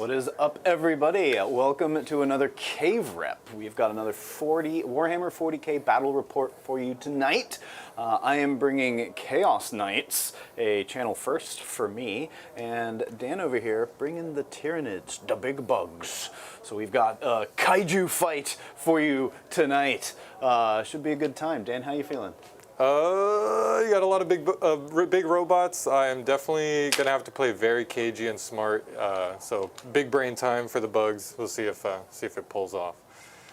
What is up, everybody? Welcome to another Cave Rep. We've got another Warhammer 40k battle report for you tonight. I am bringing Chaos Knights, a channel first for me, and Dan over here bringing the Tyranids, the big bugs. So we've got a kaiju fight for you tonight. Should be a good time. Dan, how you feeling? You got a lot of big robots. I am definitely gonna have to play very cagey and smart. So big brain time for the bugs. We'll see if it pulls off.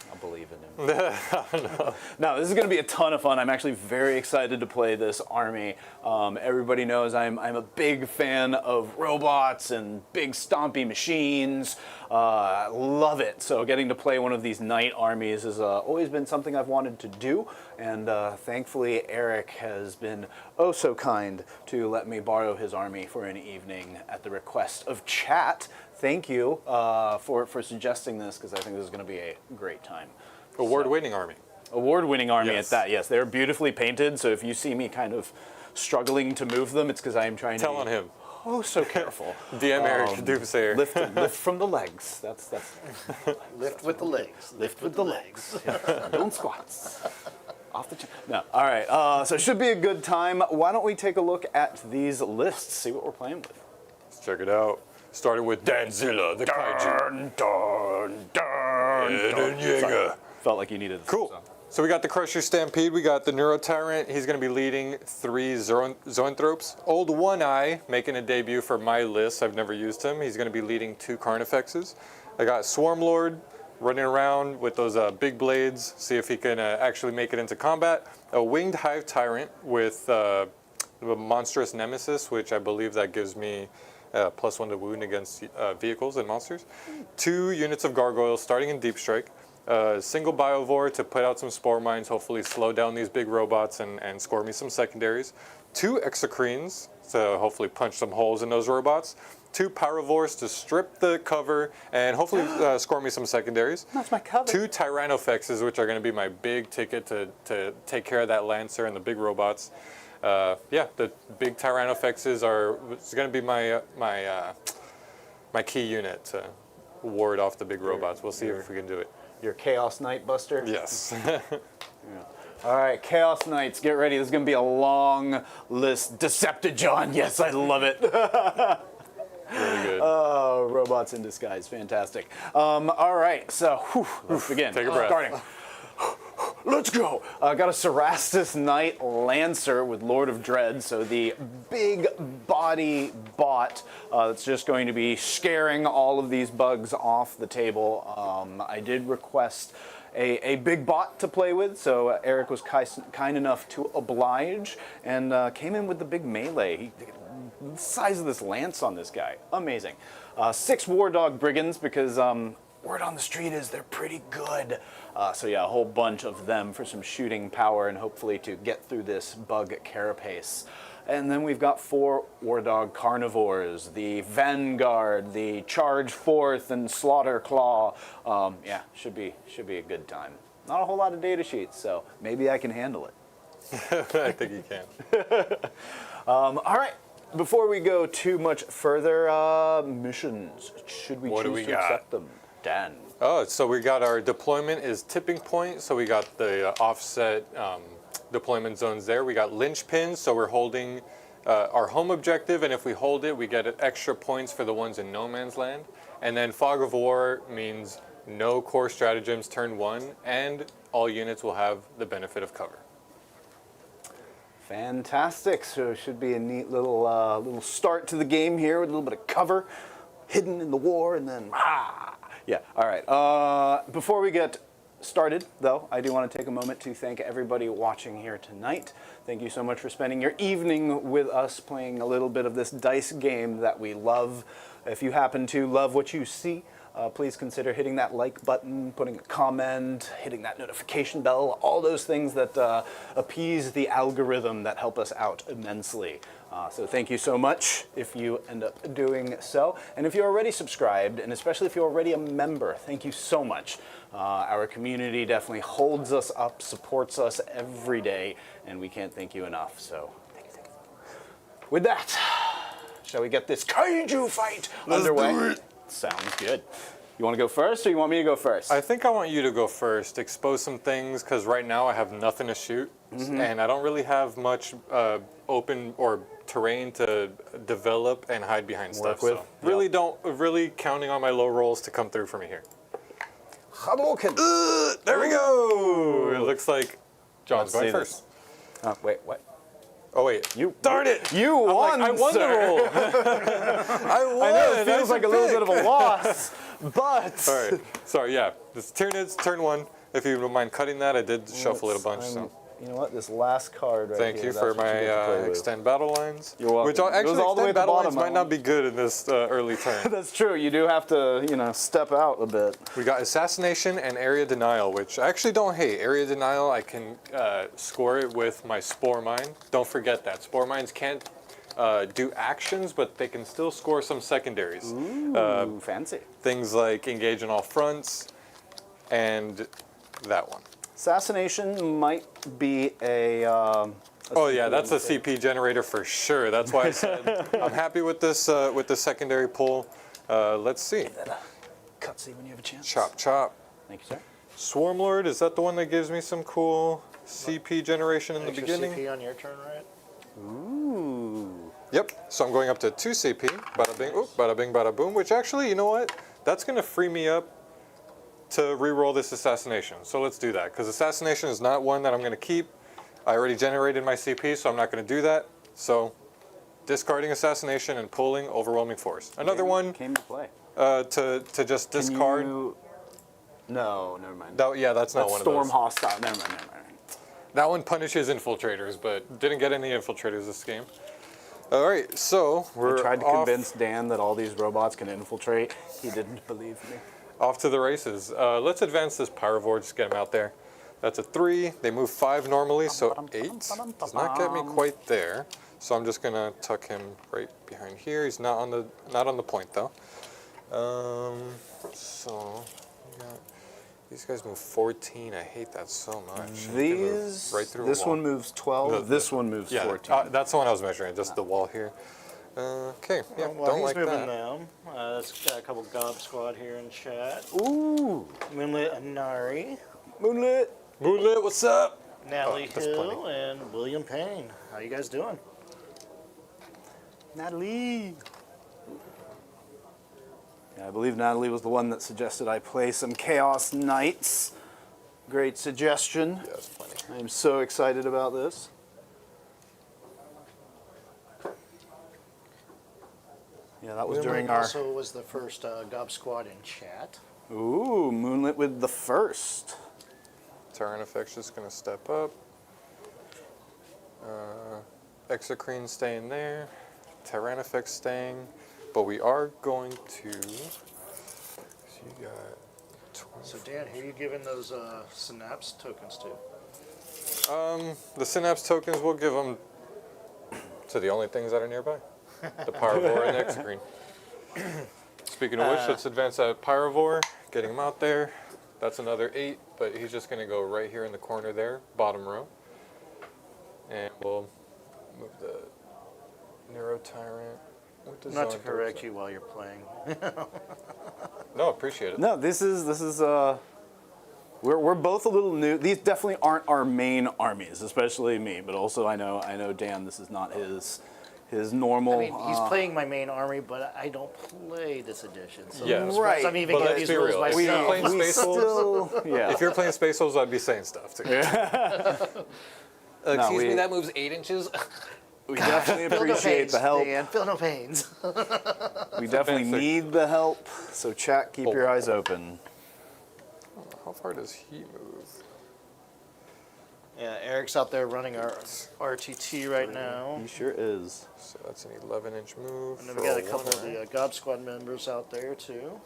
I believe in him. No, this is going to be a ton of fun. I'm actually very excited to play this army. Everybody knows I'm a big fan of robots and big stompy machines. I love it. So getting to play one of these knight armies has always been something I've wanted to do. And thankfully, Eric has been oh so kind to let me borrow his army for an evening at the request of chat. Thank you for suggesting this, because I think this is going to be a great time. Award-winning army. Award-winning army Yes. at that, yes. They're beautifully painted, so if you see me kind of struggling to move them, it's because I am trying Tell to on him. oh so careful. DM Eric Doomsayer. Lift from the legs. That's Lift with the legs. Lift with the legs. yeah. Don't squats. Off the no. All right. So it should be a good time. Why don't we take a look at these lists, see what we're playing with. Let's check it out. Starting with Danzilla, the kaiju. Dun, dun, dun, dun. Sorry. Felt like you needed this. Cool. So we got the Crusher Stampede, we got the Neuro Tyrant. He's going to be leading 3 Zoanthropes. Old One Eye making a debut for my list. I've never used him. He's going to be leading 2 Carnifexes. I got Swarm Lord running around with those big blades, see if he can actually make it into combat. A Winged Hive Tyrant with a Monstrous Nemesis, which I believe that gives me +1 to wound against vehicles and monsters. 2 units of gargoyles starting in Deep Strike. Single Biovore to put out some Spore Mines, hopefully slow down these big robots and score me some secondaries. 2 Exocrines to hopefully punch some holes in those robots. 2 Pyrovores to strip the cover and hopefully score me some secondaries. That's my cover. 2 Tyrannofexes, which are going to be my big ticket to take care of that Lancer and the big robots. Yeah, the big Tyrannofexes it's going to be my key unit to ward off the big robots. We'll see if we can do it. Your Chaos Knight Buster? Yes. Yeah. All right, Chaos Knights, get ready. This is going to be a long list. Decepticon, yes, I love it. Really good. Oh, robots in disguise, fantastic. All right, so let's begin. Take a breath. Starting. Let's go. Got a Cerastus Knight Lancer with Lord of Dread, so the big body bot that's just going to be scaring all of these bugs off the table. I did request a big bot to play with, so Eric was kind enough to oblige and came in with the big melee. The size of this lance on this guy, amazing. 6 War Dog Brigands, because word on the street is they're pretty good. So yeah, a whole bunch of them for some shooting power and hopefully to get through this bug carapace. And then we've got 4 War Dog Carnivores, the Vanguard, the Charge Forth, and Slaughter Claw. Yeah, should be a good time. Not a whole lot of data sheets, so maybe I can handle it. I think you can. All right. Before we go too much further, missions. Should we choose to accept them? Dan. Oh, so we got our deployment is Tipping Point. So we got the offset deployment zones there. We got Linchpins, so we're holding our home objective, and if we hold it, we get extra points for the ones in No Man's Land. And then Fog of War means no core stratagems turn 1, and all units will have the benefit of cover. Fantastic. So it should be a neat little start to the game here with a little bit of cover, hidden in the war, and then yeah. All right. Before we get started, though, I do want to take a moment to thank everybody watching here tonight. Thank you so much for spending your evening with us playing a little bit of this dice game that we love. If you happen to love what you see, please consider hitting that like button, putting a comment, hitting that notification bell, all those things that appease the algorithm that help us out immensely. So thank you so much if you end up doing so. And if you're already subscribed, and especially if you're already a member, thank you so much. Our community definitely holds us up, supports us every day, and we can't thank you enough. So thank you. With that, shall we get this kaiju fight underway? Sounds good. You want to go first, or you want me to go first? I think I want you to go first. Expose some things, because right now I have nothing to shoot, and I don't really have much open or terrain to develop and hide behind stuff. with. So really counting on my low rolls to come through for me here. Hadouken! There we go. It looks like John's Let's going see first. this. Wait, what? Oh wait, You darn it! You won, I won sir. the roll. I won. I know it feels should like a little pick. bit of a loss, but... All right. Sorry. Yeah. This Tyranids turn 1. If you don't mind cutting that, I did shuffle it a bunch. So. You know what? This last card right Thank here, you that's for what you get to my play with. extend battle lines. You're welcome. Which It goes actually all the way extend at the battle bottom, lines that might not one. be good in this early turn. That's true. You do have to, step out a bit. We got assassination and area denial, which I actually don't hate. Area denial, I can score it with my spore mine. Don't forget that spore mines can't do actions, but they can still score some secondaries. Ooh, fancy. Things like engage on all fronts, and that one. Assassination might be a Oh yeah, that's a CP generator for sure. That's why I said I'm happy with this secondary pull. Let's see. cutscene when you have a chance. Chop chop. Thank you, sir. Swarmlord, is that the one that gives me some cool CP generation in the Extra beginning? CP on your turn, right? Ooh. Yep. So I'm going up to 2 CP. Bada bing, oop, bada bing, bada boom. Which actually, you know what? That's gonna free me up to re-roll this assassination. So let's do that, because assassination is not one that I'm gonna keep. I already generated my CP, so I'm not gonna do that. So discarding assassination and pulling overwhelming force. Another one Came to play. to just Can discard. No, never mind. Yeah, that's not That's one Storm of those. Hostile. Never mind. That one punishes infiltrators, but didn't get any infiltrators this game. All right, so we're I tried to off, convince Dan that all these robots can infiltrate. He didn't believe me. off to the races. Let's advance this Pyrovore, just get him out there. That's a 3. They move 5 normally, so 8 does not get me quite there. So I'm just gonna tuck him right behind here. He's not on the point though. So we got, these guys move 14. I hate that so much. They move These, right through a this wall. one moves 12. This one moves Yeah, 14. that's the one I was measuring. Just the wall here. Okay, yeah, Well, don't he's like moving that. them. Let's got a couple Gob Squad here in chat. Ooh, Moonlit Anari, Moonlit. Moonlit, what's up? Natalie that's Hill, plenty. and William Payne. How you guys doing? Natalie. Yeah, I believe Natalie was the one that suggested I play some Chaos Knights. Great suggestion. Yeah, that's plenty. I'm so excited about this. Yeah, that was during our... Also was the first Gob Squad in chat. Ooh, Moonlit with the first. Tyranids just gonna step up. Exocrine staying there. Tyranids staying. But we are going to... So you got 20. So Dan, who are you giving those Synapse tokens to? The Synapse tokens, we'll give them to the only things that are nearby. The Pyrovore and the Exocrine. Speaking of which, let's advance that Pyrovore, getting him out there. That's another 8, but he's just going to go right here in the corner there, bottom row. And we'll move the Neurotyrant. Not to correct you while you're playing. No, appreciate it. No, this is we're both a little new. These definitely aren't our main armies, especially me. But also, I know Dan. This is not his normal. I mean, he's playing my main army, but I don't play this edition. So Yeah. I'm Right, I'm even but getting let's these be rules real. If you're myself. playing Space Wolves, Still, yeah. if you're playing Space Wolves, I'd be saying stuff too. Excuse me, that moves 8 inches. We definitely Feel no appreciate pains, the help. Dan. Feel no pains. We definitely Fancy. need the help. So chat, keep your eyes open. How far does he move? Yeah, Eric's out there running our RTT right now. He sure is. So that's an 11-inch move. And then we got a couple of the Gob Squad members out there too.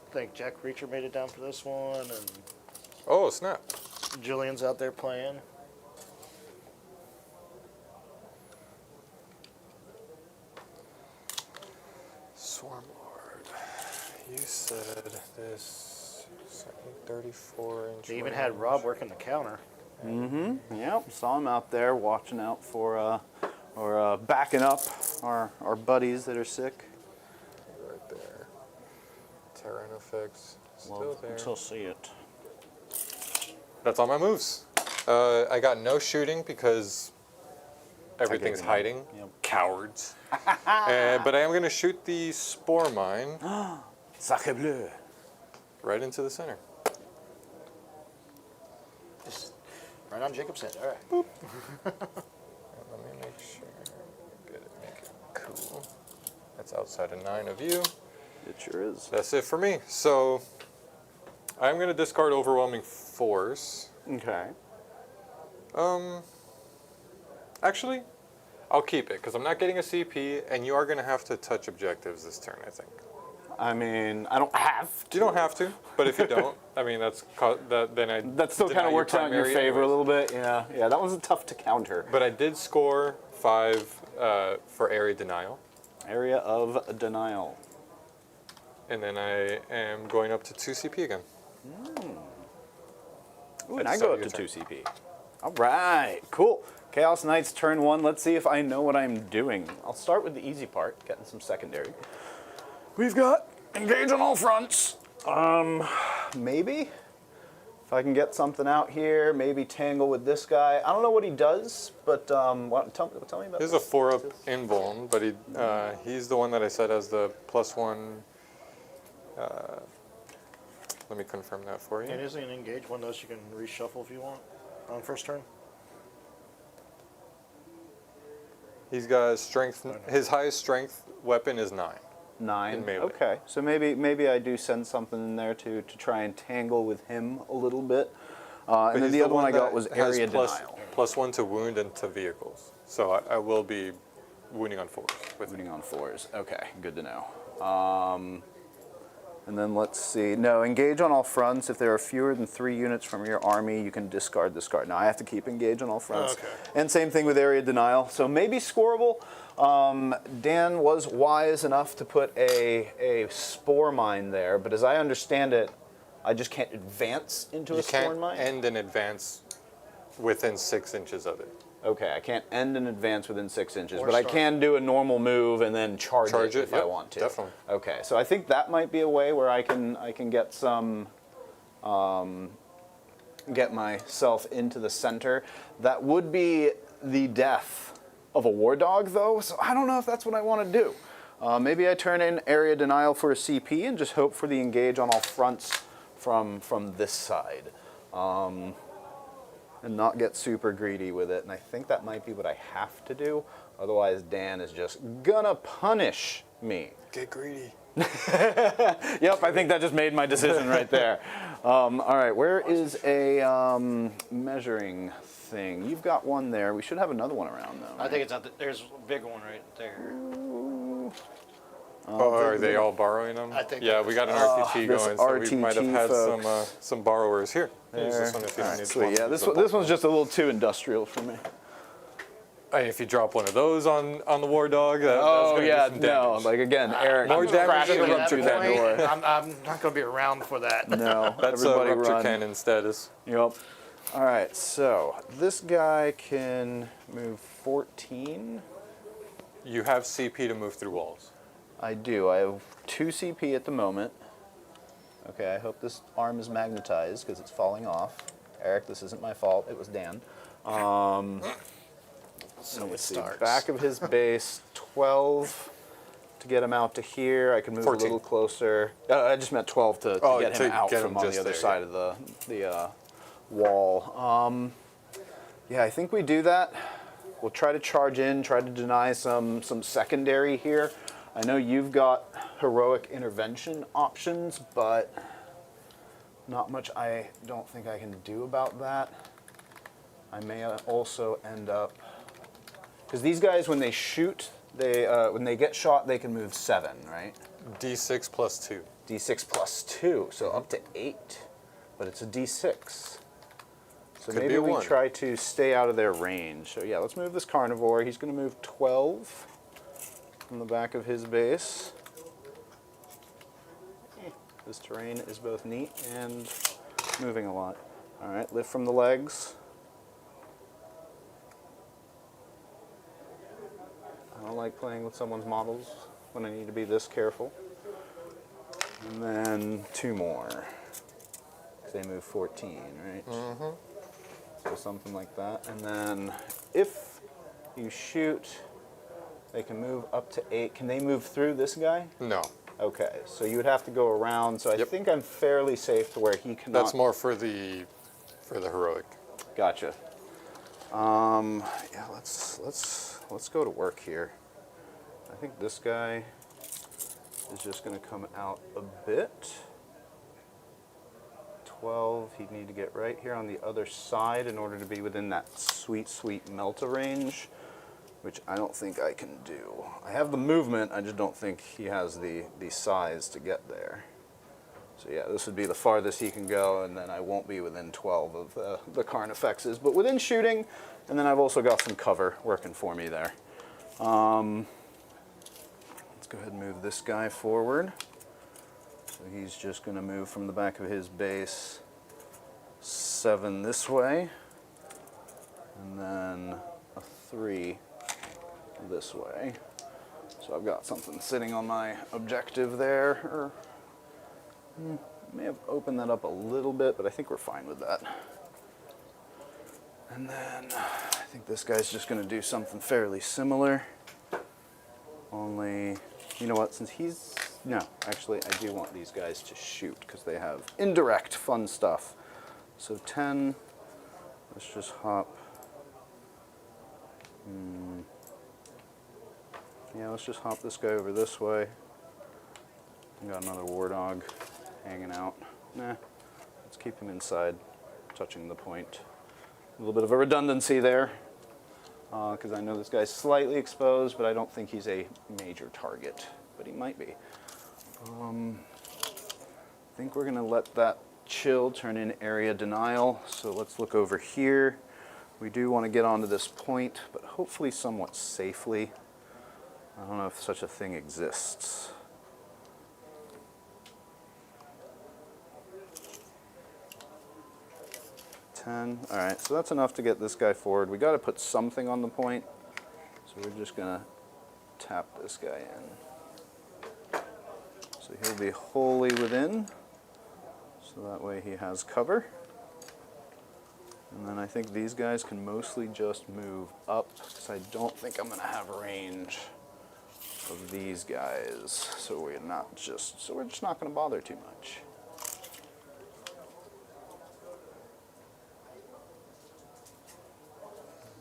I think Jack Reacher made it down for this one, and Oh, snap. Julian's out there playing. Swarmlord. You said this 34-inch. They even had Rob working the counter. Yep, saw him out there watching out for backing up our buddies that are sick. Right there. Tyranofix still Well, there. until see it. That's all my moves. I got no shooting because everything's him. hiding. Yep. Cowards. But I am going to shoot the spore mine Sacre bleu. right into the center. Just right on Jacob's head. All right. Let me make sure. Make it cool. That's outside of 9 of you. It sure is. That's it for me. So I'm going to discard Overwhelming Force. Okay. Actually, I'll keep it because I'm not getting a CP, and you are going to have to touch objectives this turn, I think. I mean, I don't have to. You don't have to, but if you don't, I mean, That still kind of works out in your favor a little bit. Yeah, yeah. That one's tough to counter. But I did score 5 for area denial, Area of denial. and then I am going up to 2 CP again. Ooh, and That's I go so up to your 2 CP. All right, cool. Chaos Knights turn 1. Let's see if I know what I'm doing. I'll start with the easy part, getting some secondary. We've got engage on all fronts. Maybe if I can get something out here, maybe tangle with this guy. I don't know what he does, but tell me about He's this. a 4-up invuln, but he's the one that I said has the +1. Let me confirm that for you. And isn't an engage one of those you can reshuffle if you want on first turn? He's got strength. His highest strength weapon is 9. 9. in melee. Okay, so maybe I do send something in there to try and tangle with him a little bit. And then he's the other one I got that was has area denial. +1 to wound and to vehicles. So I will be wounding on 4s with him. Wounding on 4s. Okay, good to know. And then let's see. No, engage on all fronts. If there are fewer than 3 units from your army, you can discard this card. Now I have to keep engage on all fronts. Okay. And same thing with area denial. So maybe scoreable. Dan was wise enough to put a spore mine there, but as I understand it, I just can't advance into You a spore can't mine. end and advance within 6 inches of it. Okay, I can't end and advance within 6 inches, Or but I start. can do a normal move and then charge it if I yep, want to. definitely. Okay, so I think that might be a way where I can get some, get myself into the center. That would be the death of a war dog, though. So I don't know if that's what I want to do. Maybe I turn in area denial for a CP and just hope for the engage on all fronts from this side. And not get super greedy with it. And I think that might be what I have to do. Otherwise, Dan is just gonna punish me. Get greedy. Yep, I think that just made my decision right there. All right, where is a measuring thing? You've got one there. We should have another one around, though. I think it's not. There's a big one right there. Oh, are they all borrowing them? I think Yeah, that we got an this RTT going, so we might have RTT had folks. some borrowers here. Use There. this one if you All don't right, need sweet. Yeah, this one's just a little too industrial for me. Hey, if you drop one of those on the war dog, that's Oh gonna yeah, do some no, damage. like again, Eric, More I'm damage crashing than into rupture that cannon. door. I'm not going to be around for that. No, That's everybody a rupture run. cannon status. Yep. All right, so this guy can move 14. You have CP to move through walls. I do. I have 2 CP at the moment. Okay, I hope this arm is magnetized because it's falling off. Eric, this isn't my fault. It was Dan. So it Let's see. starts. Back of his base, 12 to get him out to here. I can move 14. a little closer. I just meant 12 to Oh, get to him out get from him on just the other there, side of the wall. Yeah, I think we do that. We'll try to charge in, try to deny some secondary here. I know you've got heroic intervention options, but not much I don't think I can do about that. I may also end up, because these guys, when they shoot, when they get shot, they can move 7, right? D6 plus 2. D6 plus 2, so up to 8, but it's a D6. So Could be maybe a we 1. try to stay out of their range. So yeah, let's move this carnivore. He's going to move 12 from the back of his base. This terrain is both neat and moving a lot. All right, lift from the legs. I don't like playing with someone's models when I need to be this careful. And then 2 more. They move 14, right? Mm-hmm. So something like that. And then if you shoot, they can move up to 8. Can they move through this guy? No. Okay, so you would have to go around. So I think I'm fairly safe to where he cannot. That's more for the heroic. Gotcha. Yeah, let's go to work here. I think this guy is just going to come out a bit. 12. He'd need to get right here on the other side in order to be within that sweet, sweet Melta range, which I don't think I can do. I have the movement, I just don't think he has the size to get there. So yeah, this would be the farthest he can go, and then I won't be within 12 of the Carnifexes, but within shooting, and then I've also got some cover working for me there. Let's go ahead and move this guy forward. So he's just going to move from the back of his base 7 this way, and then a 3 this way. So I've got something sitting on my objective there. May have opened that up a little bit, but I think we're fine with that. And then I think this guy's just going to do something fairly similar. Only, you know what, since he's... No, actually, I do want these guys to shoot because they have indirect fun stuff. So 10, let's just hop. Yeah, let's just hop this guy over this way. We got another war dog hanging out. Nah, let's keep him inside, touching the point. A little bit of a redundancy there, because I know this guy's slightly exposed, but I don't think he's a major target, but he might be. I think we're going to let that chill turn in area denial, so let's look over here. We do want to get onto this point, but hopefully somewhat safely. I don't know if such a thing exists. All right, so that's enough to get this guy forward. We got to put something on the point, so we're just gonna tap this guy in. So he'll be wholly within, so that way he has cover. And then I think these guys can mostly just move up, because I don't think I'm gonna have range of these guys. So we're just not gonna bother too much.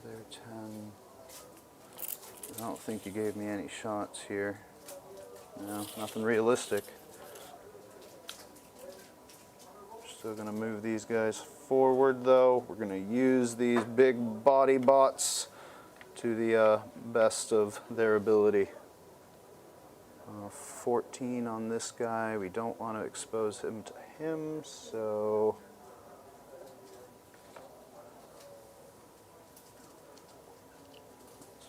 There, 10. I don't think you gave me any shots here. No, nothing realistic. Still gonna move these guys forward though. We're gonna use these big body bots to the best of their ability. 14 on this guy. We don't want to expose him to him, so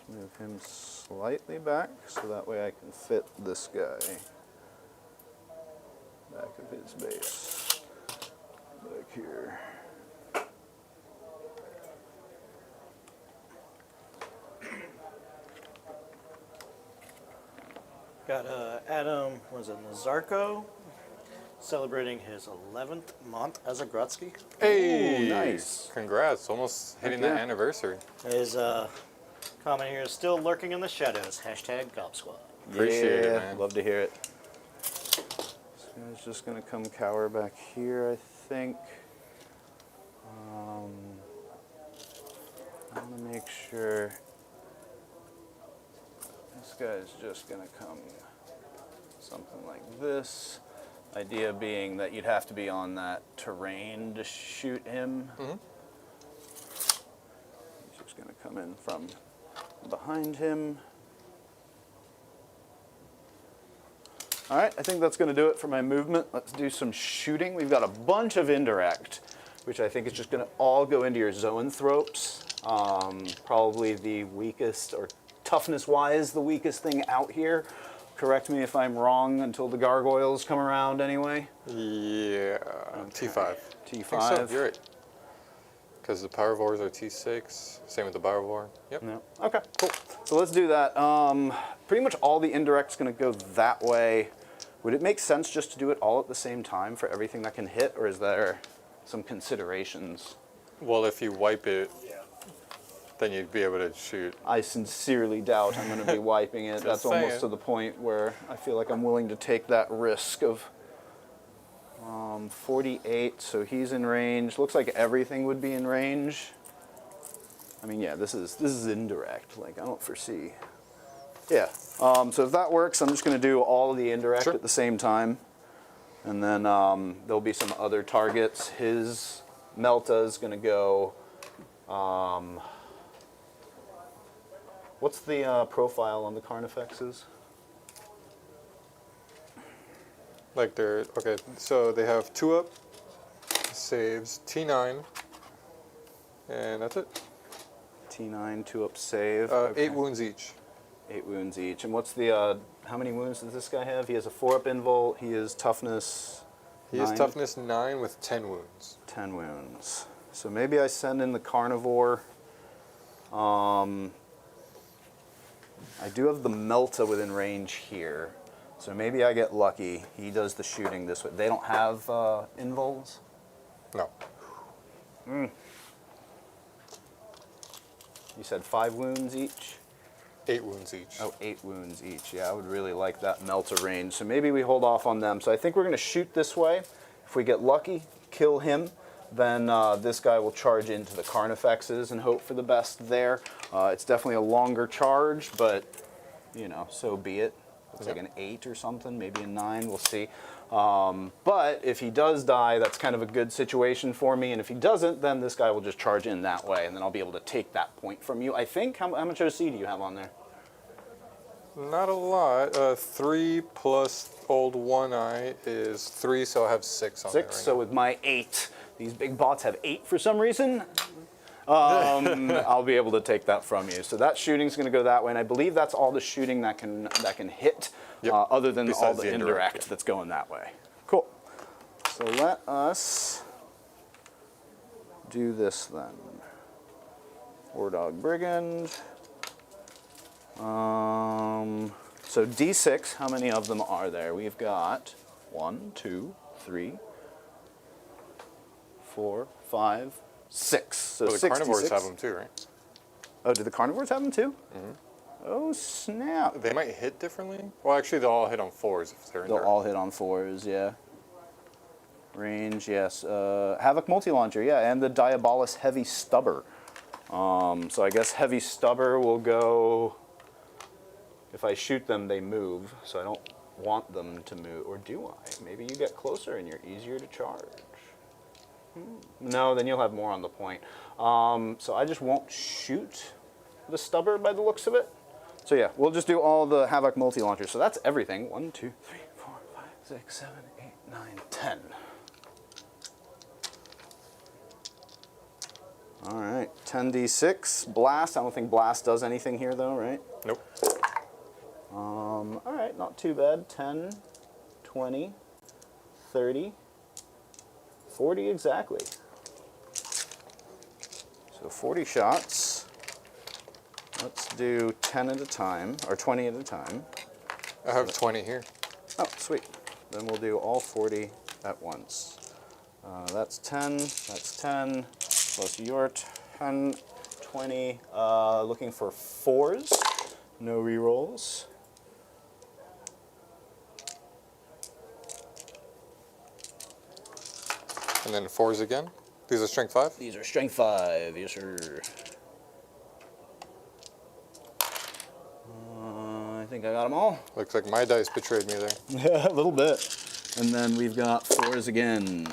move him slightly back so that way I can fit this guy back of his base back here. Got Adam, was it Nazarko, celebrating his 11th month as a Grutsky. Hey, Ooh, nice. Congrats, almost hitting that anniversary. His comment here is still lurking in the shadows. Hashtag Gob Squad. Appreciate it, man. Love to hear it. This guy's just going to come cower back here, I think. I'm going to make sure this guy's just going to come something like this. Idea being that you'd have to be on that terrain to shoot him. Mm-hmm. He's just going to come in from behind him. All right, I think that's going to do it for my movement. Let's do some shooting. We've got a bunch of indirect, which I think is just going to all go into your zoanthropes. Probably the weakest, or toughness-wise, the weakest thing out here. Correct me if I'm wrong until the gargoyles come around anyway. Yeah, Okay. T5. T5. So, you're right. Because the Parvors are T6, same with the Barvor. Yep. No. Okay, cool. So let's do that. Pretty much all the indirect's going to go that way. Would it make sense just to do it all at the same time for everything that can hit, or is there some considerations? Well, if you wipe it, Yeah. then you'd be able to shoot. I sincerely doubt I'm going to be wiping it. That's almost saying. to the point where I feel like I'm willing to take that risk of 48, so he's in range. Looks like everything would be in range. I mean, yeah, this is indirect. Like, I don't foresee. Yeah. So if that works, I'm just going to do all of the indirect at the same time. And then there'll be some other targets. His Melta is going to go... what's the profile on the Carnifexes? Like they're, okay, so they have 2 up, saves, T9, and that's it. T9, 2 up save. 8 wounds each. 8 wounds each. And what's the, how many wounds does this guy have? He has a 4 up invul. He is toughness He is toughness 9 with 10 wounds. 10 wounds. So maybe I send in the carnivore. I do have the Melta within range here. So maybe I get lucky. He does the shooting this way. They don't have invuls? No. You said 5 wounds each? 8 wounds each. Oh, 8 wounds each. Yeah, I would really like that Melta range. So maybe we hold off on them. So I think we're going to shoot this way. If we get lucky, kill him, then this guy will charge into the Carnifexes and hope for the best there. It's definitely a longer charge, but, you know, so be it. Looks like an 8 or something, maybe a 9, we'll see. But if he does die, that's kind of a good situation for me. And if he doesn't, then this guy will just charge in that way, and then I'll be able to take that point from you. I think, how much OC do you have on there? Not a lot. 3 plus old one eye is 3, so I have 6 on there. 6, so with my 8, these big bots have 8 for some reason. I'll be able to take that from you. So that shooting's going to go that way, and I believe that's all the shooting that can hit, other than all Besides the the indirect indirect, that's going that way. Cool. So let us do this then. War Dog Brigand. So D6, how many of them are there? We've got 1, 2, 3, 4, 5, 6. So Well, the 66. carnivores have them too, right? Oh, do the carnivores have them too? Oh, snap. They might hit differently. Well, actually, they'll all hit on 4s if they're They'll indirect. all hit on 4s, yeah. Range, yes. Havoc multi-launcher, yeah, and the Diabolus Heavy Stubber. So I guess Heavy Stubber will go... If I shoot them, they move, so I don't want them to move. Or do I? Maybe you get closer and you're easier to charge. No, then you'll have more on the point. So I just won't shoot the Stubber by the looks of it. So yeah, we'll just do all the Havoc multi-launchers. So that's everything. 1, 2, 3, 4, 5, 6, 7, 8, 9, 10. All right, 10d6. Blast. I don't think Blast does anything here though, right? Nope. All right, not too bad. 10, 20, 30, 40 exactly. So 40 shots. Let's do 10 at a time, or 20 at a time. I have 20 here. Oh, sweet. Then we'll do all 40 at once. That's 10, that's 10, plus your 10, 20. Looking for 4s, no rerolls. And then 4s again. These are strength 5? These are strength 5, yes sir. I think I got them all. Looks like my dice betrayed me there. Yeah, a little bit. And then we've got 4s again.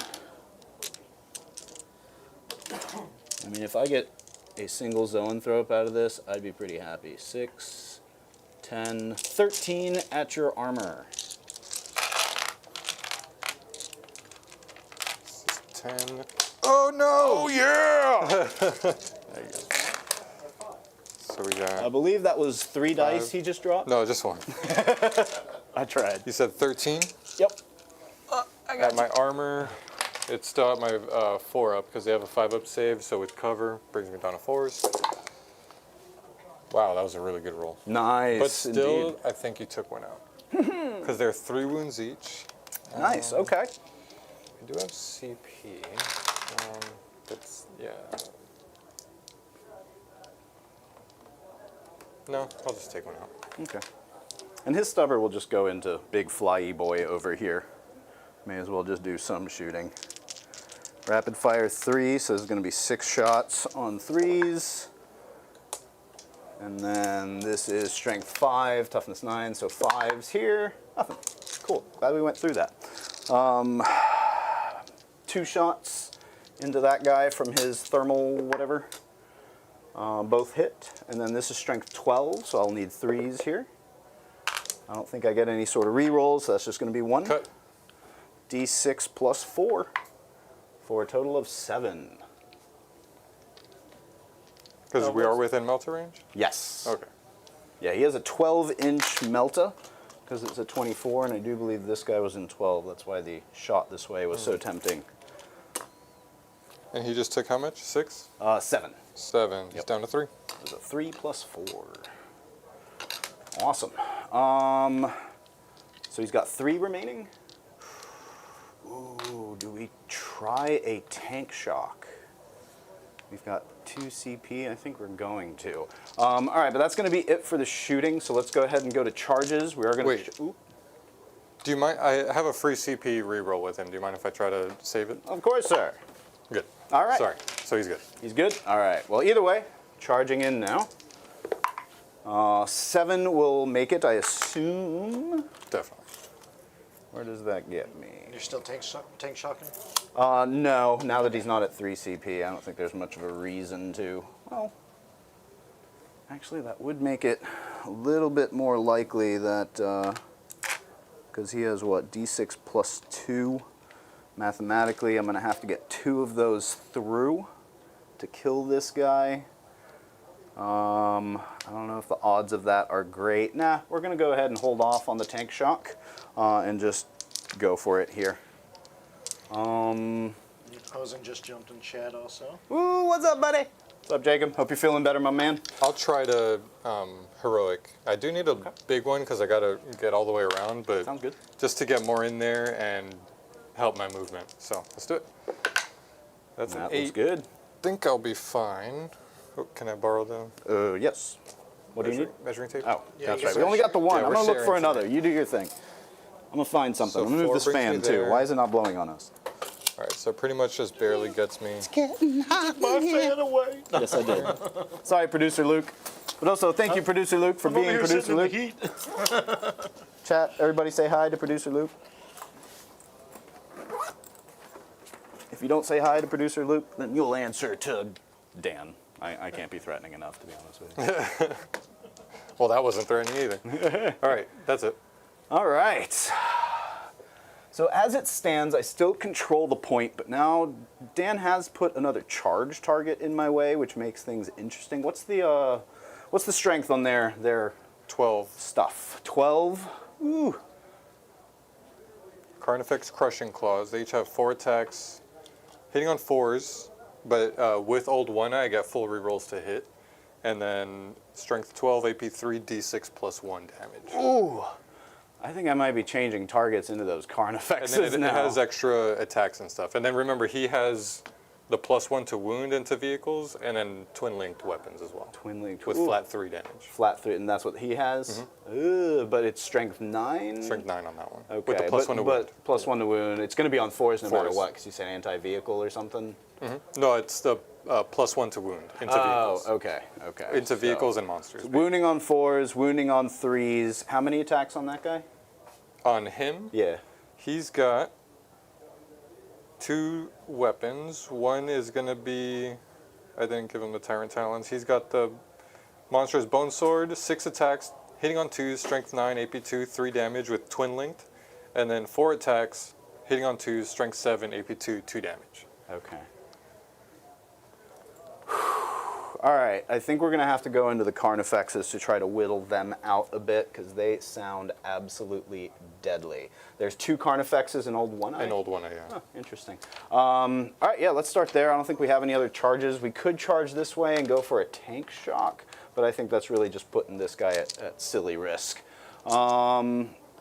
I mean, if I get a single zoanthrope out of this, I'd be pretty happy. 6, 10, 13 at your armor. 10. Oh no! Oh yeah! There you go. So we got. I believe that was 3 dice he just dropped. No, just 1. I tried. You said 13? Yep. I got my armor. It's still at my 4 up because they have a 5 up save, so with cover brings me down to 4s. Wow, that was a really good roll. Nice. But still, indeed. I think you took one out. because they're 3 wounds each. Nice. Okay. I do have CP. That's, yeah. No, I'll just take one out. Okay. And his stubber will just go into big flyy boy over here. May as well just do some shooting. Rapid fire 3, so there's going to be 6 shots on 3s. And then this is strength 5, toughness 9, so 5s here. Nothing. Cool. Glad we went through that. 2 shots into that guy from his thermal whatever. Both hit. And then this is strength 12, so I'll need 3s here. I don't think I get any sort of re-rolls, so that's just going to be 1. Cut. D6 plus 4 for a total of 7. Because we are within melter range? Yes. Okay. Yeah, he has a 12-inch melta because it's a 24, and I do believe this guy was in 12. That's why the shot this way was so tempting. And he just took how much? 6? 7. 7. He's Yep. down to 3. There's a 3 plus 4. Awesome. So he's got 3 remaining. Ooh, do we try a tank shock? We've got 2 CP. I think we're going to. All right, but that's going to be it for the shooting. So let's go ahead and go to charges. We are going Wait. to. Do you mind? I have a free CP reroll with him. Do you mind if I try to save it? Of course, sir. Good. All right. Sorry. So he's good. He's good? All right. Well, either way, charging in now. 7 will make it, I assume. Definitely. Where does that get me? You're still tank shocking? No, now that he's not at 3 CP, I don't think there's much of a reason to. Well, actually, that would make it a little bit more likely that, because he has what, D6 plus 2. Mathematically, I'm going to have to get 2 of those through to kill this guy. I don't know if the odds of that are great. Nah, we're going to go ahead and hold off on the tank shock and just go for it here. Posing just jumped in chat also. Ooh, what's up, buddy? What's up, Jacob? Hope you're feeling better, my man. I'll try to heroic. I do need a big one because I got to get all the way around, but Sounds good. just to get more in there and help my movement. So let's do it. That's That an 8. looks good. I think I'll be fine. Oh, can I borrow the Yes. What do you need? measuring tape? Oh, Yeah, that's you right. can We only got the one. Yeah, I'm we're going to look for sharing another. tonight. You do your thing. I'm going to find something. So I'm going to move 4 this brings me fan, too. there. Why is it not blowing on us? All right, so pretty much just barely gets me. My fan away. Yes, I did. Sorry, Producer Luke. But also, thank you, Producer Luke, for I'm over being here Producer sitting in Luke. the heat. Chat, everybody say hi to Producer Luke. If you don't say hi to Producer Luke, then you'll answer to Dan. I can't be threatening enough, to be honest with you. Well, that wasn't threatening either. All right, that's it. All right. So as it stands, I still control the point, but now Dan has put another charge target in my way, which makes things interesting. What's the strength on their 12. stuff? 12? Ooh. Carnifex Crushing Claws. They each have 4 attacks, hitting on 4s, but with Old One Eye, I get full rerolls to hit. And then Strength 12, AP 3, D6 plus 1 damage. Ooh. I think I might be changing targets into those And Carnifexes then it now. has extra attacks and stuff. And then remember, he has the +1 to wound into vehicles, and then twin-linked weapons as well. Twin-linked. With Ooh. flat 3 damage. Flat 3, and that's what he has? Ugh, but it's strength 9? Strength 9 on that one. Okay, With the +1 to wound. but +1 to wound. It's going to be on 4s no matter Fours. what, because you said anti-vehicle or something? No, it's the +1 to wound into vehicles. Oh, okay. Into So, vehicles and monsters. wounding on 4s, wounding on 3s. How many attacks on that guy? On him, Yeah. he's got 2 weapons. One is going to be, I didn't give him the Tyrant Talons. He's got the Monstrous Bone Sword, 6 attacks, hitting on 2s, strength 9, AP 2, 3 damage with twin linked. And then 4 attacks, hitting on 2s, strength 7, AP 2, 2 damage. Okay. All right, I think we're going to have to go into the Carnifexes to try to whittle them out a bit, because they sound absolutely deadly. There's 2 Carnifexes and Old One Eye? An Old One, yeah. Huh, interesting. All right, yeah, let's start there. I don't think we have any other charges. We could charge this way and go for a tank shock, but I think that's really just putting this guy at silly risk.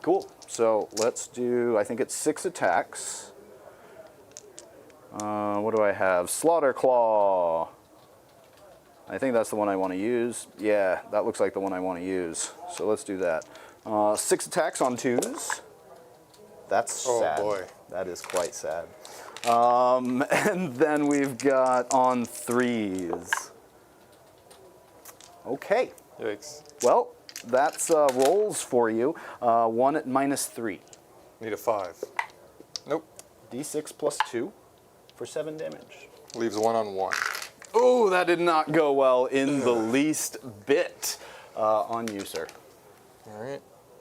Cool. So let's do, I think it's 6 attacks. What do I have? Slaughter Claw. I think that's the one I want to use. Yeah, that looks like the one I want to use. So let's do that. 6 attacks on 2s. That's sad. Oh boy. That is quite sad. And then we've got on 3s. Okay. Yikes. Well, that's rolls for you. 1 at -3. Need a 5. Nope. D6 plus 2 for 7 damage. Leaves 1 on 1. Oh, that did not go well in the least bit on you, sir. All right.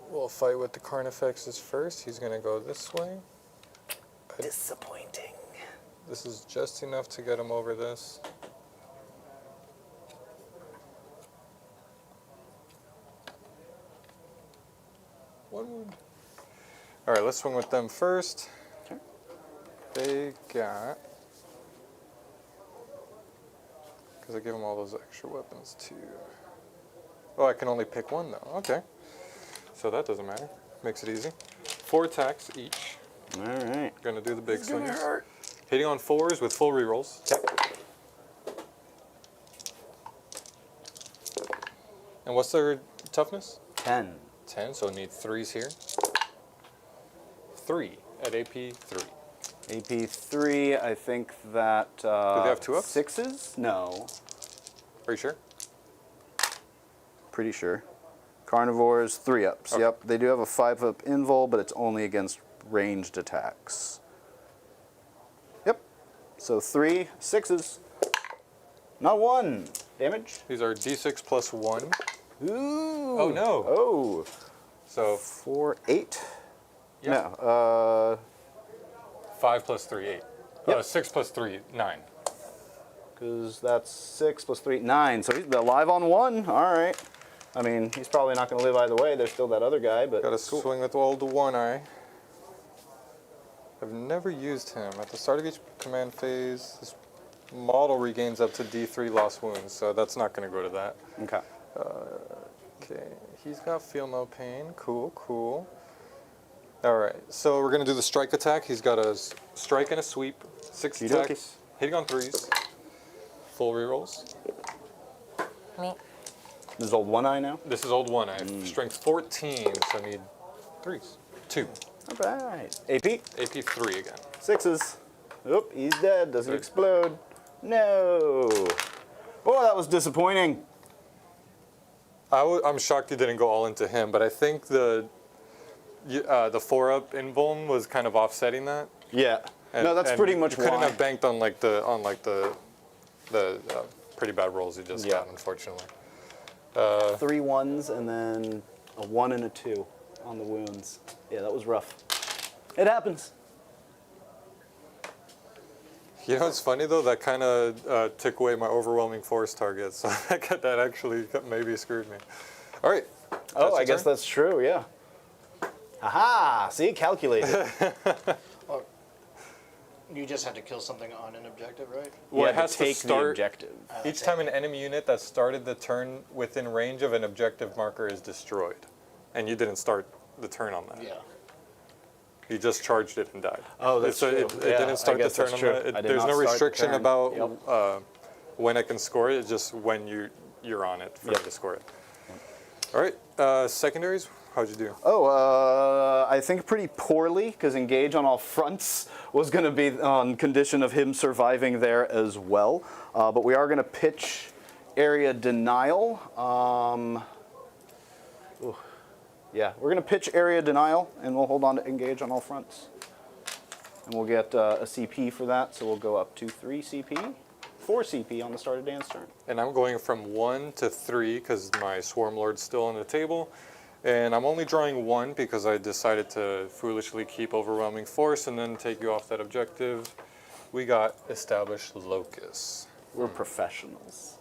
We'll fight with the Carnifexes first. He's going to go this way. Disappointing. This is just enough to get him over this. One wound. All right, let's swing with them first. Okay. They got... Because I give them all those extra weapons too. Oh, I can only pick one though. Okay. So that doesn't matter. Makes it easy. 4 attacks each. All right. Gonna do the big It's gonna swings. hurt. Hitting on 4s with full rerolls. Okay. And what's their toughness? 10. 10, so need 3s here. 3 at AP 3. AP 3, I think that... Do they have 2-ups? 6s? No. Are you sure? Pretty sure. Carnivores, 3-ups. Okay. Yep, they do have a 5-up invul, but it's only against ranged attacks. Yep. So 3, 6s. Not 1. Damage. These are D6 plus 1. Ooh. Oh no. Oh. So 4, 8. yeah. No. 5 plus 3, 8. Yep. 6 plus 3, 9. Because that's 6 plus 3, 9. So he's alive on 1. All right. I mean, he's probably not going to live either way. There's still that other guy, but Got to cool. swing with old One Eye. I've never used him. At the start of each command phase, this model regains up to D3 lost wounds, so that's not going to go to that. Okay. Okay, he's got feel no pain. Cool, cool. All right, so we're going to do the strike attack. He's got a strike and a sweep. 6 Okey-dokey. attacks, hitting on 3s. Full rerolls. This is old One Eye now? This is old One Eye. Strength 14, so I need 3s. 2. All right. AP? AP 3 again. 6s. Oop, he's dead. Doesn't Good. explode. No. Boy, that was disappointing. I'm shocked you didn't go all into him, but I think the 4-up invuln was kind of offsetting that. Yeah. And, no, that's and pretty much you couldn't why. have banked on the pretty bad rolls you just got, unfortunately. 3 1s and then a 1 and a 2 on the wounds. Yeah, that was rough. It happens. You know, it's funny though. That kind of took away my overwhelming force target, so that actually maybe screwed me. All right. Oh, I your guess turn? that's true. Yeah. Aha! See, calculated. Well, you just have to kill something on an objective, right? Well, Yeah, it has to take the start- objective. Each time an enemy unit that started the turn within range of an objective marker is destroyed, and you didn't start the turn on that. Yeah. You just charged it and died. Oh, that's So true. It Yeah, didn't start I the guess turn that's on true. that. I did There's not no start the restriction turn. about Yep. when I can score it. It's just when you're on it for Yep. me to score it. All right. Secondaries. How'd you do? Oh, I think pretty poorly, because engage on all fronts was going to be on condition of him surviving there as well. But we are going to pitch area denial. Yeah, we're going to pitch area denial, and we'll hold on to engage on all fronts. And we'll get a CP for that, so we'll go up to 3 CP, 4 CP on the start of Dan's turn. And I'm going from 1 to 3 because my Swarm Lord's still on the table. And I'm only drawing 1 because I decided to foolishly keep overwhelming force and then take you off that objective. We got established locus. We're professionals.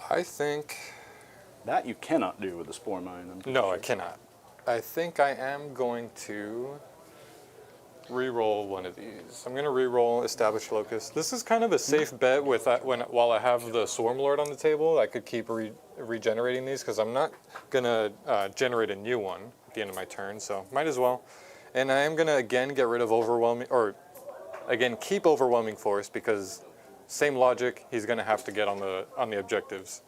I think... That you cannot do with the Spore Mine. I'm pretty No, sure. I cannot. I think I am going to... re-roll one of these. I'm going to re-roll Establish Locus. This is kind of a safe bet with that while I have the Swarm Lord on the table. I could keep regenerating these because I'm not going to generate a new one at the end of my turn, so might as well. And I am going to again get rid of Overwhelming, or again keep Overwhelming Force because same logic, he's going to have to get on the objectives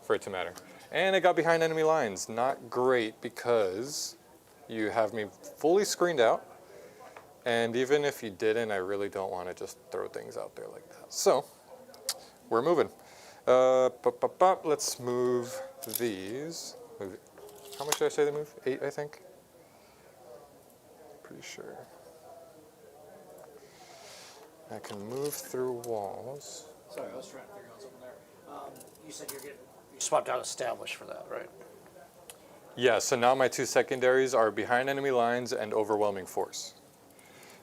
for it to matter. And I got behind enemy lines. Not great because you have me fully screened out. And even if you didn't, I really don't want to just throw things out there like that. So, we're moving. Let's move these. How much did I say they move? 8, I think? Pretty sure. I can move through walls. Sorry, I was trying to figure out something there. You said you swapped out Establish for that, right? Yeah, so now my 2 secondaries are behind enemy lines and Overwhelming Force.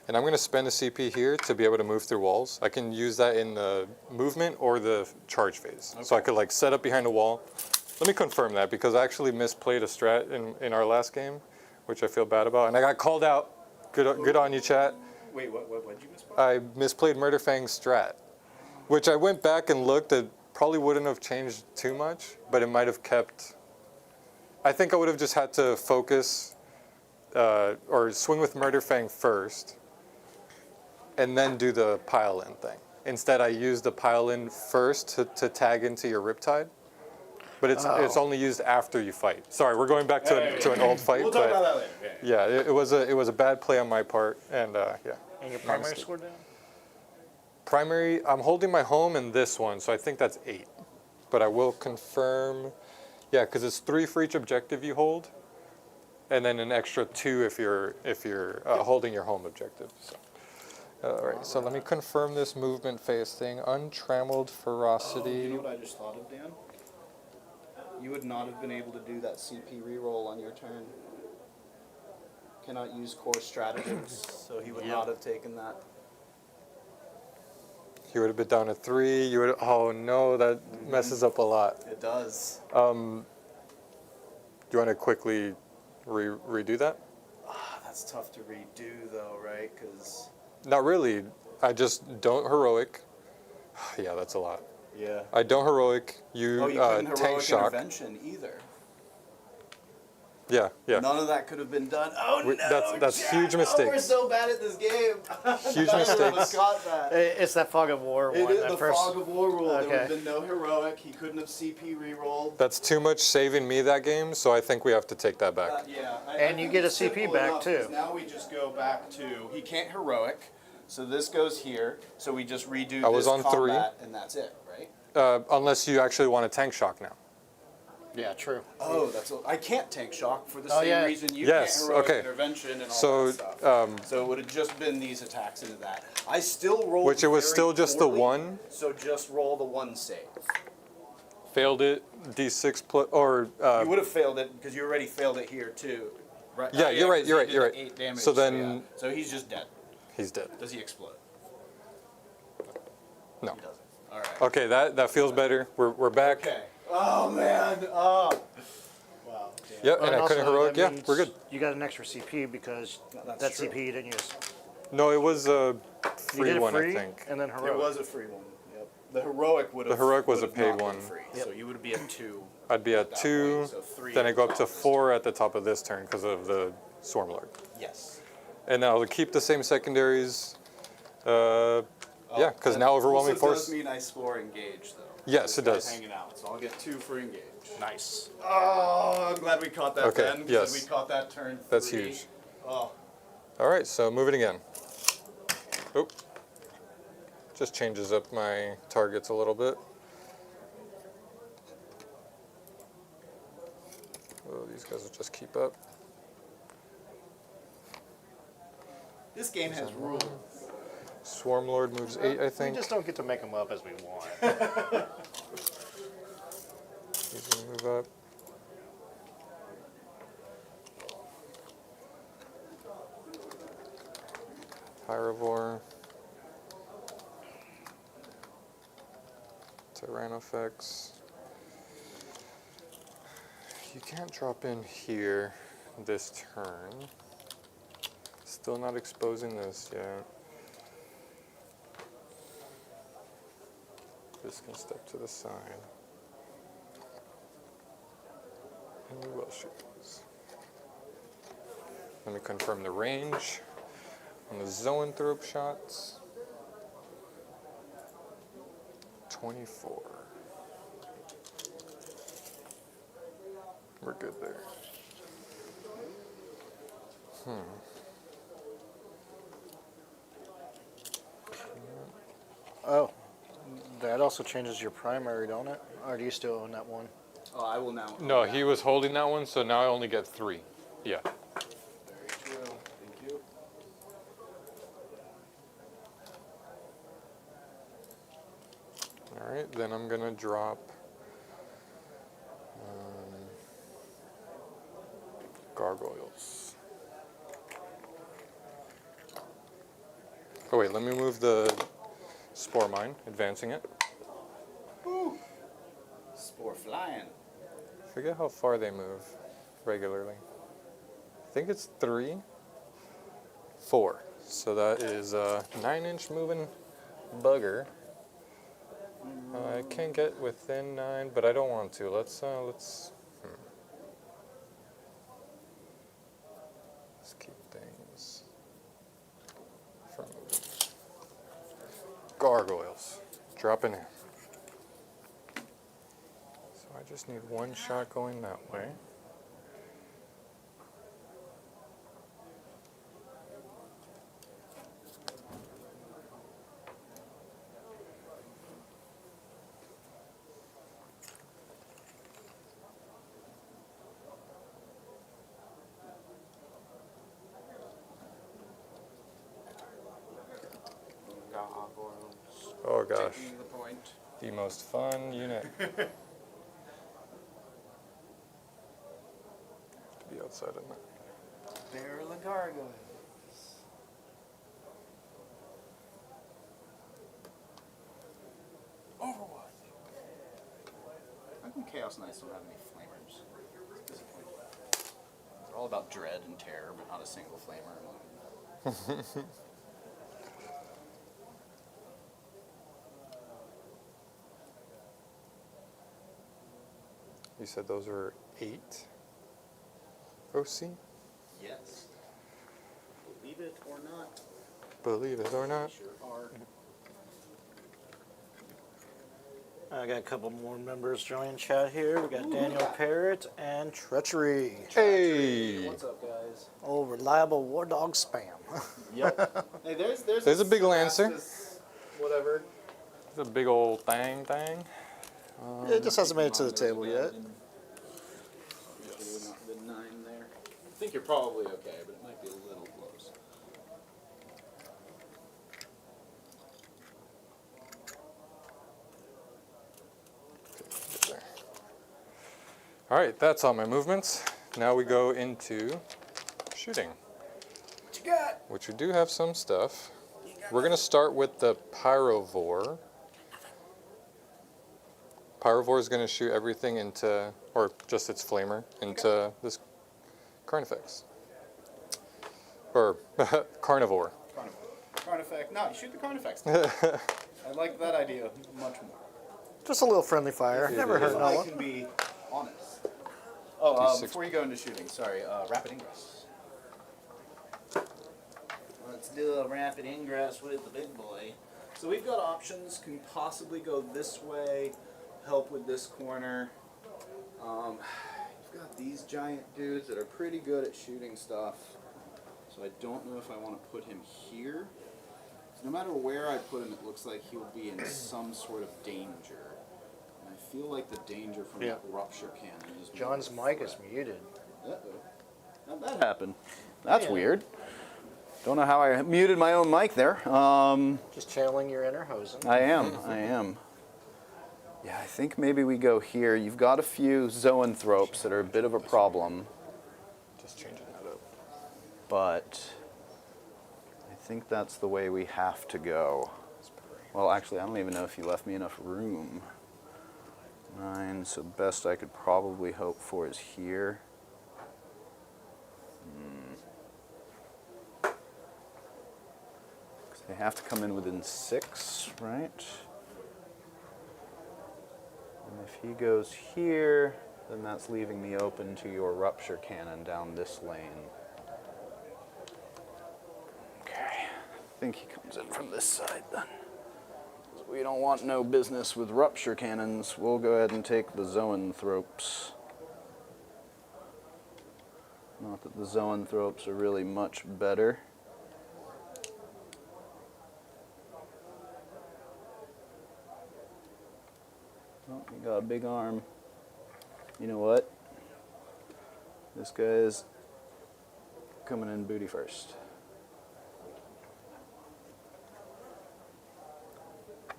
And I'm going to spend a CP here to be able to move through walls. I can use that in the movement or the charge phase. Okay. So I could like set up behind a wall. Let me confirm that because I actually misplayed a strat in our last game, which I feel bad about. And I got called out. Good on you, chat. Wait, what did you misplay? I misplayed Murderfang's strat, which I went back and looked at. Probably wouldn't have changed too much, but it might have kept. I think I would have just had to focus or swing with Murderfang first and then do the pile-in thing. Instead, I used the pile-in first to tag into your Riptide, but it's only used after you fight. Sorry, we're going back to an old fight. We'll talk about that later. Yeah, it was a bad play on my part, and yeah. And your primary score down? Primary, I'm holding my home in this one, so I think that's 8. But I will confirm, yeah, because it's 3 for each objective you hold, and then an extra 2 if you're holding your home objective. So. All right, so let me confirm this movement phase thing. Untrammeled ferocity. You know what I just thought of, Dan? You would not have been able to do that CP reroll on your turn. Cannot use core stratagems, so he would not have taken that. You would have been down to 3. You would. Oh no, that messes up a lot. It does. Do you want to quickly redo that? That's tough to redo, though, right? Because Not really. I just don't heroic. Yeah, that's a lot. yeah. I don't heroic. You, Oh, you couldn't tank heroic shock. intervention either. Yeah, yeah. None of that could have been done. Oh no! That's Jack. huge Oh, mistakes. we're so bad at this game. Huge I would've mistakes. Got that. It's that Fog of War It one. is that the first. fog of war rule. There would have Okay. been no heroic. He couldn't have CP rerolled. That's too much saving me that game, so I think we have to take that back. Yeah. And you think get a it's CP simple back, enough, too. 'cause Now we just go back to he can't heroic, so this goes here. So we just redo I was this on combat, and that's it, right? Unless you actually want to tank shock now. Yeah, true. Oh, I can't tank shock for the Oh, same yeah. reason you Yes, can't heroic okay. intervention and all So, that stuff. So it would have just been these attacks into that. I still rolled. Which it was very still just the poorly, 1. So just roll the 1 save. Failed it, D6 plus, or You would have failed it because you already failed it here too, right? Yeah, you're right, 'cause you're he right, did you're the right. 8 damage. So then- yeah. So he's just dead. he's dead. Does he explode? No. He doesn't. All right. Okay, that feels better. We're back. Okay. Oh man. Oh. Wow. Damn. Yep, and I also, couldn't heroic. that Yeah, means we're good. You got an extra CP because that's that true. CP you didn't use. No, it was a You free did it one, free I think. and then It heroic. was a free one. Yep. The heroic would have. The heroic was would a have paid not been one. Free. Yep. So you would be at 2. I'd be at that 2, point, so 3 then I at go the up to top of this 4 at the top of this turn because of the Swarm Lord. Yes. And I'll keep the same secondaries. Yeah, because That now Overwhelming also Force. does mean I score engage though. Yes, This it guy's does. Hanging out, so I'll get 2 for engage. Nice. Oh, I'm glad we caught that Okay, then. Because yes. we caught that turn 3. That's huge. Oh. All right, so moving again. Oh, just changes up my targets a little bit. Oh, these guys will just keep up. This game has rules. Swarm Lord moves 8, I We think. just don't get to make them up as we want. He's gonna move up. Pyrovore. Tyrannofex. You can't drop in here this turn. Still not exposing this yet. This can step to the side. And we will shoot these. Let me confirm the range on the zoanthrope shots. 24. We're good there. Oh, that also changes your primary, don't it? Or do you still own that one? Oh, I will now. No, he was holding that one, so now I only get 3. Yeah. Very true. Thank you. All right, then I'm gonna drop gargoyles. Oh wait, let me move the spore mine, advancing it. Woo. Spore flying. Forget how far they move regularly. I think it's 3, 4. So that is a 9-inch moving bugger. I can get within 9, but I don't want to. Let's keep things from moving. Gargoyles, dropping in. So I just need 1 shot going that way. Oh gosh, Taking the point. the most fun unit. To be outside at night. Barrel of gargoyles. Overwatch. How come Chaos Knights don't have any flamers? It's disappointing. They're all about dread and terror, but not a single flamer. You said those are 8 OC? Yes. Believe it or not. Believe it or not. Sure are. I got a couple more members joining chat here. We got Daniel Parrott and Treachery. Hey! What's up, guys? Oh, reliable war dog spam. Yep. Hey, There's a big Lancer. Whatever. It's a big old thing. It just hasn't made it to the table yet. Would not have been 9 there. I think you're probably okay, but it might be a little close. All right, that's all my movements. Now we go into shooting, What you got? which we do have some stuff. We're going to start with the Pyrovore. Pyrovore is going to shoot everything into, or just its flamer, into this Carnifex. Or Carnivore. Carnifex. No, you shoot the Carnifex. I like that idea much more. Just a little friendly fire. Never hurt no I one. can be honest. Oh, D6. before you go into shooting, sorry, rapid ingress. Let's do a rapid ingress with the big boy. So we've got options. Can possibly go this way, help with this corner. You've got these giant dudes that are pretty good at shooting stuff. So I don't know if I want to put him here. No matter where I put him, it looks like he'll be in some sort of danger. And I feel like the danger from that rupture cannon is more John's of a mic is threat. muted. Uh-oh. How'd that happen? That's Yeah. weird. Don't know how I muted my own mic there. Just channeling your inner Hosen. I am. Yeah, I think maybe we go here. You've got a few zoanthropes that are a bit of a problem, Just changing that up. but I think that's the way we have to go. Well, actually, I don't even know if you left me enough room. 9, so best I could probably hope for is here. They have to come in within 6, right? And if he goes here, then that's leaving me open to your rupture cannon down this lane. Okay, I think he comes in from this side then. We don't want no business with rupture cannons. We'll go ahead and take the zoanthropes. Not that the zoanthropes are really much better. Oh, he got a big arm. You know what? This guy's coming in booty first.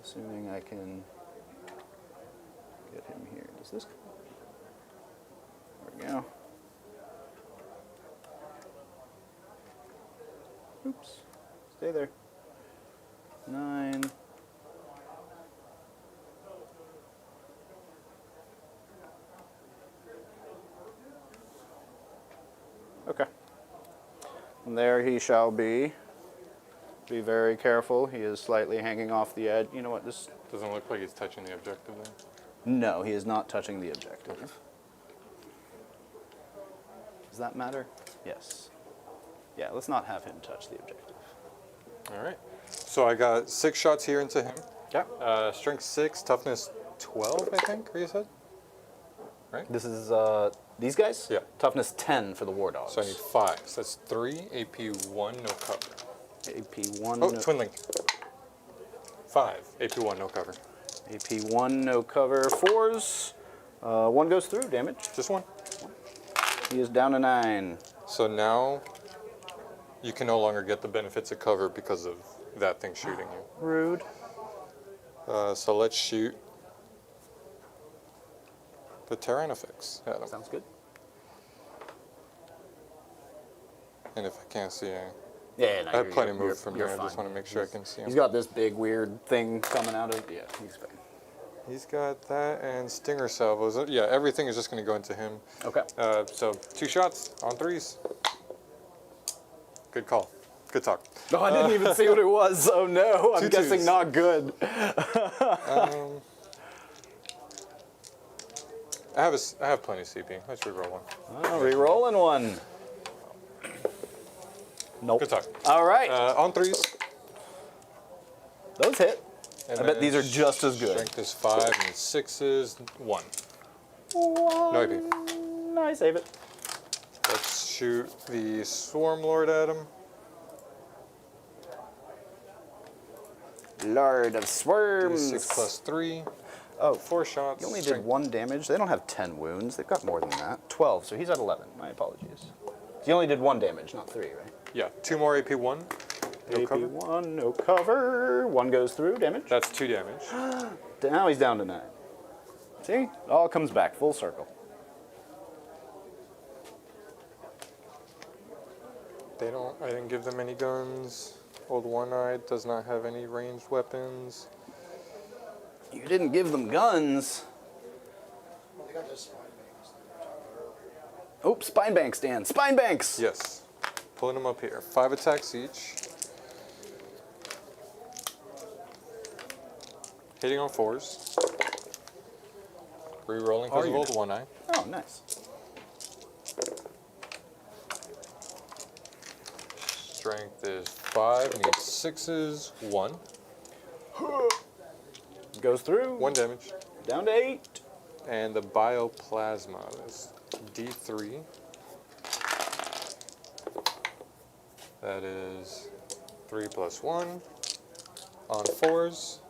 Assuming I can get him here. Does this? There we go. Oops. Stay there. 9. Okay. And there he shall be. Be very careful. He is slightly hanging off the edge. You know what? This Doesn't look like he's touching the objective there. No, he is not touching the objective. Does that matter? Yes. Yeah, let's not have him touch the objective. All right. So I got 6 shots here into him. Yeah. Strength 6, toughness 12, I think, you said? Right? This is these guys? Yeah. Toughness 10 for the war dogs. So I need 5. So that's 3, AP 1, no cover. AP 1. Oh, no, twin link. 5, AP 1, no cover. AP 1, no cover. 4s. 1 goes through, damage. Just 1. He is down to 9. So now you can no longer get the benefits of cover because of that thing shooting you. Rude. So let's shoot the Tyranids at him. Sounds good. And if I can't see, Yeah, no, I have plenty of you're- move from you're here. I just fine. want to make sure I can see him. He's got this big weird thing coming out of. Yeah, he's fine. He's got that and stinger salvos. Yeah, everything is just going to go into him. Okay. So 2 shots on 3s. Good call. Good talk. Oh, I didn't even see what it was. Oh no, I'm 2 guessing 2s. not good. I have plenty of CP. Let's reroll one. Oh, re-rolling one. Nope. Good talk. All right. On 3s. Those hit. And I bet then these are just as good. Strength is 5 and 6s 1. No AP. No, I save it. Let's shoot the Swarm Lord at him. Lord of Swarms. 6 plus 3. Oh, 4 shots. he only did strength- 1 damage. They don't have 10 wounds. They've got more than that. 12, so he's at 11. My apologies. He only did 1 damage, not 3, right? Yeah, 2 more AP 1. No AP cover. 1, no cover. 1 goes through, damage. That's 2 damage. Now he's down to 9. See? It all comes back, full circle. I didn't give them any guns. Old One-Eyed does not have any ranged weapons. You didn't give them guns. Well, they got this spine bangs. Oops, spine banks, Dan. Spine banks! Yes. Pulling them up here. 5 attacks each. Hitting on 4s. Rerolling because of you? Old One-Eye. Oh, nice. Strength is 5. Needs 6s. 1. Goes through. 1 damage. Down to 8. And the Bioplasma is D3. That is 3 plus 1. On 4s.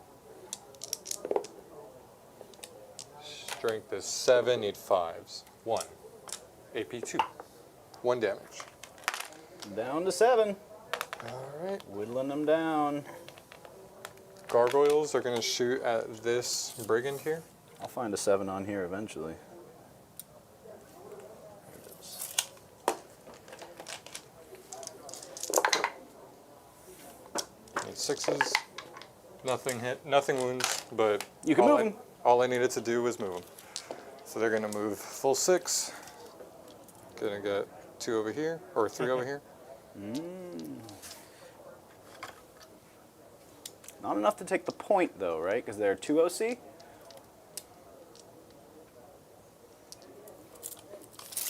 Strength is 7, need 5s. 1. AP 2. 1 damage. Down to 7. Alright. Whittling them down. Gargoyles are going to shoot at this brigand here. I'll find a 7 on here eventually. Need 6s. Nothing hit, nothing wounds, but You can move them. all I needed to do was move them. So they're going to move full 6. Gonna get 2 over here, or 3 over here. Not enough to take the point, though, right? Because they're 2 OC?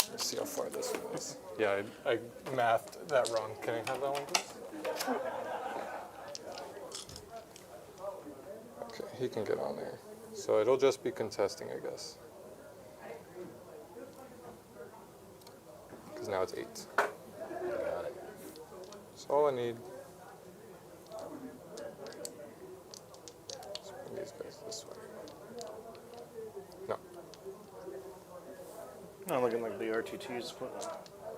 Let's see how far this one is. Yeah, I mathed that wrong. Can I have that one, please? Okay, he can get on there. So it'll just be contesting, I guess. Because now it's 8. Got it. So all I need. Let's bring these guys this way. No. Not looking like the RTT's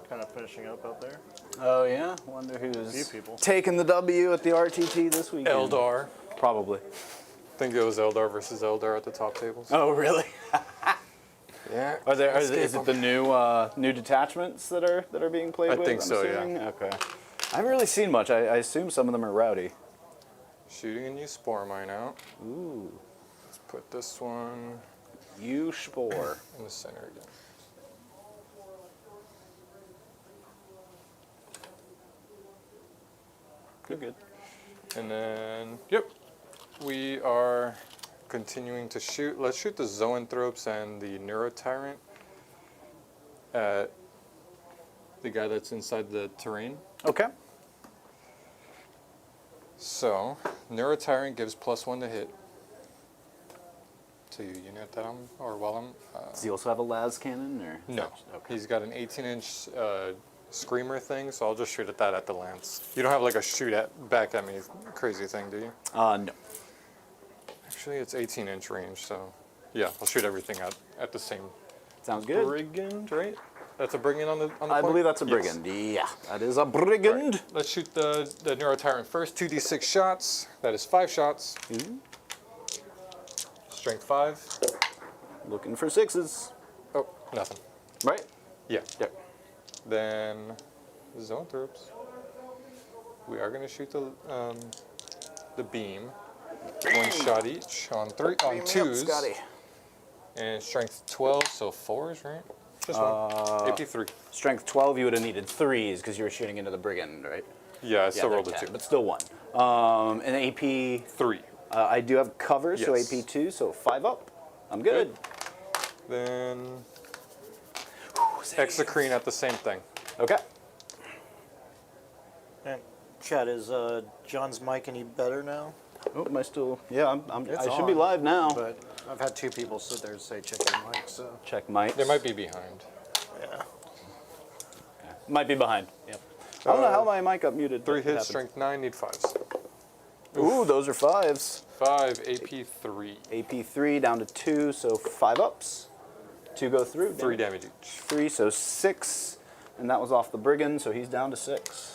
kind of finishing up out there. Oh, yeah? Wonder who's Few people. taking the W at the RTT this weekend. Eldar. Probably. I think it was Eldar versus Eldar at the top tables. Oh, really? Yeah. Is it the new detachments that are being played with? I think I'm so, assuming? yeah. Okay. I haven't really seen much. I assume some of them are rowdy. Shooting a new spore mine out. Ooh. Let's put this one You spore. in the center again. Good. And then, yep, we are continuing to shoot. Let's shoot the Zoanthropes and the Neurotyrant at the guy that's inside the terrain. Okay. So, Neurotyrant gives +1 to hit to unit that I'm, or while I'm. Does he also have a las cannon, or? No. Okay. He's got an 18-inch screamer thing, so I'll just shoot at that at the lance. You don't have like a shoot at back at me crazy thing, do you? No. Actually, it's 18-inch range, so yeah, I'll shoot everything at the same. Sounds good. Brigand, right? That's a brigand on the I point? believe that's a Yes. brigand. Yeah, that is a brigand. Right. Let's shoot the Neurotyrant first. 2d6 shots. That is 5 shots. Ooh. Strength 5. Looking for 6s. Oh, nothing. Right? Yeah. Yep. Then Zoanthropes. We are going to shoot the beam. 1 shot each on Beam me up, 2s. Scotty. And strength 12, so 4s, right? Just one. AP 3. Strength 12, you would have needed 3s because you were shooting into the brigand, right? Yeah, I still they're rolled a 10, 2. but still 1. And AP, 3. I do have cover, so Yes. AP 2, so 5 up. I'm good. Then Exocrine at the same thing. Okay. And Chad, is John's mic any better now? Oh, am I still? Yeah, It's I should be on, live now. But I've had 2 people sit there and say check your mic, so Check mics. They might be behind. yeah. Might be behind. Yep. I don't know how my mic got muted. 3 but it hits, happens. strength 9, need 5s. Ooh, those are 5s. 5, AP 3. AP 3 down to 2, so 5 ups. 2 go through. 3 damage each. 3, so 6. And that was off the brigand, so he's down to 6.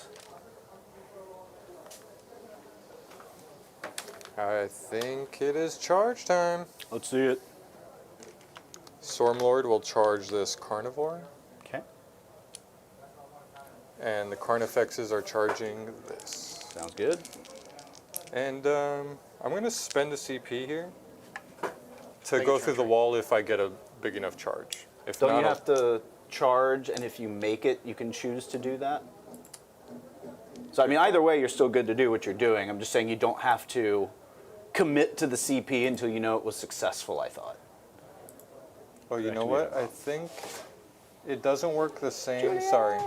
I think it is charge time. Let's see it. Stormlord will charge this carnivore, Okay. and the Carnifexes are charging this. Sounds good. And I'm going to spend a CP here to Take go your through the turn. wall if I get a big enough charge. If Don't not, you I'll- have to charge, and if you make it, you can choose to do that? So, I mean, either way, you're still good to do what you're doing. I'm just saying you don't have to commit to the CP until you know it was successful, I thought. Oh, you That know could be what? a I think it doesn't work the same. Sorry.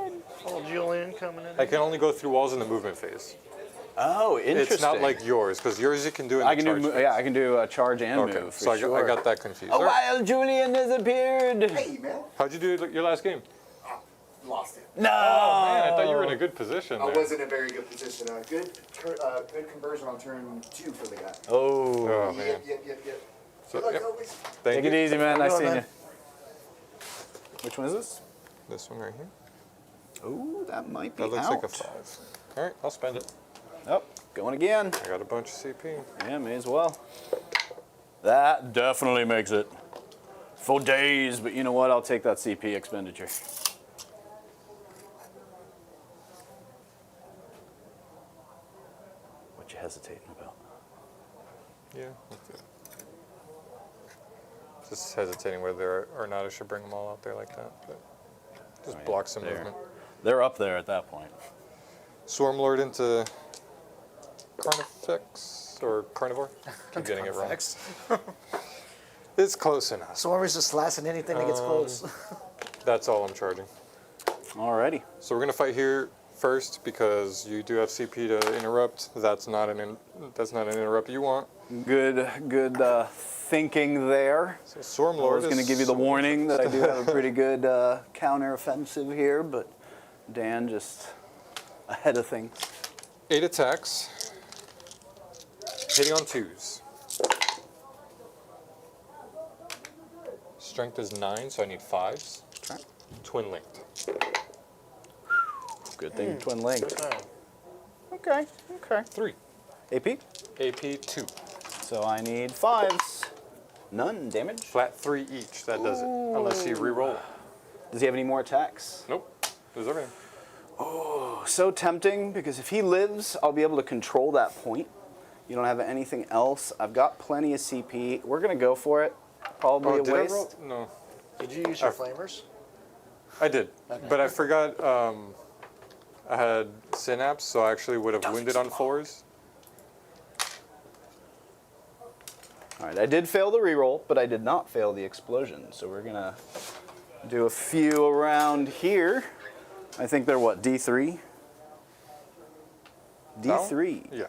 Oh, Julian coming in. I can only go through walls in the movement phase. Oh, interesting. It's not like yours, because yours you can do in I the can charge do, phase. yeah, I can do a charge and Okay, move. so For sure. I got that confused. A All right. while Julian has appeared. Hey, man. How'd you do your last game? Lost it. No. Oh, man, I thought you were in a good position I there. was in a very good position. Good conversion on turn 2 for the guy. Oh. Oh, man. Yep. So, Good luck, yep. always. Thank Take it you. easy, man. How Nice you seeing doing, you. Which one is this? This one right here. Oh, that might be That looks out. like a 5. All right, I'll spend it. Oh, going again. I got a bunch of CP. Yeah, may as well. That definitely makes it. For days, but you know what? I'll take that CP expenditure. What you hesitating about? Yeah, that's it. Just hesitating whether or not I should bring them all out there like that. But just yeah, block some there. movement. They're up there at that point. Swarmlord into Carnifex or Carnivore. Keep getting it wrong. It's close enough. Swarmer's just slashing anything that gets close. That's all I'm charging. Alrighty. So we're gonna fight here first because you do have CP to interrupt. That's not an interrupt you want. Good thinking there. So Swarm I Lord was going to give you the warning that I do have a pretty good counter-offensive here, but Dan just ahead of things. 8 attacks, hitting on 2s. Strength is 9, so I need 5s. Okay. Twin linked. Good thing twin linked. Oh. Okay. 3. AP? AP 2. So I need 5s. None damage. Flat 3 each. That does it. Unless you re-roll. Does he have any more attacks? Nope. There's everything. So tempting, because if he lives, I'll be able to control that point. You don't have anything else. I've got plenty of CP. We're going to go for it. Probably a did I waste. roll? No. Did you use your flamers? I did. Okay. But I forgot I had synapse, so I actually would have wounded on 4s. All right, I did fail the reroll, but I did not fail the explosion. So we're going to do a few around here. I think they're what, D3? D3. Yeah.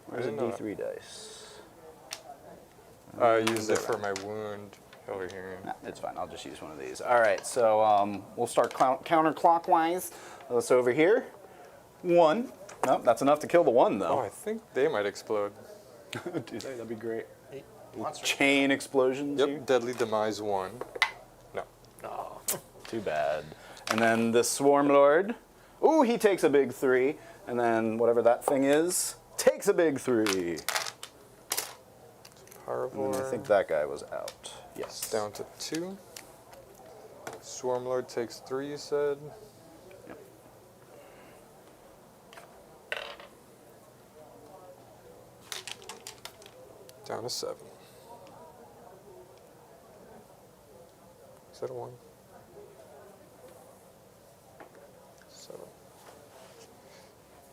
Where's a didn't know D3 dice? I used it for my wound over here. Nah, it's fine. I'll just use one of these. All right, so we'll start counterclockwise. So over here, 1. Nope, that's enough to kill the 1, Oh, though. I think they might explode. Do they? That'd be great. Monster. Chain explosions Yep, here? deadly demise 1. No. Oh. Too bad. And then the Swarm Lord. Ooh, he takes a big 3. And then whatever that thing is, takes a big 3. And Parvor. I think that guy was out. Yes. Down to 2. Swarm Lord takes 3, you said. Yep. Down to 7. Is that a 1? 7.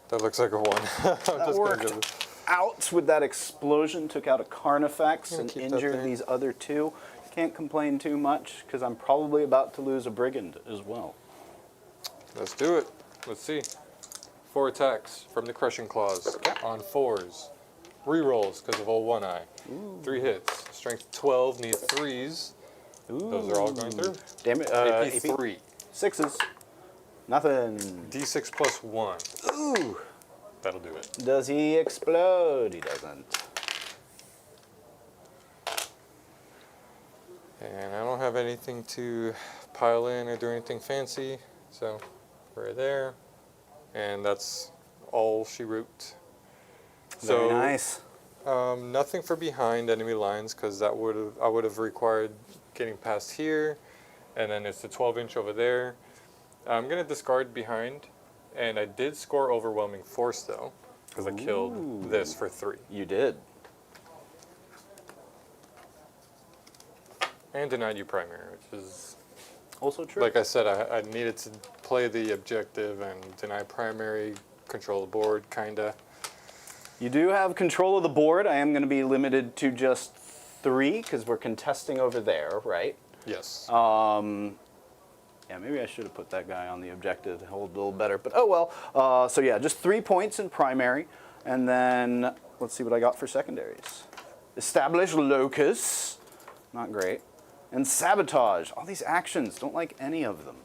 That looks like a 1. I'm just gonna worked. go with- Out with that explosion, took out a Carnifex Gonna and keep that injured there. these other 2. Can't complain too much because I'm probably about to lose a Brigand as well. Let's do it. Let's see. 4 attacks from the Crushing Claws on 4s. Rerolls because of old One Eye. 3 hits. Strength 12, need 3s. Those are all going through. Damn it. AP 3. 6s. Nothing. D6 plus 1. Ooh. That'll do it. Does he explode? He doesn't. And I don't have anything to pile in or do anything fancy, so we're there. And that's all she wrote. Very nice. Nothing for behind enemy lines because I would have required getting past here, and then it's the 12-inch over there. I'm gonna discard behind, and I did score overwhelming force though because I killed this for 3 You did. and denied you primary, which is Also true. like I said, I needed to play the objective and deny primary, control the board, kinda. You do have control of the board. I am going to be limited to just 3 because we're contesting over there, right? Yes. Yeah, maybe I should have put that guy on the objective to hold a little better, but oh well. So yeah, just 3 points in primary, and then let's see what I got for secondaries. Establish locus, not great, and sabotage. All these actions, don't like any of them.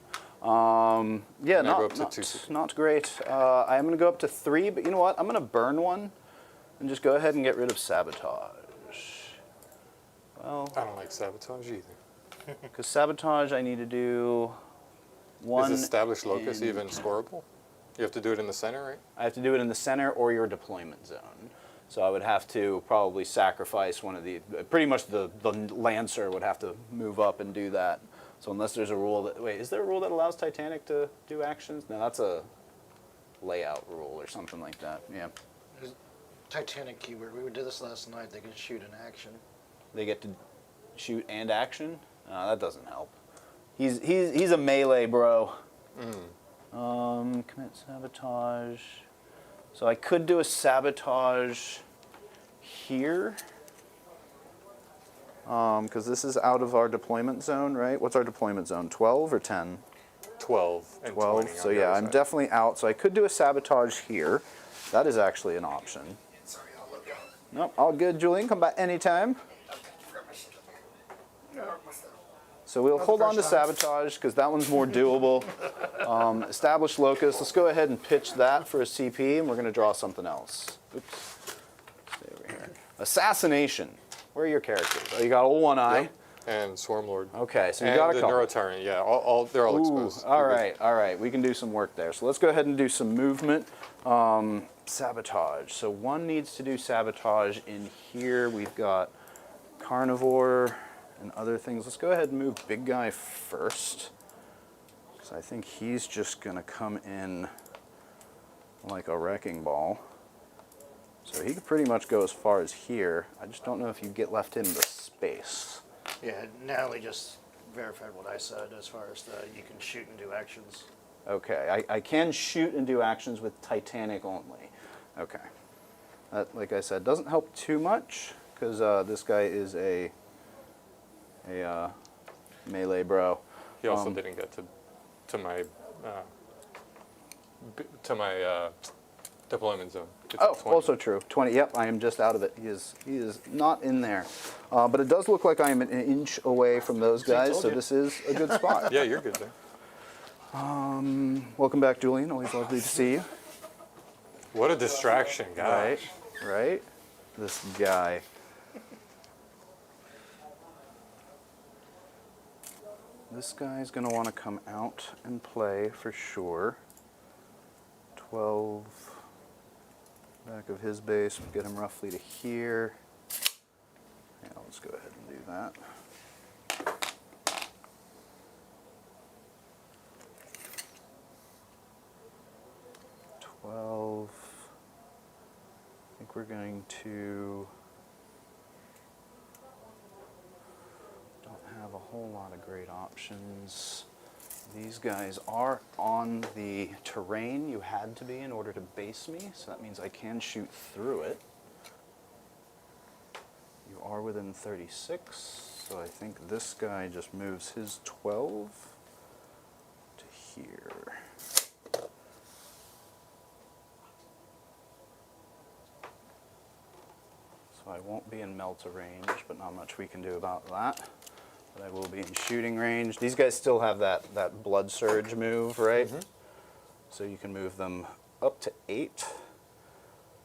Yeah, And I go up not, to 2. not great. I am going to go up to 3, but you know what? I'm going to burn one and just go ahead and get rid of sabotage. Well, I don't like sabotage either. because sabotage, I need to do 1. Is established locus in- even scoreable? You have to do it in the center, right? I have to do it in the center or your deployment zone. So I would have to probably sacrifice one of the, pretty much the Lancer would have to move up and do that. So unless there's a rule that, wait, is there a rule that allows Titanic to do actions? No, that's a layout rule or something like that, yeah. Titanic keyword. We did this last night. They can shoot an action. They get to shoot and action? That doesn't help. He's a melee bro. Commit sabotage. So I could do a sabotage here. Because this is out of our deployment zone, right? What's our deployment zone? 12 or 10? 12 and 12. 20 So on the yeah, other I'm side. definitely out. So I could do a sabotage here. That is actually an option. Sorry, I'll look out. Nope, all good, Julian. Come back anytime. So we'll hold on to sabotage because that one's more doable. Establish locus. Let's go ahead and pitch that for a CP, and we're going to draw something else. Oops. Stay over here. Assassination. Where are your characters? Oh, you got old one eye. Yep. And Swarmlord. Okay, so you and got a the couple. Neurotyrant, yeah, they're all Ooh, exposed. all right. We can do some work there. So let's go ahead and do some movement. Sabotage. So one needs to do sabotage in here. We've got carnivore and other things. Let's go ahead and move big guy first. Because I think he's just going to come in like a wrecking ball. So he could pretty much go as far as here. I just don't know if you get left in the space. Yeah, Natalie just verified what I said as far as you can shoot and do actions. Okay, I can shoot and do actions with Titanic only. Okay. That, like I said, doesn't help too much because this guy is a melee bro. He also didn't get to my deployment zone. It's Oh, at 20. also true. 20. Yep, I am just out of it. He is not in there. But it does look like I am an inch away from those guys, told so you. this is a good spot. Yeah, you're good there. Welcome back, Julian. Always lovely to see you. What a distraction, guys. Right. This guy. This guy's going to want to come out and play for sure. 12. Back of his base, get him roughly to here. Yeah, let's go ahead and do that. I think we're going to don't have a whole lot of great options. These guys are on the terrain you had to be in order to base me, so that means I can shoot through it. You are within 36, so I think this guy just moves his 12 to here. So I won't be in melt range, but not much we can do about that. But I will be in shooting range. These guys still have that blood surge move, right? Mm-hmm. So you can move them up to 8.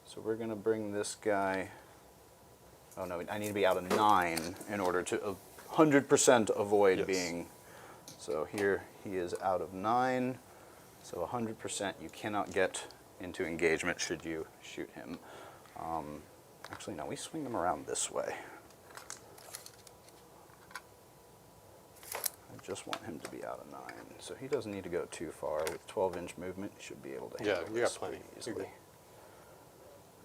So we're going to bring this guy... Oh no, I need to be out of 9 in order to 100% avoid being... So here he is out of 9. So 100% you cannot get into engagement should you shoot him. Actually, no, we swing them around this way. I just want him to be out of 9. So he doesn't need to go too far. With 12-inch movement, he should be able to handle you got this plenty. pretty easily.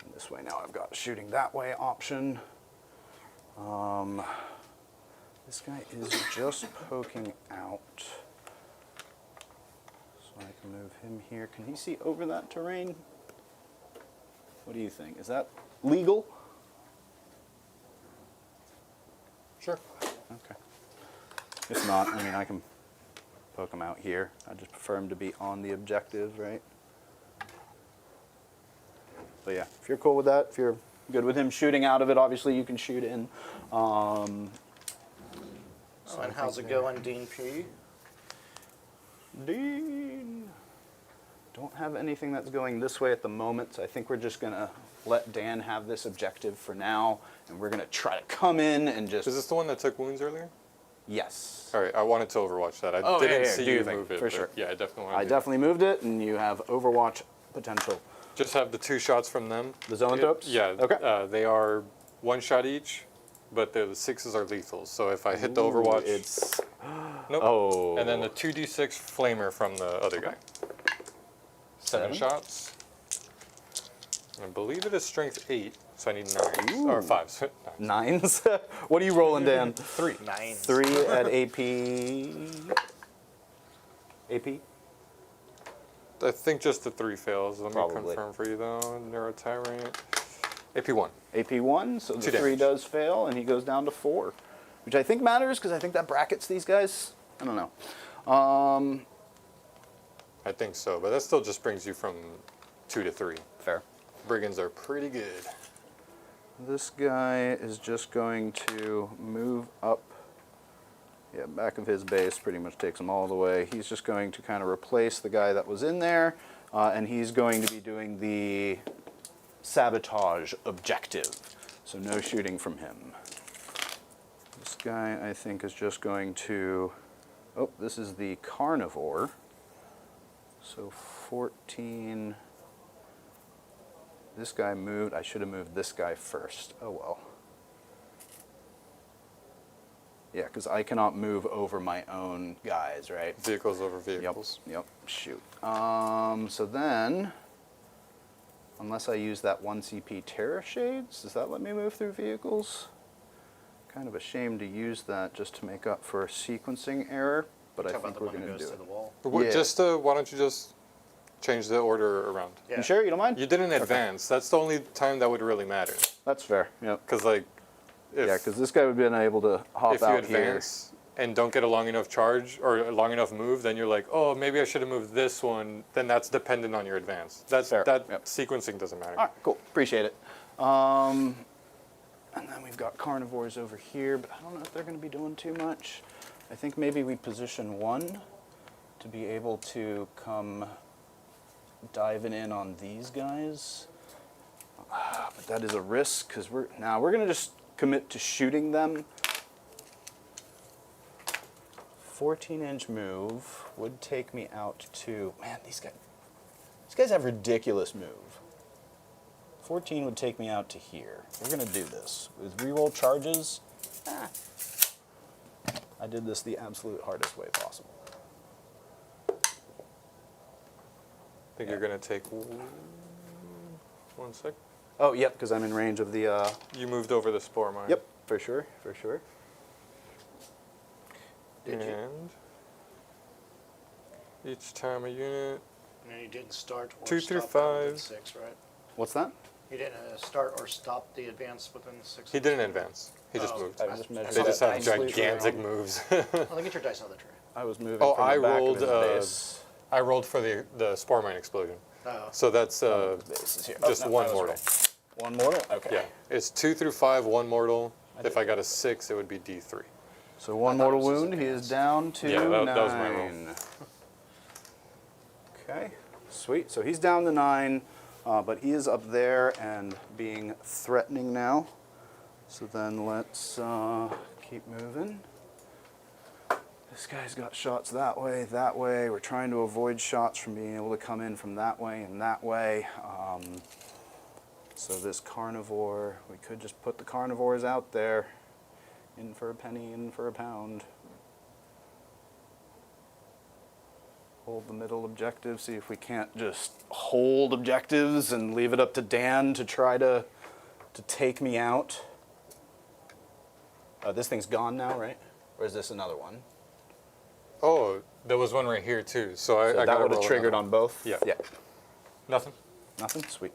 And this way now I've got a shooting that way option. This guy is just poking out. So I can move him here. Can he see over that terrain? What do you think? Is that legal? Sure. Okay. If not, I mean, I can poke him out here. I just prefer him to be on the objective, right? But yeah, if you're cool with that, if you're good with him shooting out of it, obviously you can shoot in. And how's it going, Dean P? Dean. Don't have anything that's going this way at the moment, so I think we're just going to let Dan have this objective for now, and we're going to try to come in and just... Is this the one that took wounds earlier? Yes. All right, I wanted to overwatch that. I didn't see do you your thing, move it. for but sure. Yeah, I definitely want to I definitely moved it, and you have Overwatch potential. Just have the 2 shots from them. The zoanthropes? Yeah. Okay. They are 1 shot each, but the 6s are lethal. So if I hit the Overwatch... It's... Nope. Oh. And then the 2d6 flamer from the other guy. 7 shots. I believe it is strength 8, so I need 9. Or 5. So 9. 9s? What are you rolling, Dan? 3. 9. 3 at AP. AP? I think just the 3 fails. Let me Probably. confirm for you though. Neuro Tyrant. AP1. AP1, so the 2 3 damage. does fail, and he goes down to 4, which I think matters because I think that brackets these guys. I don't know. I think so, but that still just brings you from 2 to 3. Fair. Brigands are pretty good. This guy is just going to move up. Yeah, back of his base pretty much takes him all the way. He's just going to kind of replace the guy that was in there, and he's going to be doing the sabotage objective. So no shooting from him. This guy, I think, is just going to... Oh, this is the carnivore. So 14... This guy moved. I should have moved this guy first. Oh well. Yeah, because I cannot move over my own guys, right? Vehicles over vehicles. Yep. Shoot. So then, unless I use that 1 CP Terror Shades, does that let me move through vehicles? Kind of ashamed to use that just to make up for a sequencing error, but I Talk think about the we're one that going to goes do to it. the wall. What, Yeah. Just why don't you just change the order around? Yeah. You sure? You don't mind? You did in advance. That's the only time that would really matter. That's fair. Yep. Because like, if, Yeah, because this guy would have been able to hop if you out here. advance and don't get a long enough charge or a long enough move, then you're like, oh, maybe I should have moved this one. Then that's dependent on your advance. That's Fair. that Yep. sequencing doesn't matter. All right, cool. Appreciate it. And then we've got carnivores over here, but I don't know if they're going to be doing too much. I think maybe we position 1 to be able to come diving in on these guys. But that is a risk because we're going to just commit to shooting them. 14-inch move would take me out to, man, these guys have ridiculous move. 14 would take me out to here. We're going to do this. With reroll charges, I did this the absolute hardest way possible. I think you're gonna take 1 sec. Oh, yep, because I'm in range of the, You moved over the spore mine. yep, for sure, for sure. Did you? And each time a unit. And you didn't start or 2 through stop that within 5. 6, right? What's that? You didn't start or stop the advance within 6. He didn't advance. He just Oh. moved. I just measured They just that have completely gigantic wrong. moves. Well, then get your dice out of the tray. I was moving Oh, from I the back rolled, of his base. I rolled for the spore mine explosion. Oh. So that's Base is here. Oh, just no, 1 I was mortal. wrong. 1 mortal? Okay. Yeah, it's 2 through 5, 1 mortal. I If I got a 6, it would be D3. So 1 I thought it mortal was his wound. He is advance. down to Yeah, 9. that was my roll. Okay, sweet. So he's down to 9, but he is up there and being threatening now. So then let's keep moving. This guy's got shots that way, that way. We're trying to avoid shots from being able to come in from that way and that way. So this carnivore, we could just put the carnivores out there. In for a penny, in for a pound. Hold the middle objective, see if we can't just hold objectives and leave it up to Dan to try to take me out. This thing's gone now, right? Or is this another one? Oh, there was one right here too. So I So got that would have triggered on both? Yeah. Yeah. Nothing. Nothing? Sweet.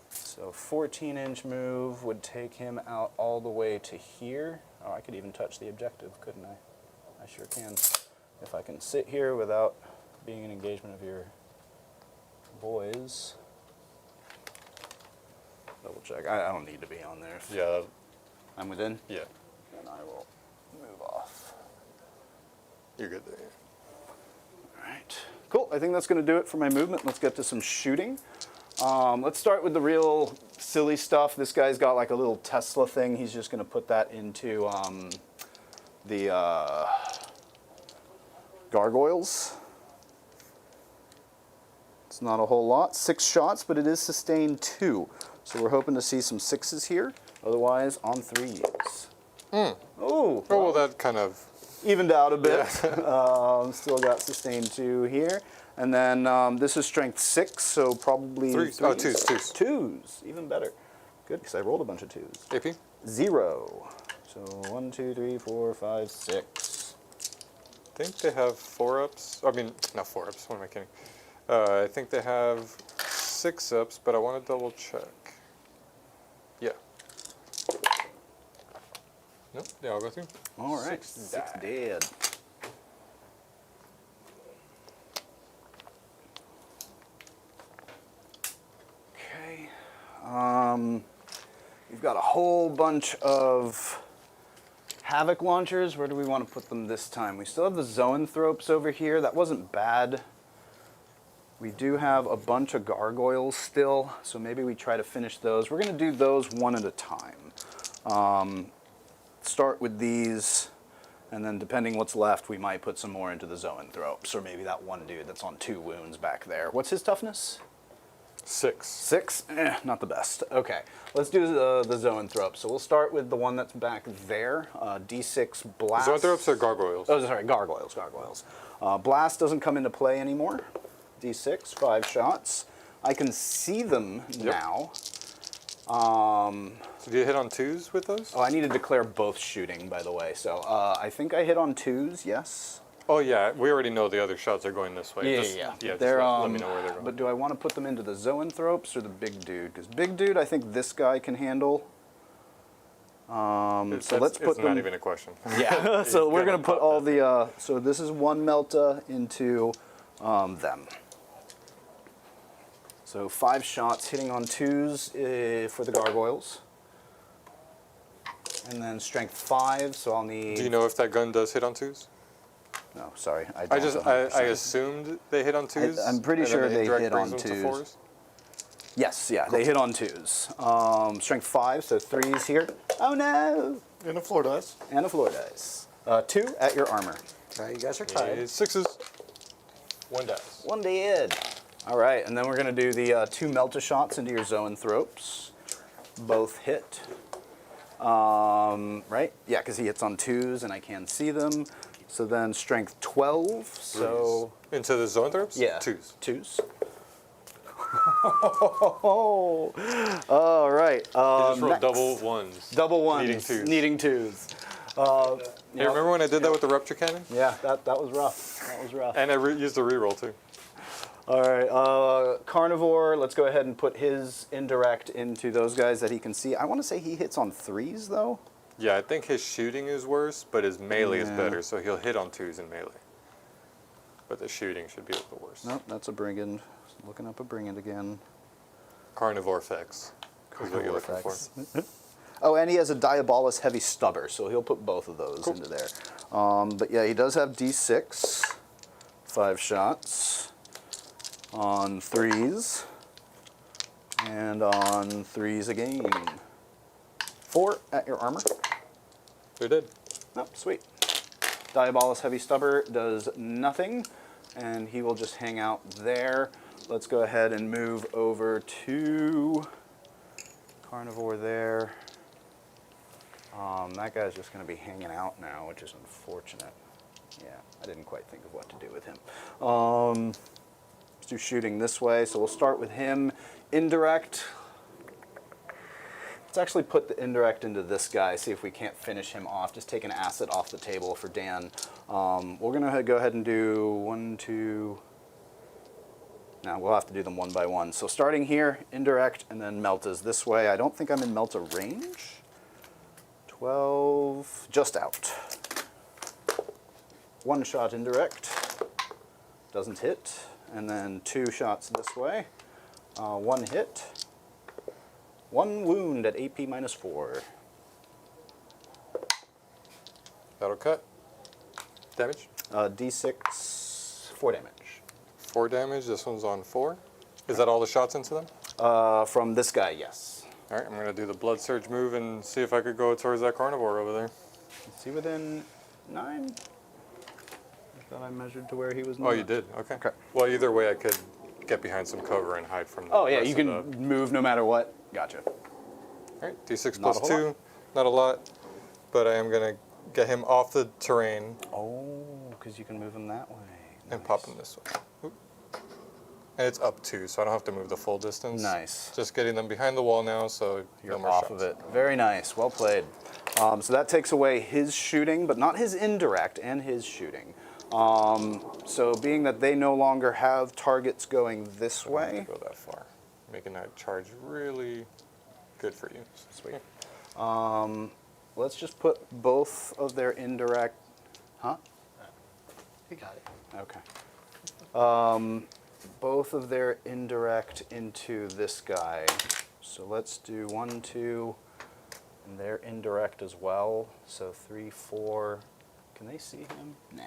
So 14-inch move would take him out all the way to here. Oh, I could even touch the objective, couldn't I? I sure can. If I can sit here without being an engagement of your boys. Double check. I don't need to be on there. If Yeah. I'm within, Yeah. then I will move off. You're good there. All right. Cool. I think that's going to do it for my movement. Let's get to some shooting. Let's start with the real silly stuff. This guy's got like a little Tesla thing. He's just going to put that into the gargoyles. It's not a whole lot. 6 shots, but it is sustained 2. So we're hoping to see some 6s here. Otherwise, on 3s. Oh, Oh, well, that kind of. evened out a bit. Still got sustained 2 here. And then this is strength 6, so probably 3s. Oh, 2s. 2s, even better. Good, because I rolled a bunch of 2s. AP? 0. So 1, 2, 3, 4, 5, 6. I think they have 4-ups. I mean, not 4-ups. What am I kidding? I think they have 6 ups, but I want to double check. Yeah. Nope, they all go through. All right, 6 dead. Okay. We've got a whole bunch of Havoc launchers. Where do we want to put them this time? We still have the Zoanthropes over here. That wasn't bad. We do have a bunch of gargoyles still, so maybe we try to finish those. We're going to do those one at a time. Start with these, and then depending what's left, we might put some more into the Zoanthropes, or maybe that one dude that's on 2 wounds back there. What's his toughness? 6. 6? Not the best. Okay, let's do the Zoanthrope. So we'll start with the one that's back there, D6 Blast. Zoanthropes are gargoyles. Oh, sorry, gargoyles. Blast doesn't come into play anymore. D6, 5 shots. I can see them now. So do you hit on 2s with those? Oh, I need to declare both shooting, by the way. So I think I hit on 2s, yes. Oh yeah, we already know the other shots are going this way. Yeah. Just They're, let me know where they're going. But do I want to put them into the Zoanthropes or the big dude? Because big dude, I think this guy can handle. So let's put it's them. not even a question. Yeah. So we're gonna gonna put pop all the. So this is one Melta into them. So 5 shots hitting on 2s for the gargoyles. And then strength 5, so I'll need. Do you know if that gun does hit on 2s? No, sorry. I assumed they hit on 2s. I'm pretty and sure then they indirect hit on brings them 2s. to 4s? Yes, yeah, they hit on 2s. Strength 5, so 3s here. Oh no! And a floor dice. And a floor dice. 2 at your armor. Now you guys are tied. 6s. 1 dice. 1 dead. All right, and then we're going to do the 2 Melta shots into your Zoanthropes. Both hit. Right? Yeah, because he hits on 2s and I can see them. So then strength 12. So into the Zoanthropes? yeah, 2s. 2s. All right. You just rolled next. double 1s. Double 1s. Needing 2s. Needing 2s. Hey, remember when I did that with the Rupture Cannon? Yeah, that was rough. That was rough. And I used the reroll too. All right, Carnivore, let's go ahead and put his indirect into those guys that he can see. I want to say he hits on 3s, though. Yeah, I think his shooting is worse, but his melee is Yeah. better, so he'll hit on 2s in melee. But the shooting should be a little worse. Nope, that's a Brigand. Looking up a Brigand again. Carnivore effects is what you're looking for. Oh, and he has a Diabolus Heavy Stubber, so he'll put both of those into there. But yeah, he does have D6, 5 shots on 3s, and on 3s again. 4 at your armor. They're dead. Oh, sweet. Diabolus Heavy Stubber does nothing, and he will just hang out there. Let's go ahead and move over to Carnivore there. That guy's just going to be hanging out now, which is unfortunate. Yeah, I didn't quite think of what to do with him. Let's do shooting this way, so we'll start with him. Indirect. Let's actually put the indirect into this guy, see if we can't finish him off. Just take an asset off the table for Dan. We're going to go ahead and do 1, 2... No, we'll have to do them one by one. So starting here, indirect, and then Melta's this way. I don't think I'm in Melta range. 12, just out. 1 shot indirect, doesn't hit. And then 2 shots this way. 1 hit. 1 wound at AP -4. That'll cut. Damage? D6, 4 damage. 4 damage. This one's on 4. Is that all the shots into them? From this guy, yes. All right, I'm going to do the Blood Surge move and see if I could go towards that Carnivore over there. Is he within 9? I thought I measured to where he was. Oh, you did? Okay. Well, either way, I could get behind some cover and hide from the Oh, yeah, rest you can move no matter what. Gotcha. All right, D6 Not plus a whole 2. Not a lot, but I am going to get him off the terrain Oh, because you can move him that way. and pop him this way. Oop. And it's up 2, so I don't have to move the full distance. Nice. Just getting them behind the wall now, so You're no more off shots. of it. Very nice. Well played. So that takes away his shooting, but not his indirect and his shooting. So being that they no longer have targets going this I don't have way. to go that far. Making that charge really good for you. Sweet. Let's just put both of their indirect. Huh? You got it. Okay. Both of their indirect into this guy. So let's do 1, 2, and their indirect as well. So 3, 4. Can they see him? Nah.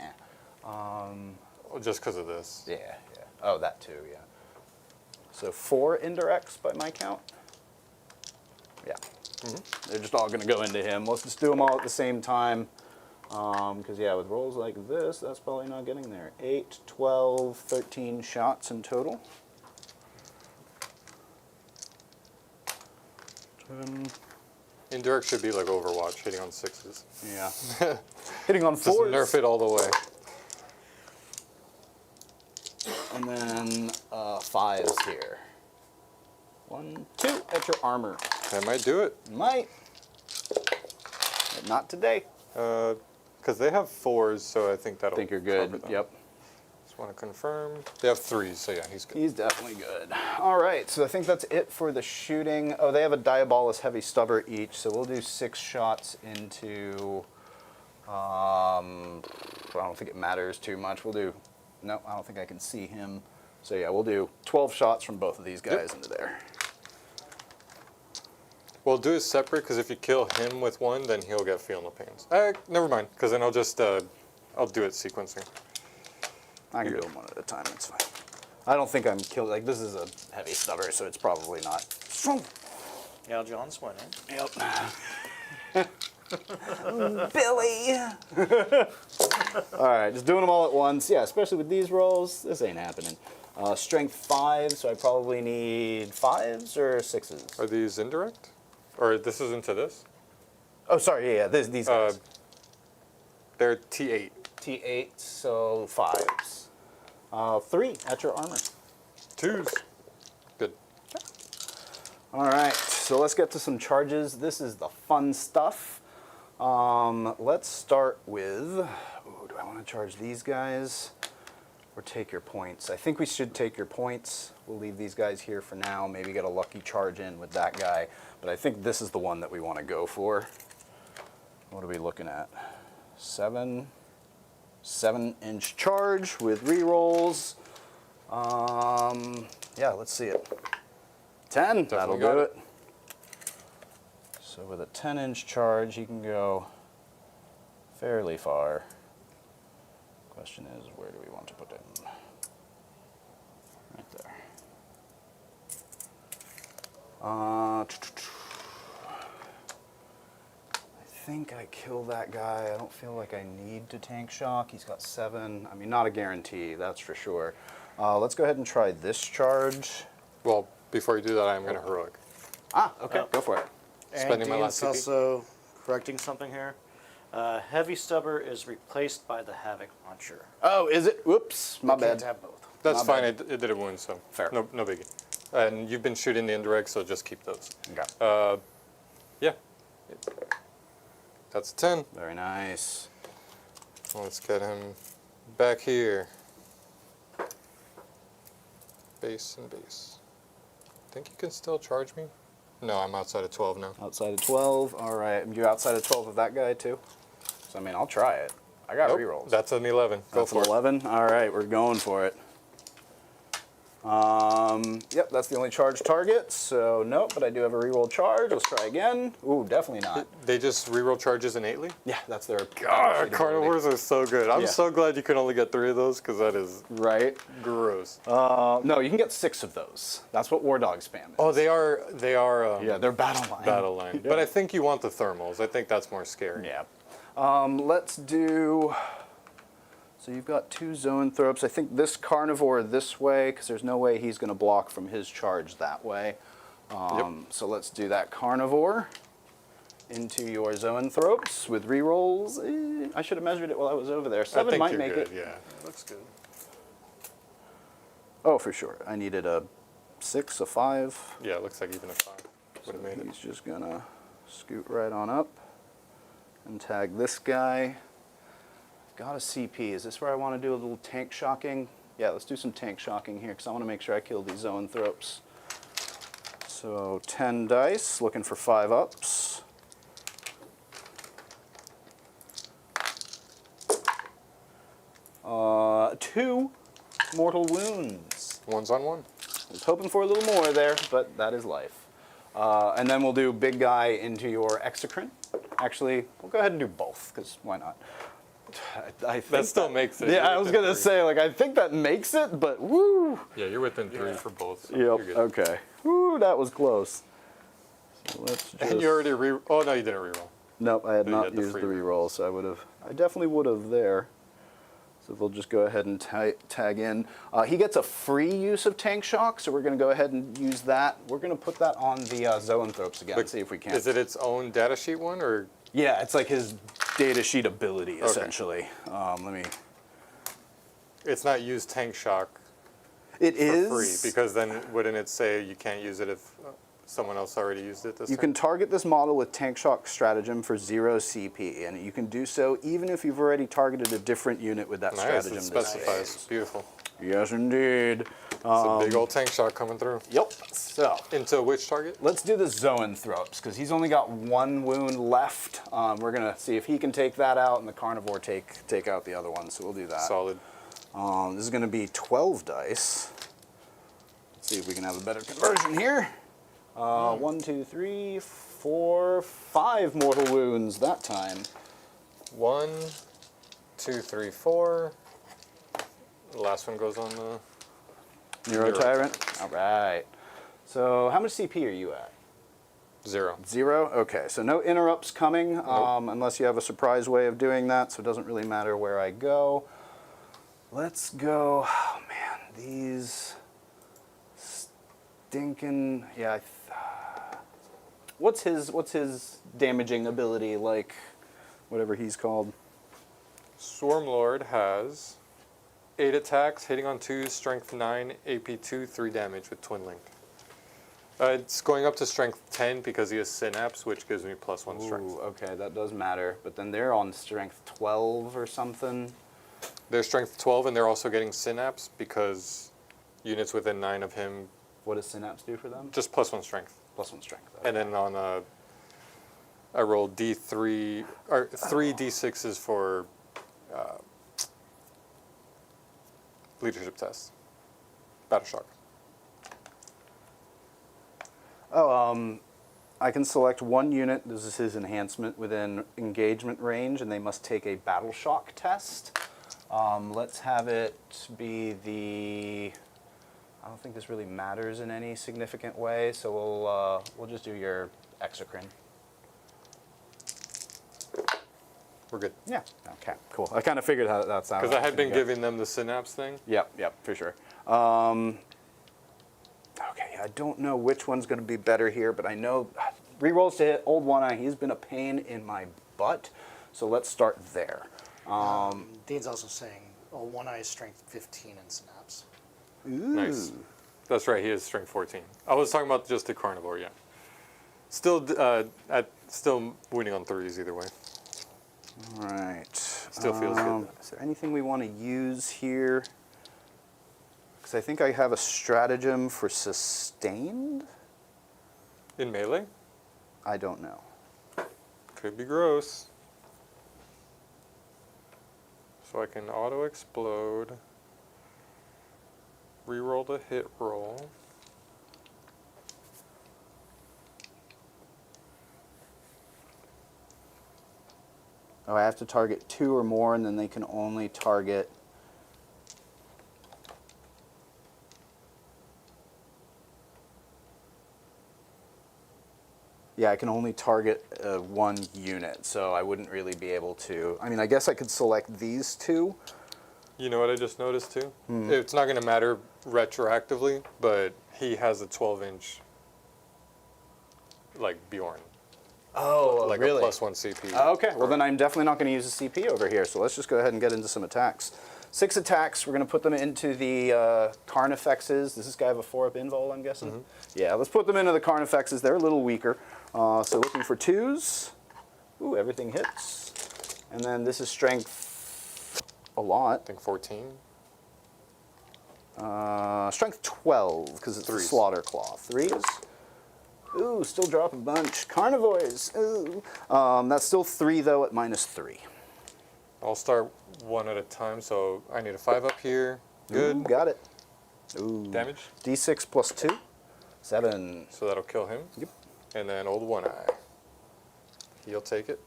Well, just because of this. Yeah, yeah. Oh, that too, yeah. So 4 indirects by my count. Yeah. They're just all going to go into him. Let's just do them all at the same time. Because, yeah, with rolls like this, that's probably not getting there. 8, 12, 13 shots in total. 10. Indirect should be like Overwatch, hitting on 6s. Yeah. Hitting on 4s. Just nerf it all the way. And then 5s here. 1, 2 at your armor. That might do it. Might. But not today. Because they have 4s, so I think that'll I think you're cover good. them. Yep. Just want to confirm. They have 3s, so yeah, he's good. He's definitely good. All right, so I think that's it for the shooting. Oh, they have a Diabolus Heavy Stubber each, so we'll do 6 shots into... I don't think it matters too much. We'll do... No, I don't think I can see him. So yeah, we'll do 12 shots from both of these guys into there. Well, do it separate, because if you kill him with one, then he'll get Feel No Pains. Never mind, because then I'll just... I'll do it sequencing. I can do them one at a time, it's fine. I don't think I'm killing... Like, this is a Heavy Stubber, so it's probably not... Yeah, John's winning. Yep. Billy! Alright, just doing them all at once. Yeah, especially with these rolls, this ain't happening. Strength 5, so I probably need 5s or 6s? Are these indirect? Or this is into this? Oh, sorry, yeah, these guys. They're T8. T8, so 5s. 3 at your armor. 2s. Good. Alright, so let's get to some charges. This is the fun stuff. Let's start with, ooh, do I want to charge these guys or take your points? I think we should take your points. We'll leave these guys here for now, maybe get a lucky charge in with that guy. But I think this is the one that we want to go for. What are we looking at? 7-inch charge with rerolls. Yeah, let's see it. 10, that'll do it. So with a 10-inch charge, he can go fairly far. Question is, where do we want to put him? Right there. I think I kill that guy. I don't feel like I need to tank shock. He's got 7. I mean, not a guarantee, that's for sure. Let's go ahead and try this charge. Well, before you do that, I'm going to heroic. Ah, okay, Oh. go for it. Spending my last Dean's CP. also correcting something here. Heavy Stubber is replaced by the Havoc Launcher. Oh, is it? Whoops, my You can't bad. have both. That's My fine. bad. It did a wound, so Fair. no biggie. And you've been shooting the indirect, so just keep those. Okay. Yeah. That's a 10. Very nice. Let's get him back here. Base and base. Think you can still charge me? No, I'm outside of 12 now. Outside of 12. All right. You outside of 12 of that guy, too? So, I mean, I'll try it. I got Nope, rerolls. that's an 11. Go That's for an it. 11? All right, we're going for it. Yep, that's the only charge target. So, nope, but I do have a reroll charge. Let's try again. Ooh, definitely not. They just reroll charges innately? Yeah, that's their... God, ability. carnivores are so good. I'm Yeah. so glad you can only get 3 of those, because that is Right? gross. No, you can get 6 of those. That's what War Dog spam is. Oh, they are. Yeah, they're battle line. Battle line. But I think you want the thermals. I think that's more scary. Yeah. Let's do... So you've got 2 Zoanthropes. I think this Carnivore this way, because there's no way he's going to block from his charge that way. So let's do that Carnivore into your Zoanthropes with rerolls. I should have measured it while I was over there. 7 I think might you're make good, it. Yeah. Looks good. Oh, for sure. I needed a 6, a 5. Yeah, it looks like even a 5 would have made it. He's just going to scoot right on up and tag this guy. got a CP. Is this where I want to do a little tank shocking? Yeah, let's do some tank shocking here because I want to make sure I kill these zoanthropes. So 10 dice, looking for 5 ups. Two mortal wounds. One's on one. I was hoping for a little more there, but that is life. And then we'll do big guy into your exocrine. Actually, we'll go ahead and do both, because why not? I think That still makes it. Yeah, You're I was within going to three. say, like, I think that makes it, but woo! Yeah, you're within 3 for both. So you're Yep, good. okay. Woo, that was close. So let's just... And you already oh no, you didn't reroll. Nope, I had But you not had the used the free reroll, so I definitely would have there. So we'll just go ahead and tag in. He gets a free use of tank shock, so we're going to go ahead and use that. We're going to put that on the zoanthropes again, see if we can. Is it its own data sheet one or? Yeah, it's like his data sheet ability, essentially. Let me... It's not use tank shock It for is... free because then wouldn't it say you can't use it if someone else already used it this You time? can target this model with Tank Shock Stratagem for 0 CP, and you can do so even if you've already targeted a different unit with that Nice, stratagem. it specifies. Beautiful. Yes, indeed. It's a big old tank shot coming through. Yep. So Into which target? let's do the zoanthropes because he's only got 1 wound left. We're gonna see if he can take that out, and the carnivore take out the other one. So we'll do that. Solid. This is gonna be 12 dice. Let's see if we can have a better conversion here. 1, 2, 3, 4, 5 mortal wounds that time. 1, 2, 3, 4. The last one goes on the Neuro Tyrant. All right. So how much CP are you at? 0. 0? Okay, so no interrupts coming unless you have a surprise way of doing that, so it doesn't really matter where I go. Let's go. Oh, man, these stinking... Yeah, what's his damaging ability, like whatever he's called? Swarmlord has 8 attacks, hitting on 2s, strength 9, AP 2, 3 damage with Twin Link. It's going up to strength 10 because he has Synapse, which gives me +1 strength. Ooh, okay, that does matter. But then they're on strength 12 or something. They're strength 12, and they're also getting Synapse because units within 9 of him, What does Synapse do for them? just +1 strength. +1 strength. And then on I rolled D3, or 3 D6s for leadership tests. Battle shock. Oh, I can select 1 unit. This is his enhancement within engagement range, and they must take a battle shock test. Let's have it be the... I don't think this really matters in any significant way, so we'll just do your exocrine. We're good. Yeah. Okay. Cool. I kind of figured how that sounded. Because I had been giving them the Synapse thing. Yep. For sure. Okay. I don't know which one's going to be better here, but I know rerolls to hit Old One Eye. He's been a pain in my butt, so let's start there. Dean's also saying, oh, One Eye is strength 15 in Synapse. Nice. That's right, he is strength 14. I was talking about just the carnivore, yeah. Still, still winning on 3s either way. All right. Still feels good. Is there anything we want to use here? Because I think I have a stratagem for sustained. In melee? I don't know. Could be gross. So I can auto-explode. Reroll the hit roll. Oh, I have to target 2 or more, and then they can only target... Yeah, I can only target 1 unit, so I wouldn't really be able to... I mean, I guess I could select these 2. You know what I just noticed too? It's not going to matter retroactively, but he has a 12-inch, like Bjorn. Oh, Like really? a +1 CP. Okay, well then I'm definitely not going to use a CP over here, so let's just go ahead and get into some attacks. 6 attacks, we're going to put them into the Carnifexes. Does this guy have a 4-up invul, I'm guessing? Yeah, let's put them into the Carnifexes. They're a little weaker. So looking for 2s. Ooh, everything hits. And then this is strength a lot. I think 14. Strength 12, because it's a Threes. slaughter claw. 3s. Ooh, still drop a bunch. Carnivores. Ooh. That's still 3, though, at -3. I'll start one at a time, so I need a 5 up here. Good. Ooh, got it. Ooh. Damage. D6 plus 2. 7. So that'll kill him. Yep. And then old one eye. He'll take it.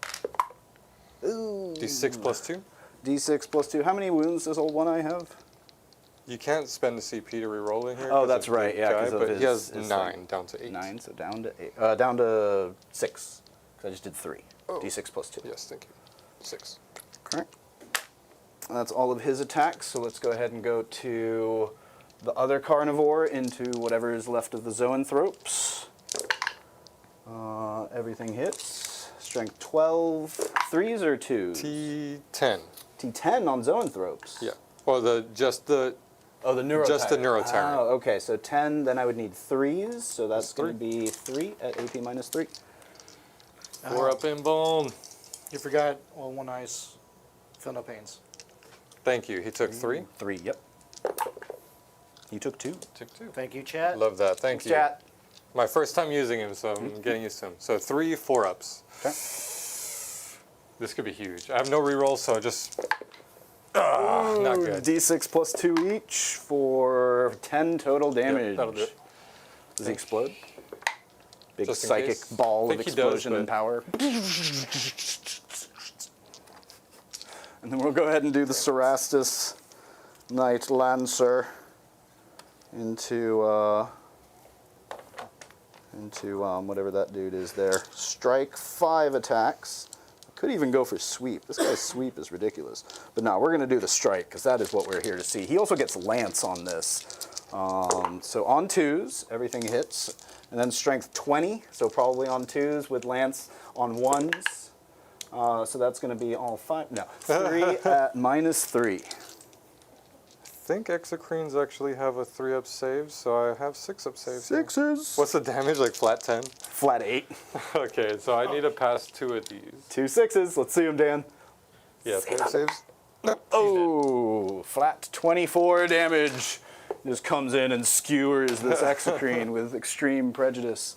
Ooh. D6 plus 2. D6 plus 2. How many wounds does old one eye have? You can't spend the CP to reroll in here. Oh, 'cause that's of the right. Yeah, guy, 'cause of but his- he has his 9 thing. down to 8. 9, so down to 8. Down to 6. Because I just did 3. Oh. D6 plus 2. Yes, thank you. 6. Correct. That's all of his attacks, so let's go ahead and go to the other carnivore into whatever is left of the zoanthropes. Everything hits. Strength 12. 3s or 2s? T10. T10 on zoanthropes. Yeah. Well, just the Oh, the neurotyrant. Just the neurotyrant. Oh, okay. So 10, then I would need 3s, so that's That's going to be 3 at AP -3. 4 up in bone. You forgot one ice Philippines. Thank you. He took 3. 3, yep. He took 2. Took 2. Thank you, chat. Love that. Thank you. Chat. My first time using him, so I'm getting used to him. So 3 4-ups. Okay. This could be huge. I have no rerolls, so just not good. D6 plus 2 each for 10 total damage. That'll do it. Does he explode? Big Just in psychic case. ball of Think he does, explosion and but- power. And then we'll go ahead and do the Cerastus Knight Lancer into whatever that dude is there. Strike 5 attacks. Could even go for sweep. This guy's sweep is ridiculous. But no, we're going to do the strike because that is what we're here to see. He also gets lance on this. So on 2s, everything hits. And then strength 20, so probably on 2s with lance on 1s. So that's going to be all 5. No, 3 at -3. I think Exocrines actually have a 3-up save, so I have 6-up saves. here. 6s. What's the damage? Like flat 10? Flat 8. Okay, so I need to pass 2 of these. 2 6s. Let's see him, Dan. Yeah, 3-up saves. Oh, flat 24 damage. Just comes in and skewers this Exocrine with extreme prejudice.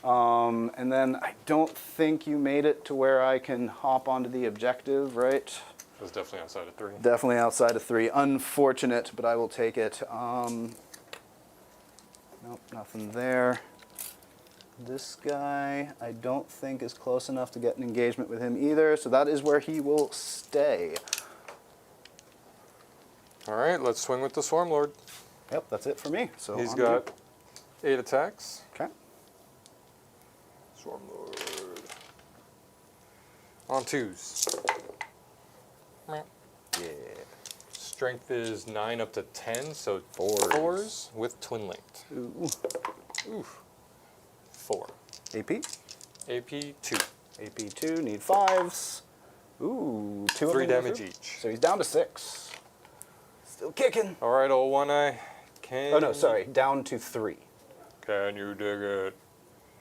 And then I don't think you made it to where I can hop onto the objective, right? It was definitely outside of 3. Definitely outside of 3. Unfortunate, but I will take it. Nope, nothing there. This guy, I don't think is close enough to get an engagement with him either, so that is where he will stay. All right, let's swing with the Swarm Lord. Yep, that's it for me. So He's on to you. got 8 attacks. Okay. Swarm Lord. On 2s. Yeah. Strength is 9 up to 10, so 4s. 4s with Twin Linked. Ooh. Oof. 4. AP? AP 2. AP 2, need 5s. Ooh, 2 of 3 them go damage through. each. So he's down to 6. Still kicking. All right, old one eye. Can Oh no, sorry, down to 3. Can you dig it?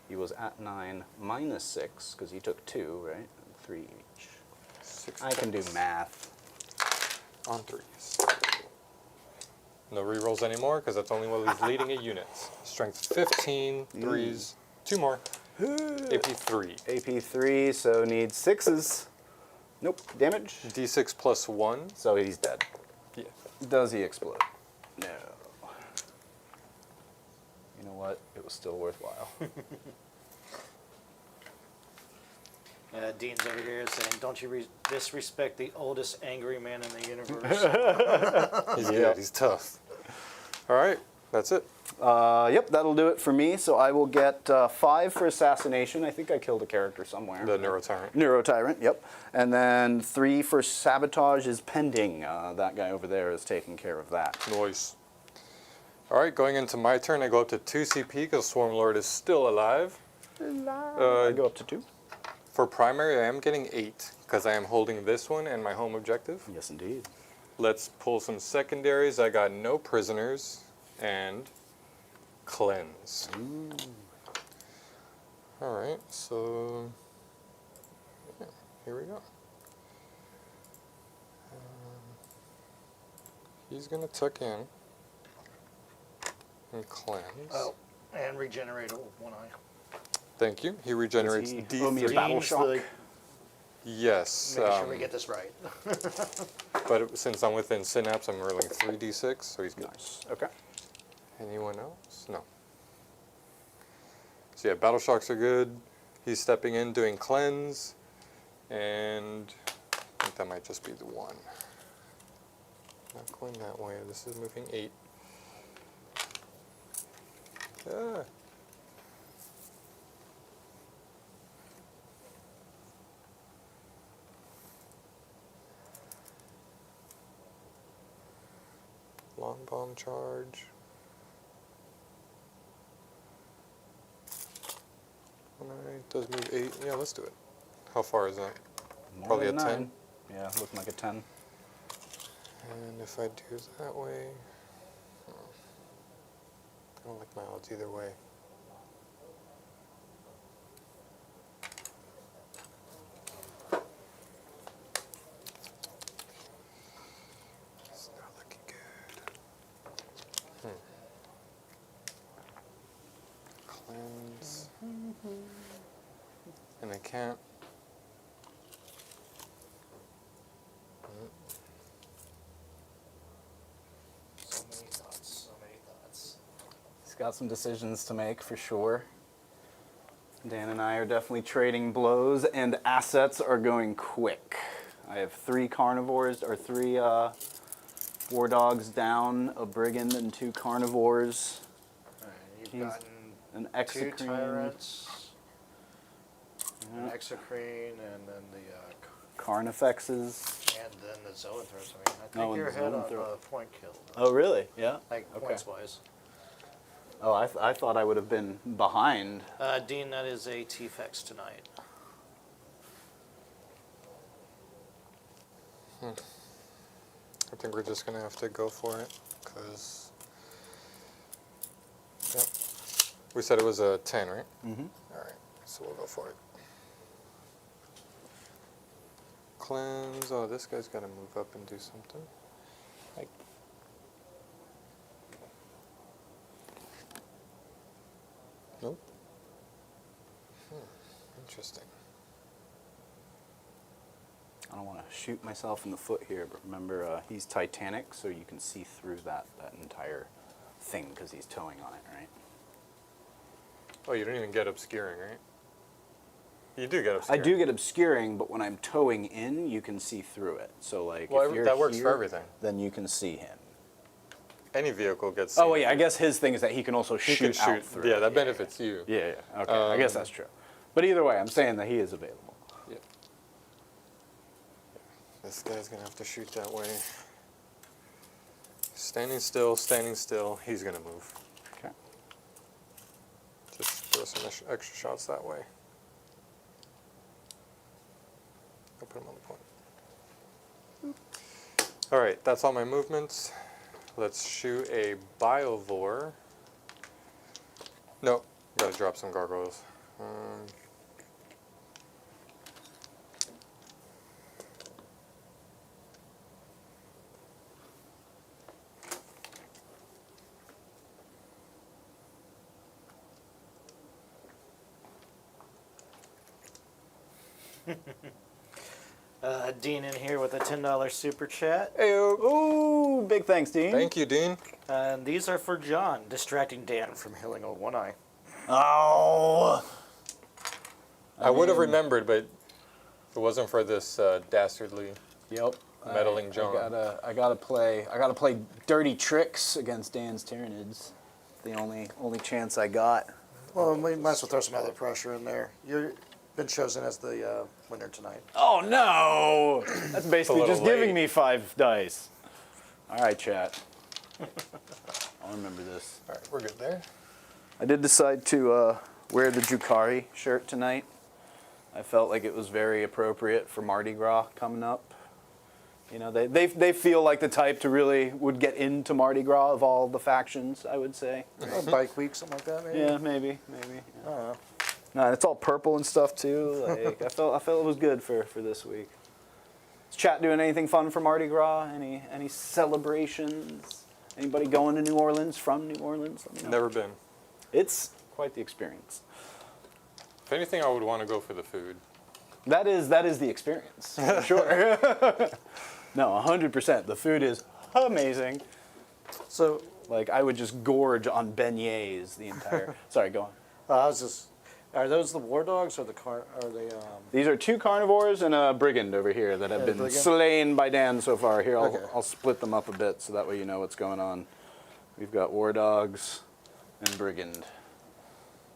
He was at 9 -6 because he took 2, right? 3 each. 6 I can do attacks. math. On 3s. No rerolls anymore because that's only while he's leading a unit. Strength 15, 3s, 2 more. AP 3. AP 3, so needs 6s. Nope, damage. D6 plus 1. So he's dead. Yeah. Does he explode? No. You know what? It was still worthwhile. Dean's over here saying, "Don't you disrespect the oldest angry man in the universe." He's good. He's tough. All right, that's it. Yep, that'll do it for me. So I will get 5 for assassination. I think I killed a character somewhere. The Neurotyrant. Neurotyrant, yep. And then 3 for sabotage is pending. That guy over there is taking care of that. Noise. All right, going into my turn, I go up to 2 CP because Swarm Lord is still alive. I go up to 2. For primary, I am getting 8 because I am holding this one and my home objective. Yes, indeed. Let's pull some secondaries. I got no prisoners and cleanse. Ooh. All right, so yeah, here we go. he's going to tuck in and cleanse. Oh, and regenerate one eye. Thank you. He regenerates he D3. owe me a battle Dean's shock? the- Yes. Make sure we get this right. But since I'm within synapse, I'm rolling 3d6, so he's good. Nice. Okay. Anyone else? No. So yeah, battle shocks are good. He's stepping in, doing cleanse, and I think that might just be the one. Not going that way. This is moving 8. Ah. Long bomb charge. Alright, does move 8. Yeah, let's do it. How far is that? More Probably than a 10. 9. Yeah, looking like a 10. And if I do it that way, I don't like my odds either way. It's not looking good. Cleanse. And I can't. So many thoughts, so many thoughts. He's got some decisions to make for sure. Dan and I are definitely trading blows, and assets are going quick. I have 3 carnivores, or 3 war dogs down, a brigand, and 2 carnivores. All right, you've He's gotten An 2 exocrine. Tyranids, an Yeah. exocrine, and then the Carnifexes. and then the zoanthropes. I mean, I think Oh, and you're the ahead on zoanthrope. point killed. Oh, really? Yeah. Like Okay. points wise. Oh, I thought I would have been behind. Dean, that is a T-Fex tonight. I think we're just gonna have to go for it, because we said it was a 10, right? Mm-hmm. All right, so we'll go for it. Cleanse. Oh, this guy's got to move up and do something. Like, nope. Interesting. I don't want to shoot myself in the foot here, but remember, he's Titanic, so you can see through that entire thing because he's towing on it, right? Oh, you don't even get obscuring, right? You do get I obscuring. do get obscuring, but when I'm towing in, you can see through it. So, like, Well, if you're that works here, for everything. then you can see him. Any vehicle gets. Oh, seen. well, yeah, I guess his thing is that he can also He shoot can out shoot. through Yeah, it. that benefits you. Yeah, yeah. Okay, I guess that's true. But either way, I'm saying that he is available. Yeah. This guy's gonna have to shoot that way. Standing still, he's gonna move. Okay. Just throw some extra shots that way. I'll put him on the point. All right, that's all my movements. Let's shoot a Biovore. No, gotta drop some gargoyles. Dean in here with a $10 super chat. Hey, ooh, big thanks, Dean. Thank you, Dean. And these are for John, distracting Dan from healing a one eye. Oh. I would have remembered, but if it wasn't for this dastardly Yep. meddling John. I gotta play dirty tricks against Dan's Tyranids. The only chance I got. Well, we might as well throw some other pressure in there. You've been chosen as the winner tonight. Oh no! That's basically little just giving late. me 5 dice. All right, chat. I'll remember this. All right, we're good there. I did decide to wear the Jukari shirt tonight. I felt like it was very appropriate for Mardi Gras coming up. You know, they feel like the type to really would get into Mardi Gras of all the factions, I would say. Or bike week, something like that, maybe? Yeah, maybe. I don't know. No, and it's all purple and stuff too. Like I felt it was good for this week. Is chat doing anything fun for Mardi Gras? Any celebrations? Anybody going to New Orleans from New Orleans? Let me know. Never been. It's quite the experience. If anything, I would want to go for the food. That is the experience, for sure. No, 100%. The food is amazing. So Like, I would just gorge on beignets the entire... Sorry, go on. I was just. Are those the war dogs or These are 2 carnivores and a brigand over here that have been brigand? slain by Dan so far. Here, Okay. I'll split them up a bit so that way you know what's going on. We've got war dogs and brigand.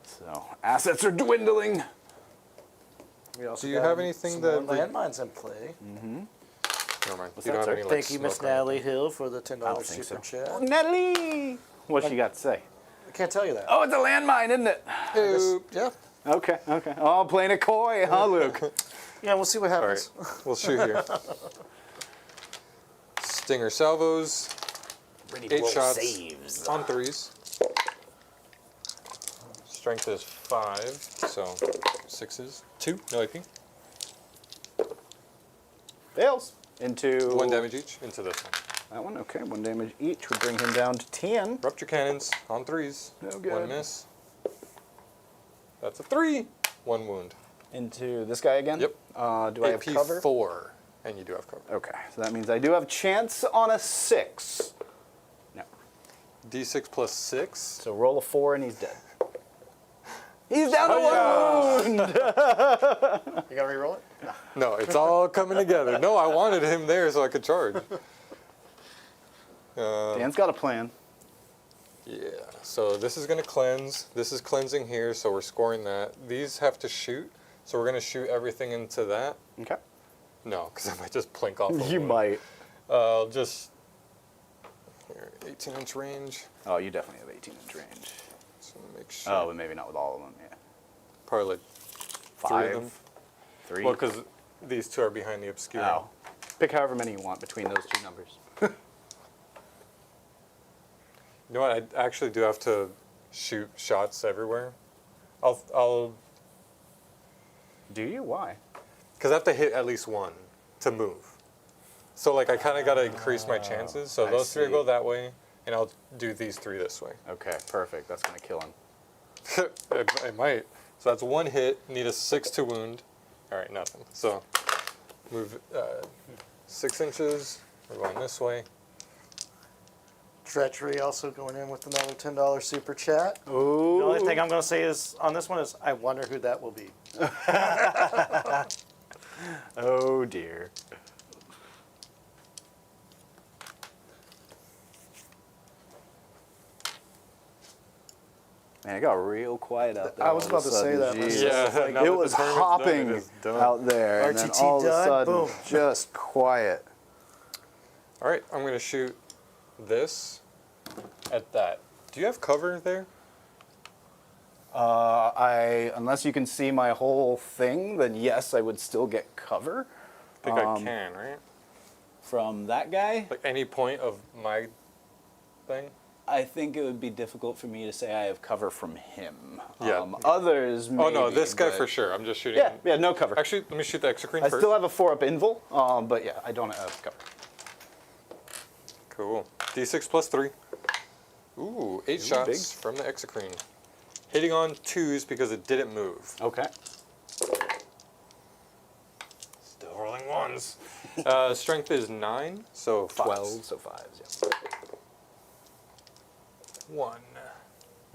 So, assets are dwindling. We also Do you got have anything some that more landmines in play? Never mind. What's You that, don't have sir? any, like, Thank you, Miss smoke or anything. Natalie Hill, for the $10 I don't think super so. chat. Oh, Natalie! What's she got to say? I can't tell you that. Oh, it's a landmine, isn't it? Yeah. Okay. Oh, playing it coy, huh, Luke? Yeah, we'll see what All happens. right, we'll shoot here. Stinger salvos, Ready to 8 roll shots saves. on 3s. Strength is 5, so 6s. 2, no AP. Fails. Into... 1 damage each into this one. That one, okay. 1 damage each would bring him down to 10. Rupture cannons on 3s. No good. 1 miss. That's a 3. 1 wound. Into this guy again? Yep. Do I have AP cover? 4, and you do have cover. Okay, so that means I do have chance on a 6. No. D6 plus 6. So roll a 4 and he's dead. He's down to 1 wound! You gotta re-roll it? No, it's all coming together. No, I wanted him there so I could charge. Dan's got a plan. Yeah, so this is going to cleanse. This is cleansing here, so we're scoring that. These have to shoot, so we're going to shoot everything into that. Okay. No, because I might just plink off a You wound. might. I'll just... Here, 18-inch range. Oh, you definitely have 18-inch range. So make sure. Oh, but maybe not with all of them, yeah. Probably like 3 5, of them. 3. Well, because these 2 are behind the obscure. Oh. Pick however many you want between those 2 numbers. You know what? I actually do have to shoot shots everywhere. I'll Do you? Why? because I have to hit at least 1 to move. So like I kind of got to increase my chances. So I those 3 see. go that way, and I'll do these 3 this way. Okay, perfect. That's going to kill him. it might. So that's 1 hit. Need a 6 to wound. All right, nothing. So move 6 inches. We're going this way. Treachery also going in with another $10 super chat. Ooh. The only thing I'm going to say is on this one is I wonder who that will be. Oh, dear. Man, it got real quiet out there. I was all of about a to say sudden. that Jeez. myself. Yeah, Like, now It that was the tournament's done, hopping it is done. out there, and then RTT all of a done, sudden, boom. just quiet. All right, I'm gonna shoot this at that. Do you have cover there? Unless you can see my whole thing, then yes, I would still get cover I think I can, right? from that guy. Like any point of my thing? I think it would be difficult for me to say I have cover from him. Yeah. Others, maybe. Oh no, this guy but- for sure. I'm just shooting. Yeah, no cover. Actually, let me shoot the exocrine I first. still have a 4-up invul, but yeah, I don't have cover. Cool. D6 plus 3. Ooh, 8 shots big. from the exocrine. Hitting on 2s because it didn't move. Okay. Still rolling 1s. Strength is 9, so 5s. 12, so 5s, yeah. 1.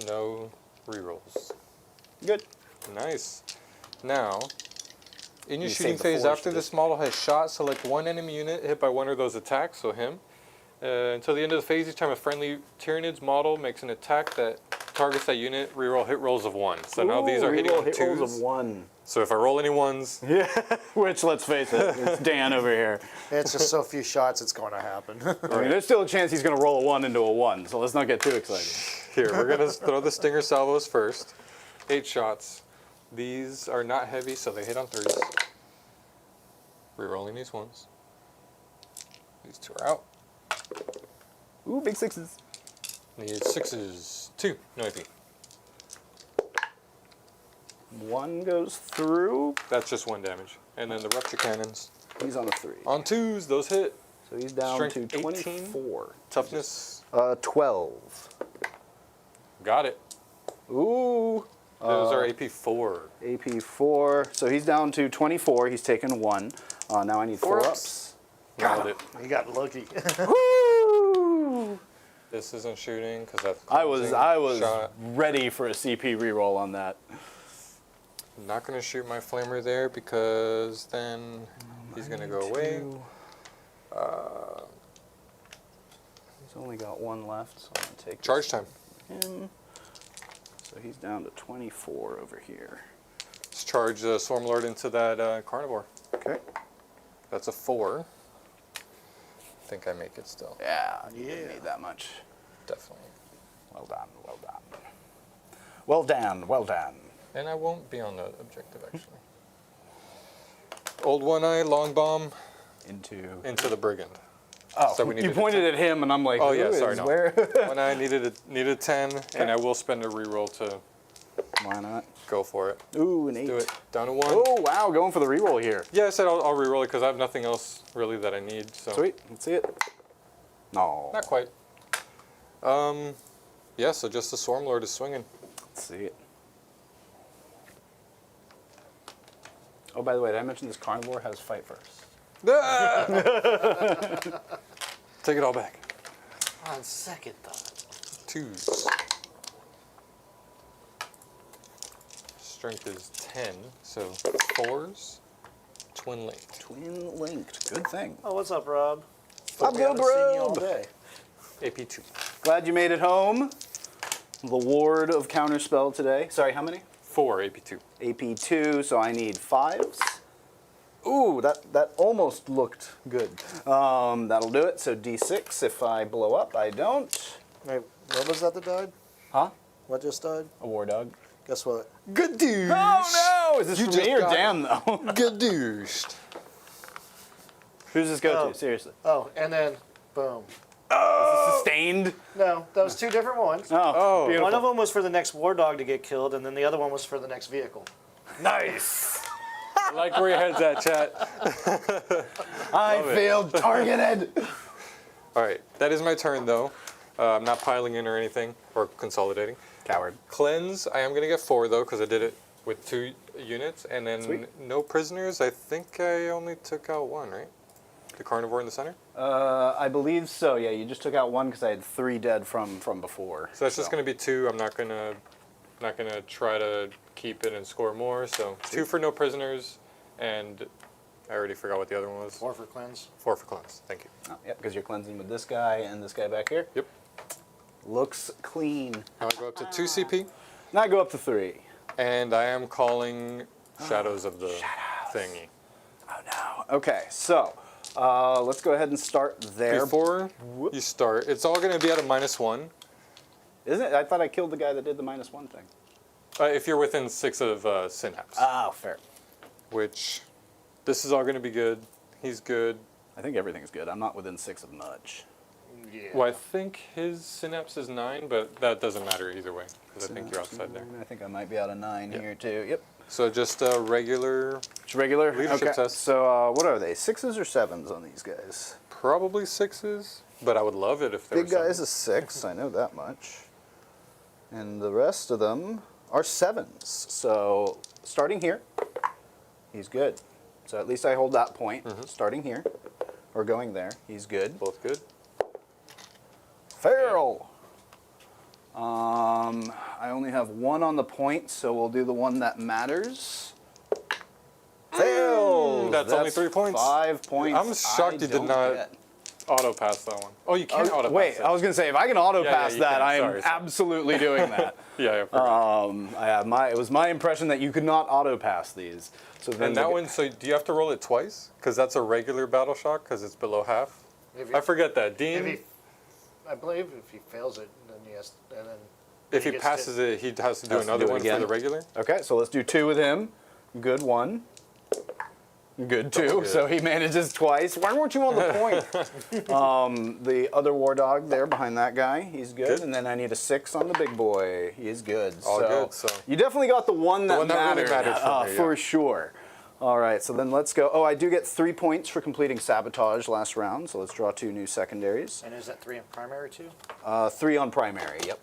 No rerolls. Good. Nice. Now, in your You shooting saved the phase, force after for this model has shot, select 1 enemy unit hit by 1 of those attacks, so him. Until the end of the phase, each time a friendly Tyranids model makes an attack that targets that unit, reroll hit rolls of 1. So now these are hitting reroll on hit 2s. rolls of 1. So if I roll any 1s, Yeah, which, let's face it, it's Dan over here. It's just so few shots it's going to happen. I mean, there's still a chance he's going to roll a 1 into a 1, so let's not get too excited. here, we're going to throw the Stinger salvos first. 8 shots. These are not heavy, so they hit on 3s. Rerolling these 1s. These 2 are out. Ooh, big 6s. Need 6s. 2. No AP. 1 goes through. That's just 1 damage. And then the rupture cannons. He's on a 3. On 2s, those hit. So he's down Strength to 18. 24. Toughness. 12. Got it. Ooh. Those are AP 4. AP 4. So he's down to 24. He's taken 1. Now I need 4 ups. Nailed it. You got lucky. Woo! This isn't shooting because that's. I was shot. ready for a CP reroll on that. I'm not going to shoot my flamer there because then he's going to go away. He's only got 1 left, so I'm going to take Charge time. him. So he's down to 24 over here. Let's charge the Swarmlord into that carnivore. Okay. That's a 4. I think I make it still. Yeah, you didn't need that much. Definitely. Well done, well done. Well done, well done. And I won't be on the objective actually. Old One-Eye, long bomb into the brigand. Oh, So we you needed a pointed at him, and I'm like, Oh, who yeah, is sorry, no. where? One-Eye needed 10, and I will spend a reroll to Why not? go for it. Ooh, an 8. Do it. Down to 1. Oh, wow, going for the reroll here. Yeah, I said I'll reroll it because I have nothing else really that I need. So Sweet, let's see it. No. Not quite. Yeah, so just the Swarmlord is swinging. Let's see it. Oh, by the way, did I mention this carnivore has fight first? Take it all back. On second thought. 2s. Strength is 10, so 4s. Twin linked. Twin linked. Good thing. Oh, what's up, Rob? Up, We haven't Bill seen you all Brobe. day. AP 2. Glad you made it home. The ward of counterspell today. Sorry, how many? 4 AP 2. AP 2, so I need 5s. Ooh, that almost looked good. That'll do it. So D6 if I blow up. I don't. Wait, what was that died? Huh? What just died? A war dog. Guess what? Good douche. Oh no! Is this You for just me or got- Dan though? Good douche. Who's this go Oh. to? Seriously. Oh, and then, boom. Sustained. No, that was 2 different ones. Oh, Oh. beautiful. One of them was for the next war dog to get killed, and then the other one was for the next vehicle. Nice. I like where your head's at, chat. I feel targeted. All right, that is my turn though. I'm not piling in or anything or consolidating. Coward. Cleanse, I am gonna get 4 though because I did it with 2 units, and then Sweet. no prisoners. I think I only took out 1, right? The carnivore in the center. I believe so. Yeah, you just took out 1 because I had 3 dead from before. So that's just gonna be 2. I'm not gonna try to keep it and score more. So 2 for no prisoners, and I already forgot what the other one was. 4 for cleanse. 4 for cleanse. Thank you. Oh, yeah, because you're cleansing with this guy and this guy back here. Yep. Looks clean. Now I go up to 2 CP, Now I go up to 3. and I am calling Shadows of the thingy. Oh no. Okay, so let's go ahead and start there. Before you start, it's all gonna be at a -1. Isn't it? I thought I killed the guy that did the -1 thing. If you're within 6 of Synapse, Oh, fair. which this is all going to be good. He's good. I think everything's good. I'm not within 6 of much. Yeah. Well, I think his Synapse is 9, but that doesn't matter either way because I think you're outside there. I think I might be out of 9 Yep. here too. Yep. So just a regular, It's regular. Leadership okay. test. So what are they? 6s or 7s on these guys? probably 6s, but I would love it if they Big were guy's 7s. a 6. I know that much. And the rest of them are 7s. So starting here, he's good. So at least I hold that point. Starting here, or going there, he's good. Both good. Feral. I only have 1 on the point, so we'll do the one that matters. Fail. That's only 3 points. 5 points. I'm shocked you did don't not get. Auto pass that one. Oh, you can't auto pass Wait, it. I was gonna say if I can auto Yeah, pass you that, can. I am Sorry. absolutely doing that. Yeah, I forgot. I have it was my impression that you could not auto pass these. So then And that one, so do you have to roll it twice? Because that's a regular battle shock because it's below half. If I forget that. If Dean, he, I believe if he fails it, then yes, and then if he gets passes it, he has to do Has to another do it one again. for the regular. Okay, so let's do 2 with him. Good one. Good too. good. So he manages twice. Why weren't you on the point? The other war dog there behind that guy, he's good. Good. And then I need a 6 on the big boy. He is good. All so good, so- you definitely got the one that one that really mattered for me, for yeah. sure. All right, so then let's go. Oh, I do get 3 points for completing sabotage last round. So let's draw 2 new secondaries. And is that 3 in primary too? 3 on primary. Yep.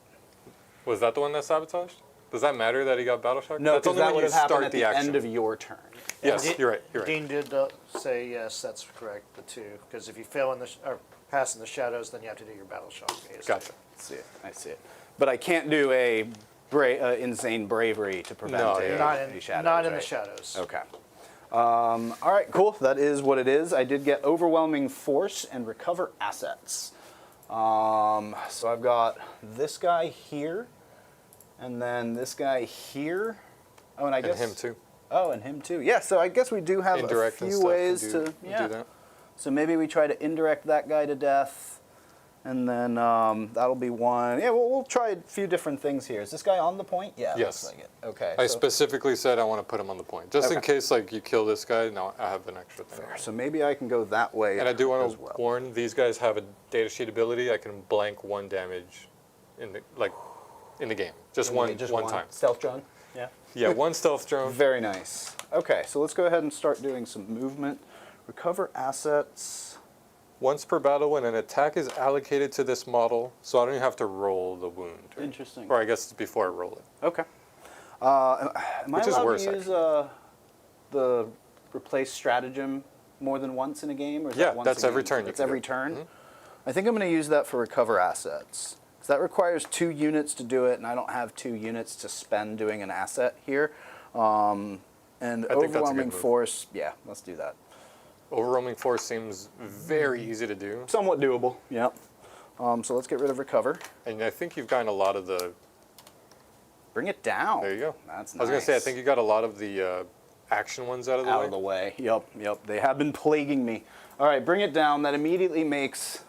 Was that the one that sabotaged? Does that matter that he got battle shock? No, That's because only that when would you have happened start at the the action. end of your turn. Yes, Dean- you're right. You're right. Dean did say yes, that's correct, the 2. Because if you fail in the or pass in the shadows, then you have to do your battle shock phase. Gotcha. I see it. I see it. But I can't do a insane bravery to prevent No, a, yeah. any shadows. Not in the right? shadows. Okay. All right, cool. That is what it is. I did get overwhelming force and recover assets. So I've got this guy here, and then this guy here. Oh, and I guess And him too. Oh, and him too. Yeah. So I guess we do have Indirect a and few stuff ways can to do that. So maybe we try to indirect that guy to death, and then that'll be one. Yeah, we'll try a few different things here. Is this guy on the point? Yeah, Yes. looks like it. Okay. I so, specifically said I want to put him on the point, just in Okay. case like you kill this guy. Now I have an extra thing. so maybe I can go that way. And I do want as to well. warn these guys have a data sheet ability. I can blank 1 damage in the game, just one time. Stealth drone. Yeah. Yeah, 1 stealth drone. Very nice. Okay, so let's go ahead and start doing some movement. Recover assets. Once per battle, when an attack is allocated to this model, so I don't even have to roll the wound. Interesting. Or I guess it's before I roll it. Okay. Am Which I is allowed worse, to use the replace stratagem more than once in a game? Or is Yeah, that once that's a every game? turn you That's can every do it. turn? I think I'm going to use that for recover assets. Because that requires 2 units to do it, and I don't have 2 units to spend doing an asset here. And think that's a good overwhelming move. force, yeah, let's do that. Overwhelming force seems very easy to do. Somewhat doable, yep. So let's get rid of recover. And I think you've gotten a lot of the... Bring it down. There you go. That's nice. I was going to say, I think you got a lot of the action ones out of the way. Out of the way. Yep. They have been plaguing me. All right, bring it down. That immediately makes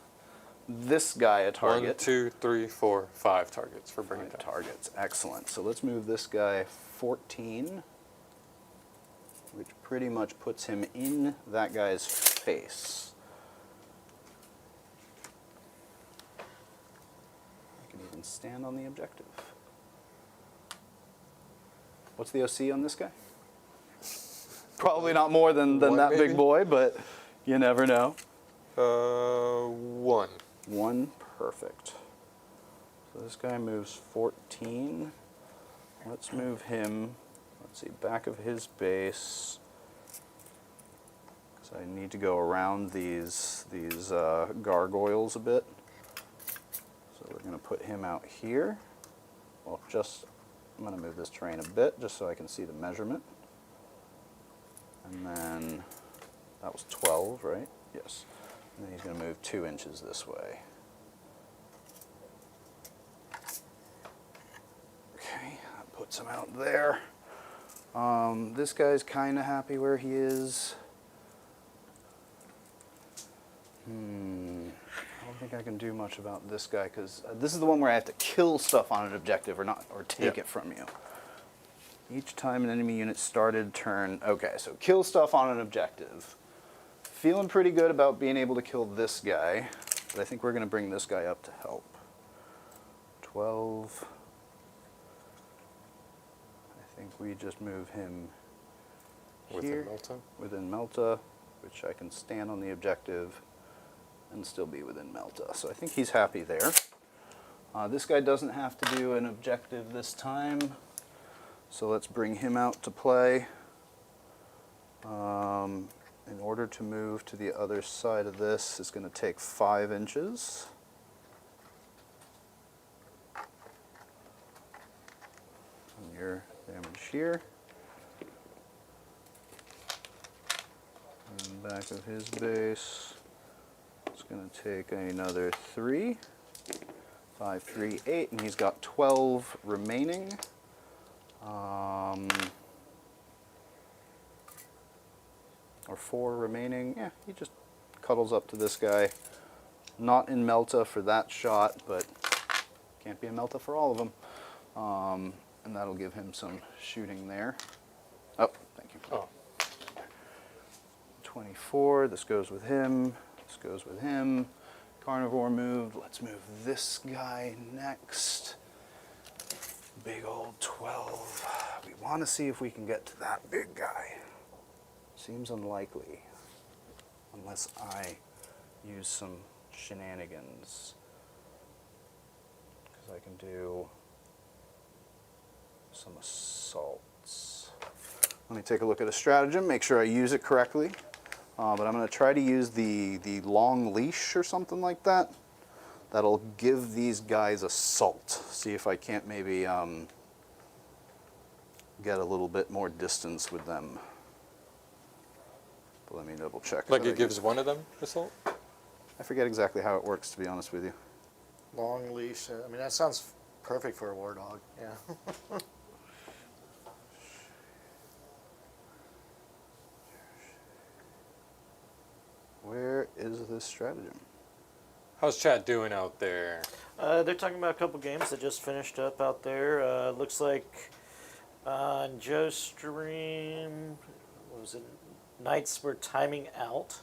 this guy a 1, target. 2, 3, 4, 5 targets for bringing 5 down. targets. Excellent. So let's move this guy 14, which pretty much puts him in that guy's face. I can even stand on the objective. What's the OC on this guy? Probably not more than 1 that maybe? big boy, but you never know. 1. 1, perfect. So this guy moves 14. Let's move him, let's see, back of his base. Because I need to go around these gargoyles a bit. So we're going to put him out here. Well, I'm going to move this terrain a bit just so I can see the measurement. And then that was 12, right? Yes. And then he's going to move 2 inches this way. Okay, that puts him out there. This guy's kind of happy where he is. I don't think I can do much about this guy because this is the one where I have to kill stuff on an objective or take it from you. Each time an enemy unit started turn. Okay, so kill stuff on an objective. Feeling pretty good about being able to kill this guy, but I think we're going to bring this guy up to help. 12. I think we just move him Within here, Melta? within Melta, which I can stand on the objective and still be within Melta. So I think he's happy there. This guy doesn't have to do an objective this time, so let's bring him out to play. In order to move to the other side of this, it's going to take 5 inches. And your damage here. And back of his base, it's going to take another 3. 5, 3, 8, and he's got 12 remaining. Or 4 remaining. Yeah, he just cuddles up to this guy. Not in Melta for that shot, but can't be in Melta for all of them. And that'll give him some shooting there. Oh, thank you. Oh. 24. This goes with him. This goes with him. Carnivore moved. Let's move this guy next. Big old 12. We want to see if we can get to that big guy. Seems unlikely. Unless I use some shenanigans. Because I can do some assaults. Let me take a look at a stratagem, make sure I use it correctly. But I'm going to try to use the long leash or something like that. That'll give these guys assault. See if I can't maybe get a little bit more distance with them. But let me double check. Like it gives one of them assault? I forget exactly how it works, to be honest with you. Long leash. I mean, that sounds perfect for a war dog. Yeah. Where is this stratagem? How's chat doing out there? They're talking about a couple games that just finished up out there. Looks like on Joe's stream, what was it? Knights were timing out.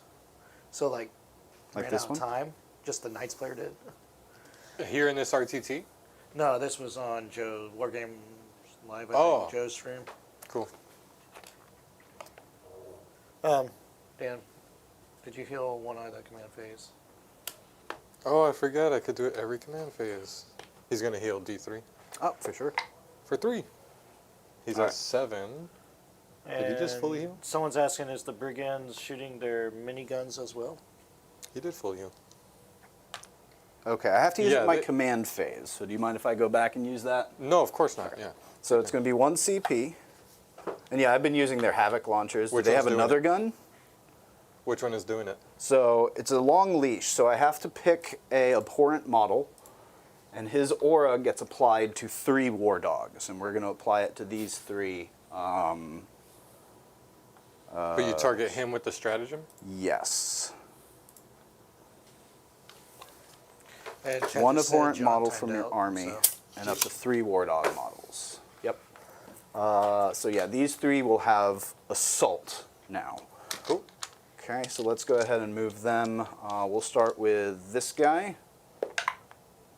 So like ran this out one? of time. Just the Knights player did. Here in this RTT? No, this was on Joe Wargame Live. I Oh. think, Joe's stream. Cool. Dan, did you heal one eye that command phase? Oh, I forgot I could do it every command phase. He's going to heal D3 Oh, for sure. for 3. He's All at right. 7. Did he just fully heal? Someone's asking, is the Brigands shooting their miniguns as well? He did full heal. Okay, I have to use Yeah, my they- command phase. So do you mind if I go back and use that? No, of course not. Yeah. So it's going to be 1 CP. And yeah, I've been using their Havoc launchers. Do Which they one's have doing another it? gun? Which one is doing it? So it's a long leash. So I have to pick a abhorrent model. And his aura gets applied to 3 war dogs. And we're going to apply it to these 3. But you target him with the stratagem? Yes. And chat 1 just said abhorrent John model timed from your out, army. so- And up to 3 war dog models. Yep. So yeah, these 3 will have assault now. Cool. Okay, so let's go ahead and move them. We'll start with this guy.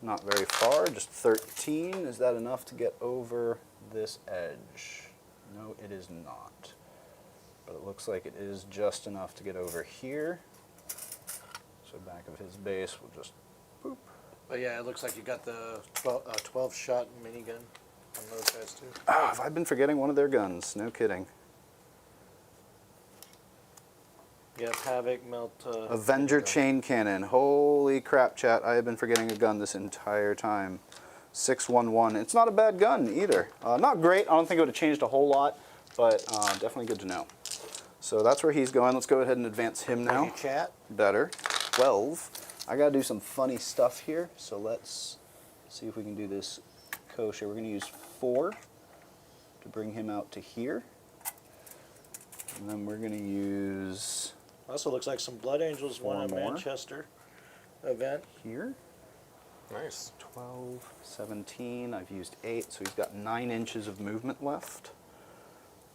Not very far, just 13. Is that enough to get over this edge? No, it is not. But it looks like it is just enough to get over here. So back of his base, we'll just boop. But yeah, it looks like you got the 12 shot minigun on those guys too. Ah, have I been forgetting one of their guns? No kidding. You have Havoc, Melt. Avenger minigun. chain cannon. Holy crap, chat. I have been forgetting a gun this entire time. 611. It's not a bad gun either. Not great. I don't think it would have changed a whole lot, but definitely good to know. So that's where he's going. Let's go ahead and advance him now. Thank you, chat. Better. 12. I got to do some funny stuff here, so let's see if we can do this kosher. We're going to use 4 to bring him out to here. And then we're going to use Also looks like some Blood Angels won a 4 more. Manchester event. here. Nice. 12, 17, I've used 8, so he's got 9 inches of movement left,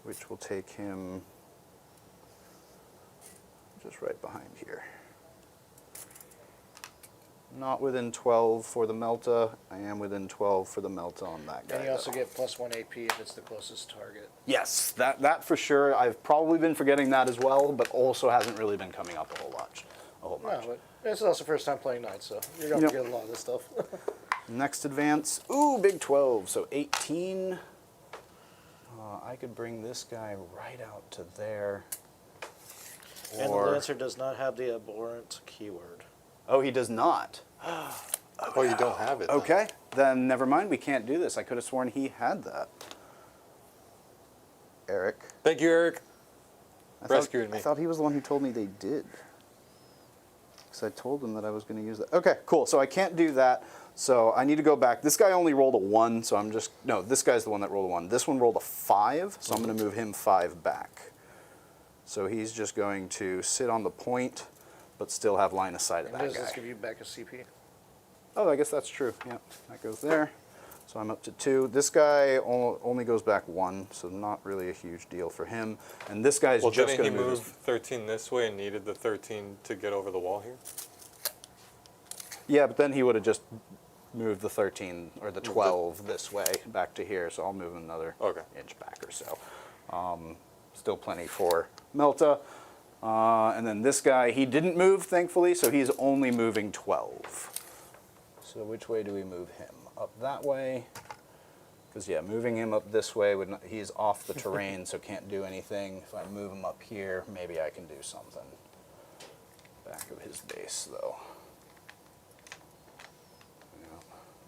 which will take him just right behind here. Not within 12 for the Melta. I am within 12 for the Melta on that guy. And you also though. get +1 AP if it's the closest target. Yes, that for sure. I've probably been forgetting that as well, but also hasn't really been coming up a whole lot. No, but this is also first time playing Knights, so you're going to Yep. forget a lot of this stuff. Next advance, ooh, big 12, so 18. I could bring this guy right out to there. And the Or, Lancer does not have the abhorrent keyword. oh, he does not. Oh, you don't have it. then. Okay, then never mind, we can't do this. I could have sworn he had that. Eric. Thank you, Eric. Rescuing me. I thought he was the one who told me they did. Because I told him that I was going to use that. Okay, cool, so I can't do that. So I need to go back. This guy only rolled a 1, so I'm just... No, this guy's the one that rolled a 1. This one rolled a 5, so I'm going to move him 5 back. So he's just going to sit on the point, but still have line of sight of And that does this guy. give you back a CP? Oh, I guess that's true. Yeah, that goes there. So I'm up to 2. This guy only goes back 1, so not really a huge deal for him. And this guy's Well, just didn't going he to move 13 this way and needed the 13 to get over the wall here? Yeah, but then he would have just moved the 13 or the 12 this way back to here, so I'll move him another inch back or so. Still plenty for Melta. And then this guy, he didn't move, thankfully, so he's only moving 12. So which way do we move him? Up that way? Because, yeah, moving him up this way, would not, he's off the terrain, so can't do anything. If I move him up here, maybe I can do something. Back of his base, though.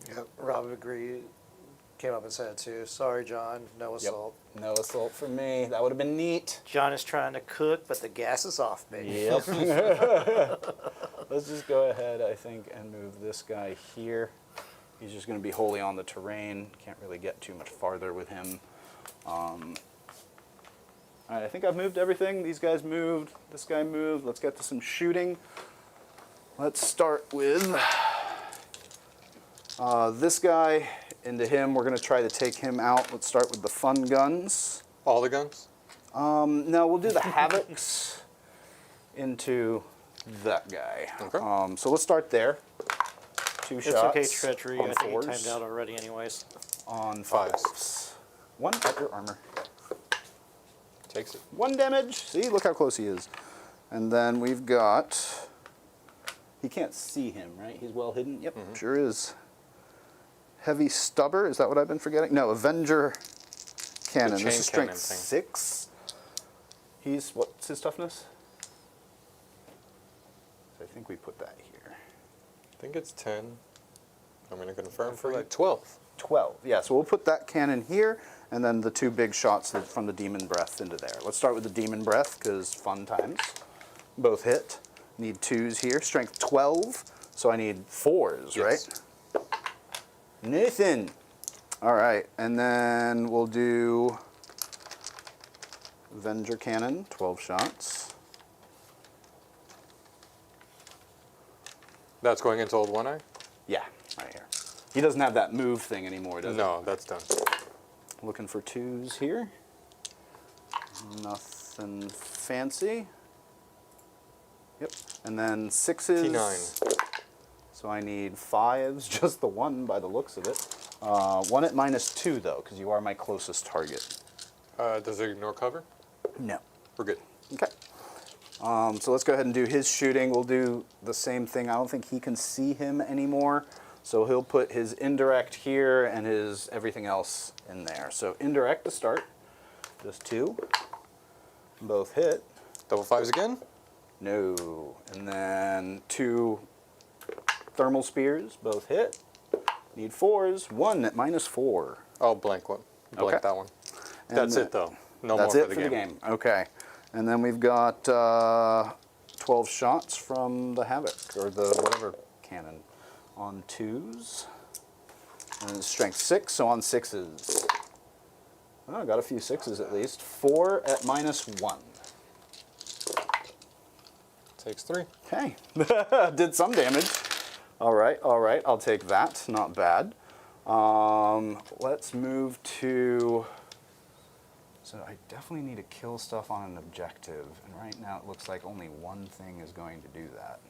Yep. Rob agreed. Came up and said it too. Sorry, John. No assault. Yep. No assault for me. That would have been neat. John is trying to cook, but the gas is off, baby. Yep. Let's just go ahead, I think, and move this guy here. He's just going to be wholly on the terrain. Can't really get too much farther with him. All right, I think I've moved everything. These guys moved. This guy moved. Let's get to some shooting. Let's start with this guy. Into him. We're going to try to take him out. Let's start with the fun guns. All the guns? No, we'll do the Havocs into that guy. Okay. So let's start there. 2 shots. It's okay, Treachery. On I think you 4s. timed out already anyways. On 5s. 1 at your armor. Takes it. 1 damage. See, look how close he is. And then we've got... He can't see him, right? He's well hidden? Yep, sure is. Heavy Stubber, is that what I've been forgetting? No, Avenger Cannon. chain This is strength cannon thing. 6. He's, what's his toughness? So I think we put that here. I think it's 10. I'm going to confirm for you. 12. 12, yeah, so we'll put that cannon here, and then the 2 big shots from the Demon Breath into there. Let's start with the Demon Breath, because fun times. Both hit. Need 2s here. Strength 12, so I need 4s, Yes. right? Nathan. All right, and then we'll do Avenger Cannon, 12 shots. That's going into Old One Eye? Yeah, right here. He doesn't have that move thing anymore, does he? No, that's done. Looking for 2s here. Nothing fancy. Yep, and then 6s. T9. So I need 5s, just the 1 by the looks of it. 1 at -2 though, because you are my closest target. Does it ignore cover? No. We're good. Okay. So let's go ahead and do his shooting. We'll do the same thing. I don't think he can see him anymore. So he'll put his indirect here and his everything else in there. So indirect to start. Just 2. Both hit. Double 5s again? No. And then 2 thermal spears. Both hit. Need 4s. 1 at -4. Oh, blank one. Blank Okay. that one. And That's it, though. No That's more it for the game. Okay. And then we've got 12 shots from the Havoc, or the whatever cannon, on 2s. And it's strength 6, so on 6s. Oh, I got a few 6s at least. 4 at -1. Takes 3. Okay. Did some damage. All right, I'll take that. Not bad. Let's move to... So I definitely need to kill stuff on an objective, and right now it looks like only 1 thing is going to do that.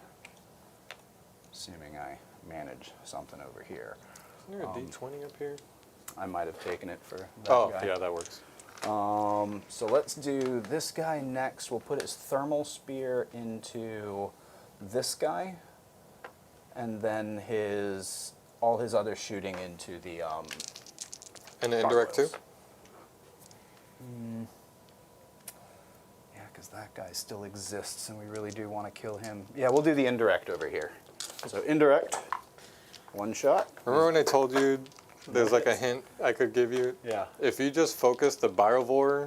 Assuming I manage something over here. Isn't there a D20 up here? I might have taken it for that guy. Yeah, that works. So let's do this guy next. We'll put his thermal spear into this guy, and then all his other shooting into the And the indirect too? Yeah, because that guy still exists, and we really do want to kill him. Yeah, we'll do the indirect over here. So indirect, 1 shot. Remember when I told you there's like a hint I could give you? Yeah. If you just focus the pyrovores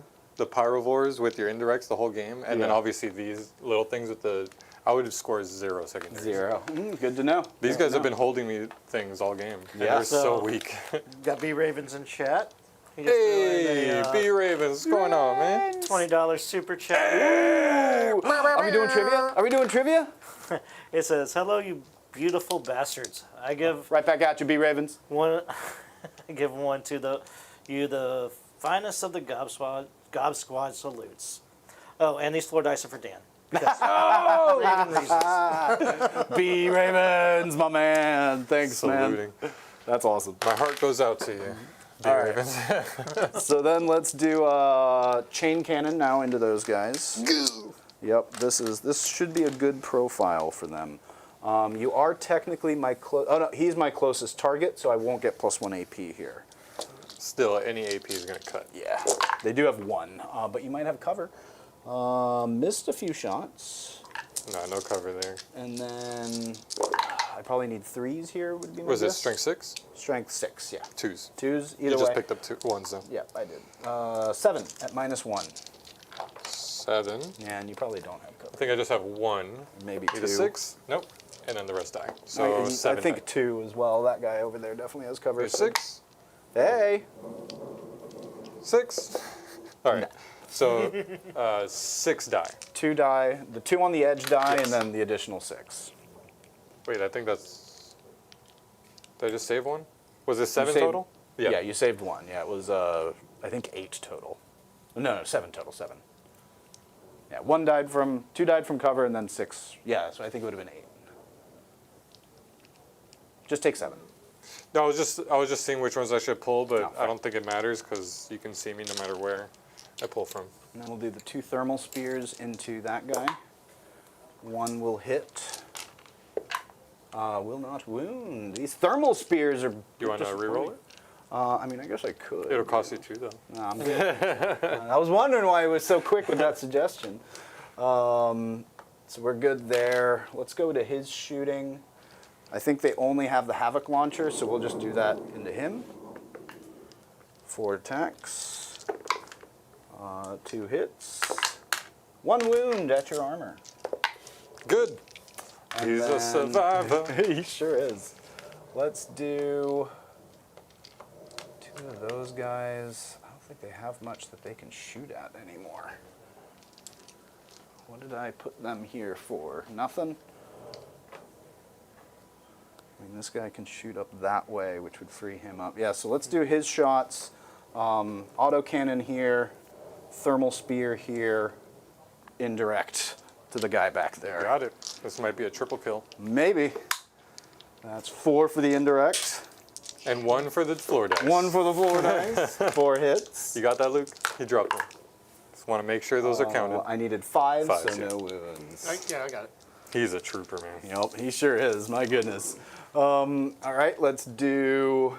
with your indirects the whole game, and then Yeah. obviously these little things with the, I would score 0 secondaries. 0. Good to know. These Good guys to have know. been holding me things all game. And Yeah. they're so So- weak. Got B Ravens in chat. He just threw Hey, in a, B Ravens, what's going on, man? $20 super chat. Are we doing trivia? Are we doing trivia? It says, "Hello, you beautiful bastards. I give Right back at you, B Ravens. one. Give one to the finest of the Gob Squad salutes. Oh, and these floor dice are for Dan. Because Raven reasons. B Ravens, my man. Thanks, Saluting. man. That's awesome. My heart goes out to you. All right. So then let's do chain cannon now into those guys. Yep, this should be a good profile for them. You are technically he's my closest target, so I won't get +1 AP here. Still, any AP is going to cut. Yeah, they do have 1, but you might have cover. Missed a few shots. No cover there. And then I probably need 3s here. Would be my Was it guess. strength 6? Strength 6, yeah. 2s. 2s, either You just way. picked up 1s then. Yep, I did. 7 at -1. 7. And you probably don't have I cover. think I just have 1. Maybe Need 2. a 6? Nope. And then the rest die. So I 7. think 2 as well. That guy over there definitely has cover. There's 6. Hey! 6. All right. So 6 die. 2 die. The 2 on the edge die, Yes. and then the additional 6. Wait, I think that's. Did I just save 1? Was it 7 saved- total? Yeah, you saved 1. Yeah, it was, I think 8 total. No, 7 total, 7. Yeah, 2 died from cover, and then 6. Yeah, so I think it would have been 8. Just take 7. No, I was just seeing which ones I should pull, but No, I don't think it matters because you can see me no matter where I pull from. And then we'll do the 2 thermal spears into that guy. 1 will hit. Will not wound. These thermal spears are. You want to reroll it? I mean, I guess I could. It'll cost you 2 though. No, I'm good. I was wondering why he was so quick with that suggestion. So we're good there. Let's go to his shooting. I think they only have the Havoc launcher, so we'll just do that into him. 4 attacks. 2 hits. 1 wound at your armor. Good. And He's a then- survivor. He sure is. Let's do 2 of those guys. I don't think they have much that they can shoot at anymore. What did I put them here for? Nothing? I mean, this guy can shoot up that way, which would free him up. Yeah, so let's do his shots. Autocannon here, thermal spear here, indirect to the guy back there. Got it. This might be a triple kill. Maybe. That's 4 for the indirect. And 1 for the floor dice. 1 for the floor dice. 4 hits. You got that, Luke? He dropped them. Just want to make sure those are counted. I needed 5, so Fives, yeah. no wounds. I got it. He's a trooper, man. Yep, he sure is. My goodness. All right, let's do.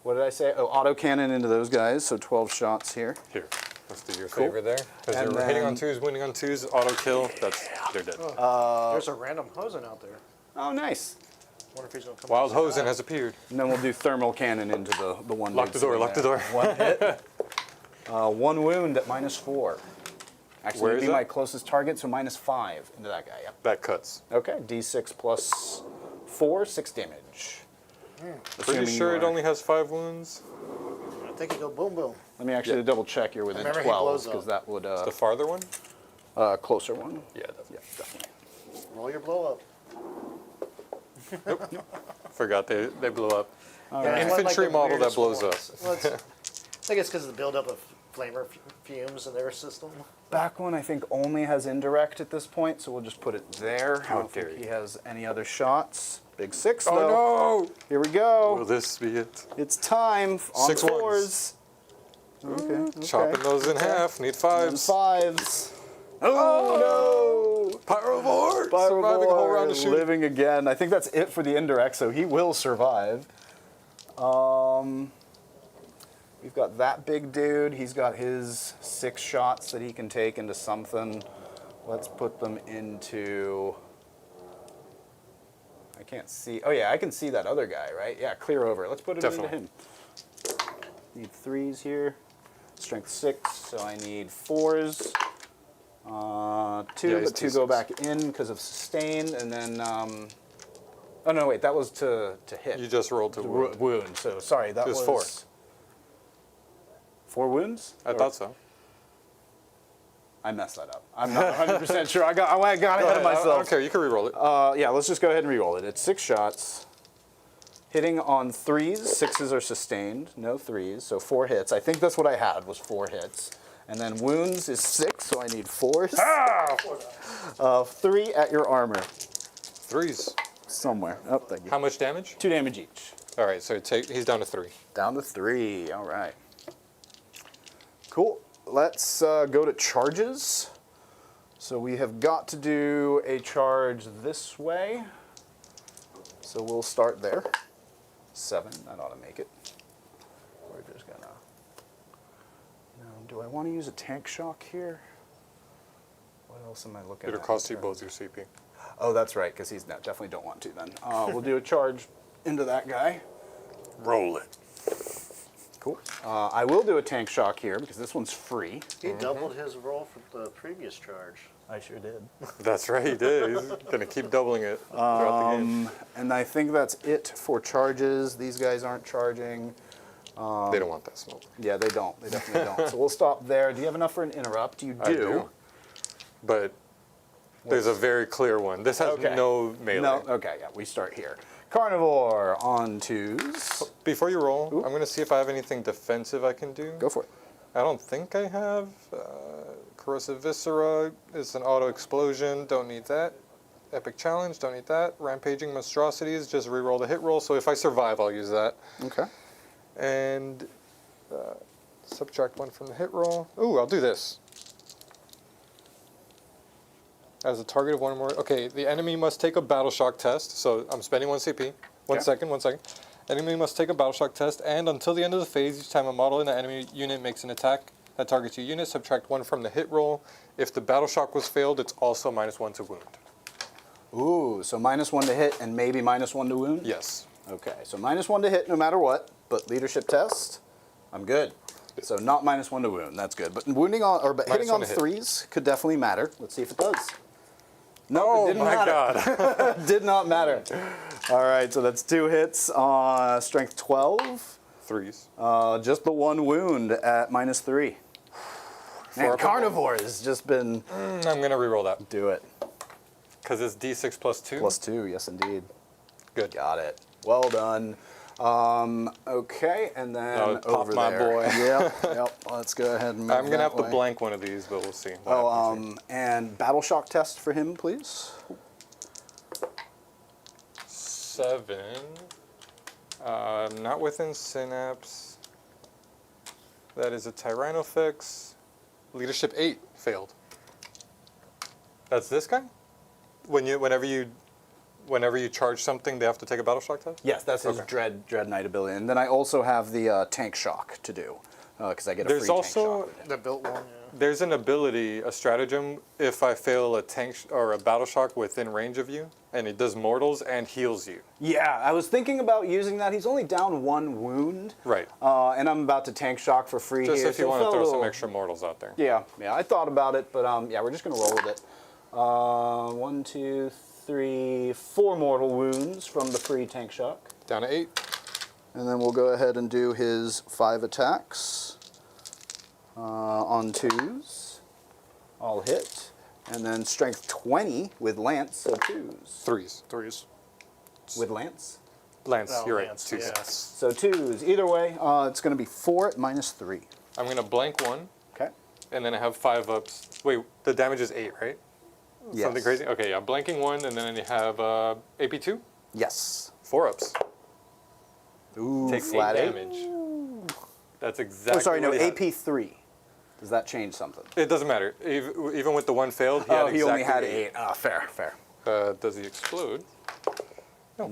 What did I say? Oh, autocannon into those guys. So 12 shots here. Here, let's do your Cool. favor there. Because And you're hitting on then- 2s, winning on 2s, auto kill. They're dead. There's a random Hosen out there. Oh, nice. Wonder if he's gonna come. Wild up with Hosen has appeared. And then we'll do thermal cannon into the one. Lock dude the door, sitting lock the there. door. 1 hit. 1 wound at -4. Actually, Where it'd is be that? my closest target, so -5 into that guy. Yep. That cuts. Okay, d6 plus 4, 6 damage. Pretty Assuming sure you it are- only has 5 wounds. I think you go boom boom. Let me actually double check you're within Remember, he 12, blows because that would, The farther one? closer one. Yeah, definitely. Yeah, definitely. Roll your blow up. Forgot they blow up. Yeah, it's one of, Infantry the model that weirdest blows up. ones. Well, I think it's because of the buildup of flamer fumes in their system. Back one, I think, only has indirect at this point, so we'll just put it there. I don't dare think you. he has any other shots. Big 6, though. Oh no! Here we Will go. this be it? It's time on 6 4s. Okay. Chopping those in half. Need And 5s. 5s. Oh, no! Pyrovore! Pyrovore Surviving a whole round of shooting. living again. I think that's it for the indirect, so he will survive. We've got that big dude. He's got his 6 shots that he can take into something. Let's put them into. I can't see. Oh yeah, I can see that other guy, right? Yeah, clear over. Let's put it Definitely. into him. Need 3s here. Strength 6, so I need 4s. 2, Yeah, he's but 2 go 2/6. back in because of sustain, and then. Oh no, wait, that was to hit. You just rolled to wound. Wound. So sorry, that Just was 4 wounds. I thought so. I messed that up. I'm not 100% sure. I got ahead of I myself. don't care. You can re-roll it. Yeah, let's just go ahead and re-roll it. It's 6 shots. Hitting on 3s, 6s are sustained, no 3s, so 4 hits. I think that's what I had, was 4 hits. And then wounds is 6, so I need 4s. 3 at your armor. 3s. Somewhere. Oh, thank you. How much damage? 2 damage each. All right, so he's down to 3. Down to 3, all right. Cool, let's go to charges. So we have got to do a charge this way. So we'll start there. 7, that ought to make it. We're just gonna, now, do I want to use a tank shock here? What else am I looking at? It'll cost you both your CP. Oh, that's right, because he's, no, definitely don't want to then. We'll do a charge into that guy. Roll it. Cool. I will do a tank shock here because this one's free. He doubled his roll from the previous charge. I sure did. That's right, he did. He's going to keep doubling it throughout the game. And I think that's it for charges. These guys aren't charging. They don't want that smoke. Yeah, they don't. They definitely don't. So we'll stop there. Do you have enough for an interrupt? You do. I do. But there's a very clear one. This has no melee. No, okay, yeah, we start here. Carnivore on 2s. Before you roll, I'm going to see if I have anything defensive I can do. Go for it. I don't think I have. Corrosive Viscera is an auto explosion. Don't need that. Epic Challenge. Don't need that. Rampaging Monstrosities. Just reroll the hit roll. So if I survive, I'll use that. Okay. And subtract 1 from the hit roll. Ooh, I'll do this. As a target of 1 or more. Okay, the enemy must take a battle shock test. So I'm spending 1 CP. One second. Enemy must take a battle shock test, and until the end of the phase, each time a model in the enemy unit makes an attack that targets your unit, subtract 1 from the hit roll. If the battle shock was failed, it's also -1 to wound. Ooh, so -1 to hit and maybe -1 to wound? Yes. Okay, so -1 to hit no matter what, but leadership test, I'm good. So not -1 to wound, that's good. But wounding on, or but hitting on -1 to hit. 3s could definitely matter. Let's see if it does. No, Oh it didn't my matter. god. Did not matter. All right, so that's 2 hits on strength 12. 3s. Just the 1 wound at -3. Man, Carnivore has just been, I'm going to reroll that. do it. Because it's D6 plus 2. +2, yes indeed. Good. Got it. Well done. Okay, and then Now pop over my there. boy. Yep. Let's go ahead and move I'm going to that have to way. blank one of these, but we'll see. what happens here. And battle shock test for him, please. 7. Not within Synapse. That is a Tyranofix. Leadership 8 failed. That's this guy? Whenever you charge something, they have to take a battle shock test? Yes, that's his Okay. dread knight ability. And then I also have the tank shock to do because I get a There's free also tank shock. The built one, yeah. there's an ability, a stratagem, if I fail a tank or a battle shock within range of you, and it does mortals and heals you. Yeah, I was thinking about using that. He's only down 1 wound. Right. And I'm about to tank shock for free Just here. if you so want to felt throw a some little- extra mortals out there. Yeah, I thought about it, but yeah, we're just gonna roll with it. 1, 2, 3, 4 mortal wounds from the free tank shock. Down to 8. And then we'll go ahead and do his 5 attacks on 2s. All hit. And then strength 20 with Lance, so 2s. 3s. With Lance? Lance, Oh, you're right. Lance, 2s. yes. So 2s. Either way, it's going to be 4 at -3. I'm going to blank 1, Okay? and then I have 5 ups. Wait, the damage is 8, right? Yes. Something crazy? Okay, yeah, blanking 1, and then you have AP2, Yes. 4 ups. Ooh, Takes 8 flat 8. damage. That's exactly Oh, sorry, no, what he had. AP3. Does that change something? It doesn't matter. Even with the 1 failed, he Oh, had he only had exactly 8. Ah, fair. Does he explode? No.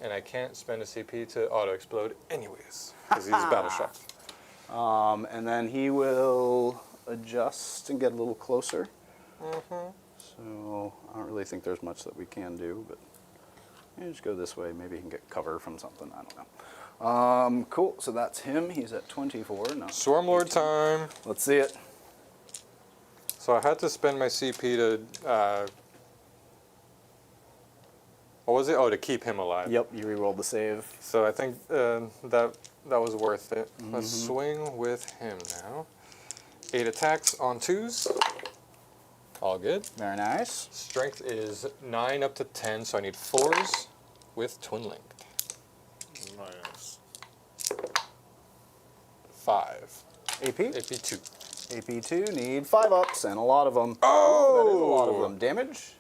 And I can't spend a CP to auto-explode anyways, because he's battle shocked. And then he will adjust and get a little closer. So I don't really think there's much that we can do, but just go this way. Maybe he can get cover from something. I don't know. Cool. So that's him. He's at 24. No. Swarmlord time. Let's see it. So I had to spend my CP to, what was it? Oh, to keep him alive. Yep. You re-rolled the save. So I think that was worth it. Let's swing with him now. 8 attacks on 2s. All good. Very nice. Strength is 9 up to 10, so I need 4s. with Twin Link. Nice. 5. AP? AP 2. AP2 need 5 ups and a lot of them. Oh! That is a lot of them. Damage?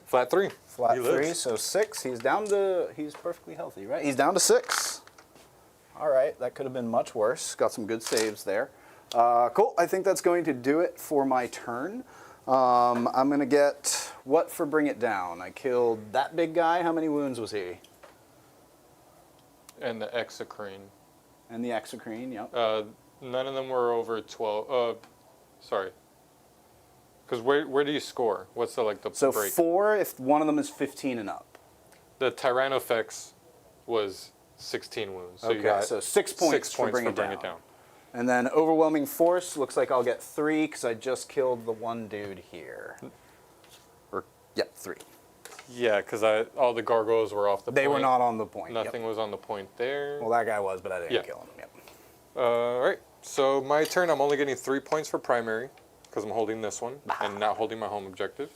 Flat 3. Flat He 3, lives. so 6. He's down to, he's perfectly healthy, right? He's down to 6. All right, that could have been much worse. Got some good saves there. Cool, I think that's going to do it for my turn. I'm going to get, what for bring it down? I killed that big guy. How many wounds was he? And the Exocrine. And the Exocrine, yep. None of them were over 12. Sorry. Because where do you score? What's the So break? 4 if one of them is 15 and up. The Tyrannofex was 16 wounds. So you got so 6 points, 6 for points bring for it bring down. it down. And then overwhelming force, looks like I'll get 3 because I just killed the one dude here. Or, yep, 3. Yeah, because all the gargoyles were off the point. They were not on the point. yep. Nothing was on the point there. Well, that guy was, but I didn't Yeah. kill him. Yep. All right. So my turn, I'm only getting 3 points for primary because I'm holding this one and not holding my home objective.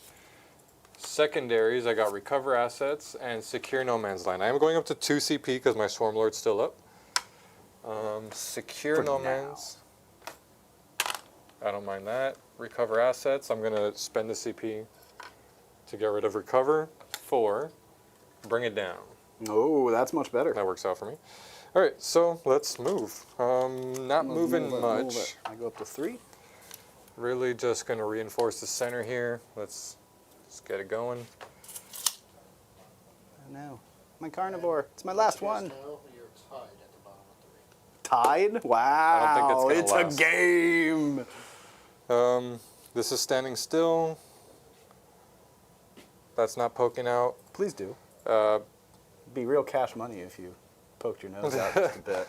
Secondaries, I got recover assets and secure no man's land. I am going up to 2 CP because my Swarm Lord's still up. Secure For no now. man's. I don't mind that. Recover assets. I'm going to spend the CP to get rid of recover. 4. Bring it down. Oh, that's much better. That works out for me. All right, so let's move. Not moving Move much. it. I go up to 3. Really just going to reinforce the center here. Let's get it going. No. My carnivore. It's my last one. Now you're tied at the bottom of 3. Tied? Wow. it's It's gonna a game. This is standing still. That's not poking out. Please do. Uh, Be real cash money if you poked your nose out just a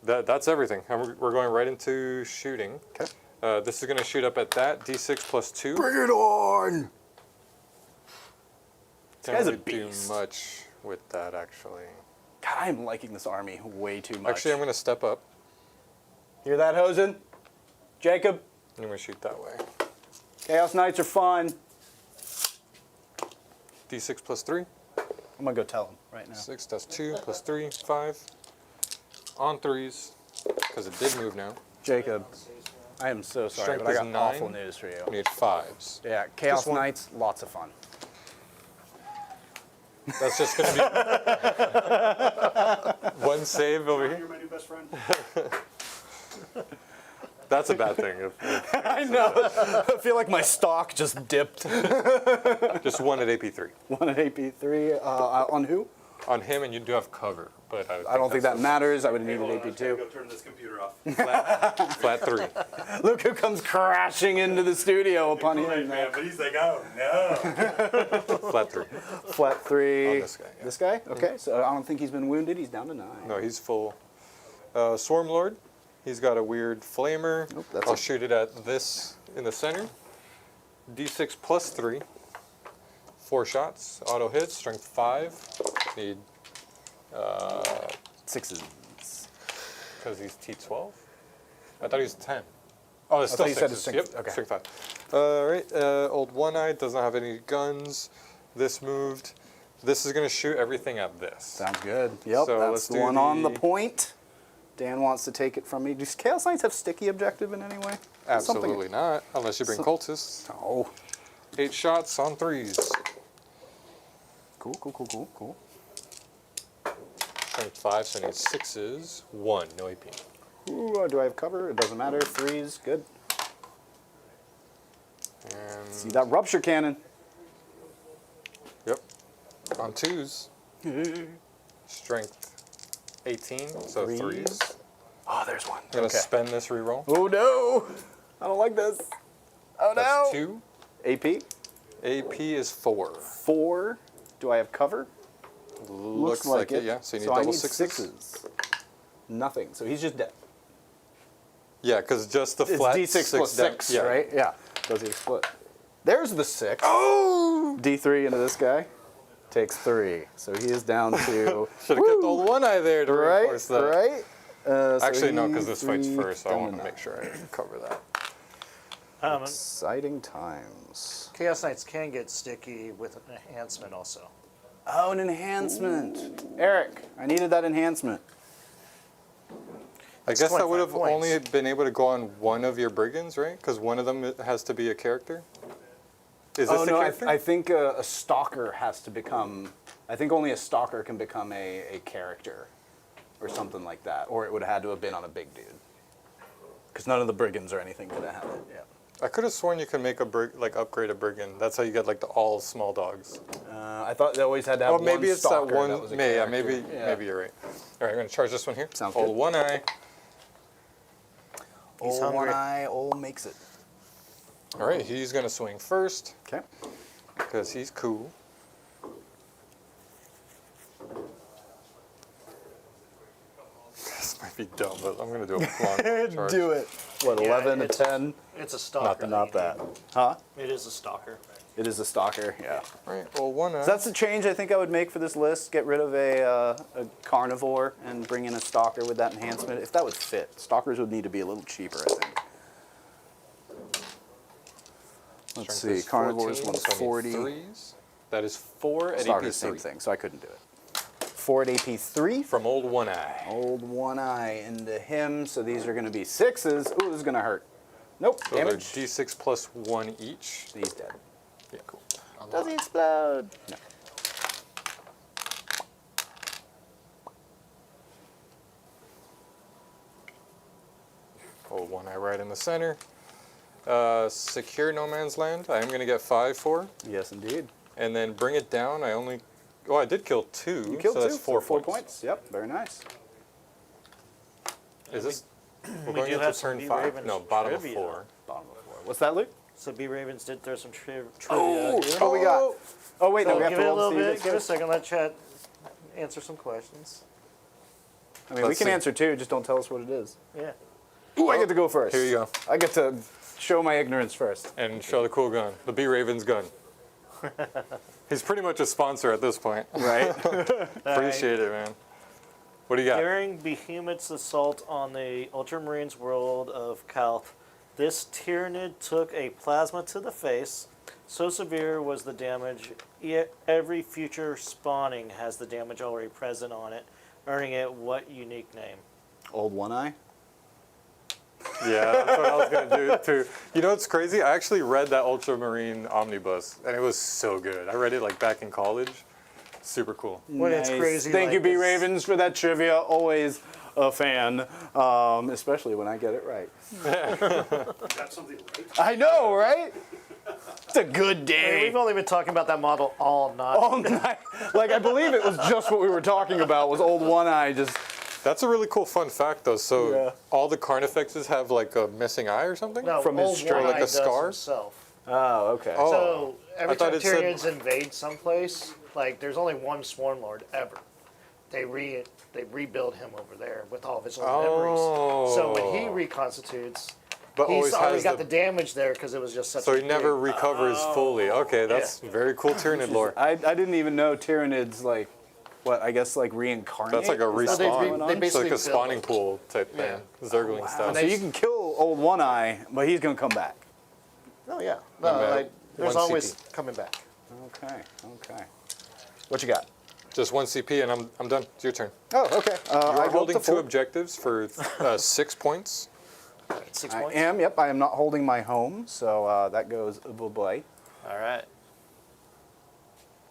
bit. that's everything. And we're going right into shooting. Okay. This is going to shoot up at that. D6 plus 2. Bring it on! Can't guy's a really do beast. much with that, actually. God, I am liking this army way too much. Actually, I'm going to step up. Hear that, Hosen? Jacob? I'm going to shoot that way. Chaos Knights are fun. D6 plus 3. I'm gonna go tell him right now. 6, that's 2, plus 3, 5. On 3s, because it did move now. Jacob, I am so sorry, Strength but I is got 9. awful news for you. We need 5s. Yeah, Chaos Just one. Knights, lots of fun. That's just going to be one save over here. You're my new best friend. That's a bad thing. I know. I feel like my stock just dipped. Just 1 at AP3. 1 at AP3. On who? On him, and you do have cover, but I don't think that matters. I would need an Hold on, I gotta AP2. go turn this computer off. flat 3. Look who comes crashing into the studio upon Kool-Aid hearing man, that. but he's like, oh no. Flat 3. Flat 3. On this guy, yeah. This guy? Okay, so I don't think he's been wounded. He's down to 9. No, he's full. Swarm Lord, he's got a weird flamer. Nope, that's I'll a- shoot it at this in the center. D6 plus 3. 4 shots. Auto hits. Strength 5. Need 6s. because he's T12. I thought he was 10. Oh, it's still thought you said it's 6s. strength- Yep. okay. Strength 5. All right. Old One Eye doesn't have any guns. This moved. This is going to shoot everything at this. Sounds good. Yep, So that's let's the do one on the the- point. Dan wants to take it from me. Does Chaos Knights have sticky objective in any way? Absolutely not, unless you bring some- cultists. Oh. 8 shots on 3s. Cool, cool, cool, cool, cool. Strength 5, so I need 6s. 1, no AP. Ooh, do I have cover? It doesn't matter. 3s, good. And See that rupture cannon? yep, on 2s. Strength 18, so 3s. Oh, there's one. I'm gonna Okay. spend this reroll. Oh no! I don't like this. Oh That's no! 2. AP? AP is 4. 4. Do I have cover? Looks like it, yeah. So you need I double need 6s. 6s. Nothing. So he's just dead. Yeah, because just the It's flat D6 plus 6, yeah. right? Yeah. Does he split? There's the 6. Oh! D3 into this guy. Takes 3. So he is down to... Should have kept old One Eye there to right, reinforce that. right? So Actually, no, because this fight's E3 first, so I down want to 9. make sure I cover that. Exciting times. Chaos Knights can get sticky with an enhancement also. Oh, an enhancement. Eric, I needed that enhancement. I guess that would 25 have points. only been able to go on one of your brigands, right? Because one of them has to be a character. Is this Oh, a no, character? I think a stalker has to become... I think only a stalker can become a character or something like that. Or it would have had to have been on a big dude. Because none of the brigands or anything could have had it, yeah. I could have sworn you could make upgrade a brigand. That's how you get like the all small dogs. I thought they always had to have Oh, one maybe it's that stalker one. was a Yeah, character. maybe you're right. All right, I'm gonna charge this one here. Sounds Old good. one eye. He's Old one hungry. eye, old makes it. All right, he's gonna swing first Okay. because he's cool. This might be dumb, but I'm gonna do a long charge. Do it. What, Yeah, 11 to it's- 10? It's a stalker. Not that. Huh? It is a stalker. It is a stalker, yeah. All right, old one eye. So that's the change I think I would make for this list. Get rid of a carnivore and bring in a stalker with that enhancement. If that would fit. Stalkers would need to be a little cheaper, I think. Let's Strength see. is Carnivores 14, so I need 140. threes. That is 4 at Stalkers, AP same 3 thing, so I couldn't do it. 4 at AP 3. from old one eye. Old one eye into him, so these are going to be 6s. Ooh, this is going to hurt. Nope, Those are damage. D6 plus 1 each. He's dead. Yeah, cool. Does he explode? No. Old one eye right in the center. Secure no man's land. I am going to get 5 for. Yes, indeed. And then bring it down. I only. Oh, I did kill 2. You killed so that's two, 4 so 4 points. points. Yep, very nice. Is this? We're we going do into have some turn B 5? Ravens No, bottom trivia. of 4. Bottom of 4. What's that, Luke? So B Ravens did throw some trivia. Oh, here. what we got? Oh, wait, no, So we have give to it a roll little to see bit. this Give it a first. second. Let chat answer some questions. I mean, we Let's can see. answer too, just don't tell us what it is. Yeah. Ooh, I get to go first. Here you go. I get to show my ignorance first. And show the cool gun. The B Raven's gun. He's pretty much a sponsor at this point. Right? Appreciate it, man. What do you got? During Behemoth's assault on the Ultramarines world of Kalth, this Tyranid took a plasma to the face. So severe was the damage, every future spawning has the damage already present on it, earning it what unique name? Old one eye? Yeah, that's what I was going to do too. You know what's crazy? I actually read that Ultramarine omnibus, and it was so good. I read it like back in college. Super cool. When it's crazy Thank like you, B this. Ravens, for that trivia. Always a fan, especially when I get it right. Got something right? I know, right? It's a good Hey, day. we've only been talking about that model all night. All night. Like, I believe it was just what we were talking about, was old one eye just... That's a really cool fun fact, though. So Yeah. all the Carnifexes have like a missing eye or something? No, from his old string. One Like a Eye does scar? himself. Oh, okay. Oh. So every I thought time it said- Tyranids invade someplace, like there's only one Sworn Lord ever. They rebuild him over there with all of his old memories. So when he reconstitutes, But he's always already has got the. the damage there because it was just such. So a he never big- recovers fully. Okay, that's very cool Tyranid lore. I didn't even know Tyranids, like, what, I guess, like, reincarnate? That's like a Is that they respawn. going on? they It's like basically a spawning build. pool type thing. Yeah. Zergling style. So you can kill old one eye, but he's going to come back. Oh yeah, no, I'm at like, there's 1 always CP. coming back. Okay, okay. What you got? Just 1 CP and I'm done. It's your turn. Oh, okay. You're I hope holding to 2 full- objectives for 6 points. 6 I points. am, yep. I am not holding my home, so that goes bye-bye. All right.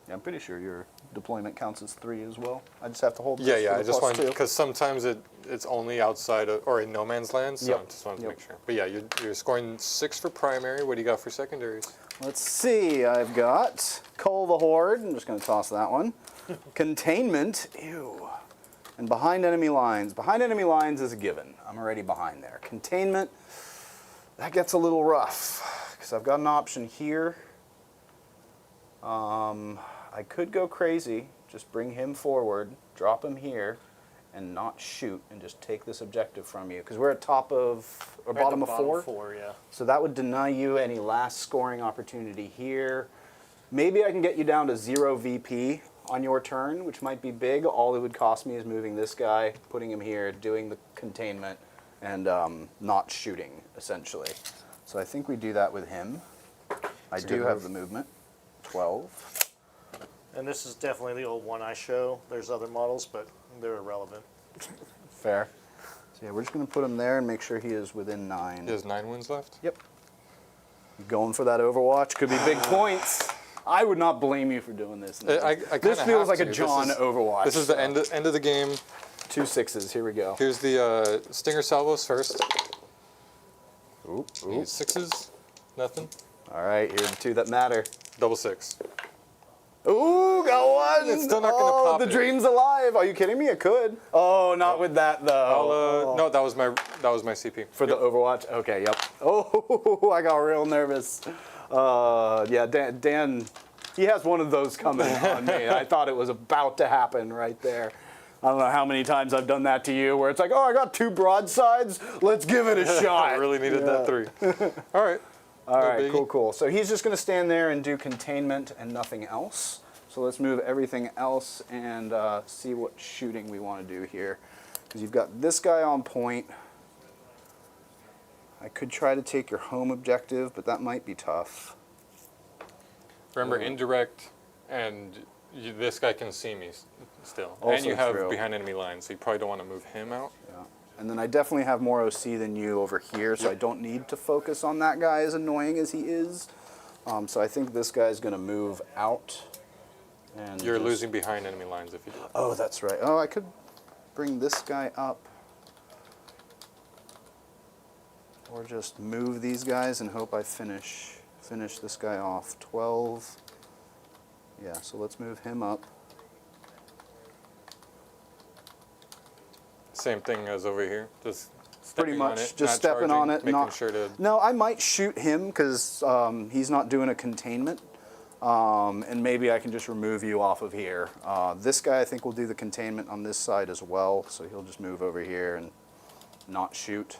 Yeah, I'm pretty sure your deployment counts as 3 as well. I just have to hold this Yeah, for yeah. the I just plus wanted 2. because sometimes it's only outside of, or in no man's land, so Yep. I just wanted to Yep. make sure. But yeah, you're scoring 6 for primary. What do you got for secondaries? Let's see. I've got Cull the Horde. I'm just going to toss that one. Containment. Ew. And behind enemy lines. Behind enemy lines is a given. I'm already behind there. Containment. That gets a little rough because I've got an option here. I could go crazy. Just bring him forward, drop him here, and not shoot, and just take this objective from you. Because we're at top of, or Right at bottom the of 4. 4, yeah. So that would deny you any last scoring opportunity here. Maybe I can get you down to 0 VP on your turn, which might be big. All it would cost me is moving this guy, putting him here, doing the containment, and not shooting, essentially. So I think we do that with him. I a do good have move. the movement. 12. And this is definitely the old one I show. There's other models, but they're irrelevant. Fair. So yeah, we're just going to put him there and make sure he is within 9. He has 9 wins left. Yep. Going for that Overwatch could be big points. I would not blame you for doing this. I This kinda feels have like a to. John Overwatch. This is the end of the game. 2 6s. Here we go. Here's the Stinger salvos first. Oop, Need oop. 6s. Nothing. All right, here are the 2 that matter. Double 6. Ooh, got one. It's still not gonna Oh, pop the it. dream's alive. Are you kidding me? It could. Oh, not with that though. No, that was my CP. For the Overwatch? Okay, yep. Oh, I got real nervous. Yeah, Dan, he has one of those coming on me. I thought it was about to happen right there. I don't know how many times I've done that to you where it's like, oh, I got 2 broadsides. Let's give it a shot. I really needed that 3. All right. All No right, biggie. cool, cool. So he's just going to stand there and do containment and nothing else. So let's move everything else and see what shooting we want to do here. Because you've got this guy on point. I could try to take your home objective, but that might be tough. Remember, indirect, and this guy can see me still. Also and you have true. behind enemy lines, so you probably don't want to move him out. Yeah. And then I definitely have more OC than you over here, so I don't need to focus on that guy as annoying as he is. So I think this guy's going to move out. And You're just- losing behind enemy lines if you do. Oh, that's right. Oh, I could bring this guy up. Or just move these guys and hope I finish this guy off. 12. Yeah, so let's move him up. Same thing as over here. Just Pretty stepping much, on it, just not stepping charging, on it. making Not, sure to. No, I might shoot him because he's not doing a containment. And maybe I can just remove you off of here. This guy I think will do the containment on this side as well, so he'll just move over here and not shoot.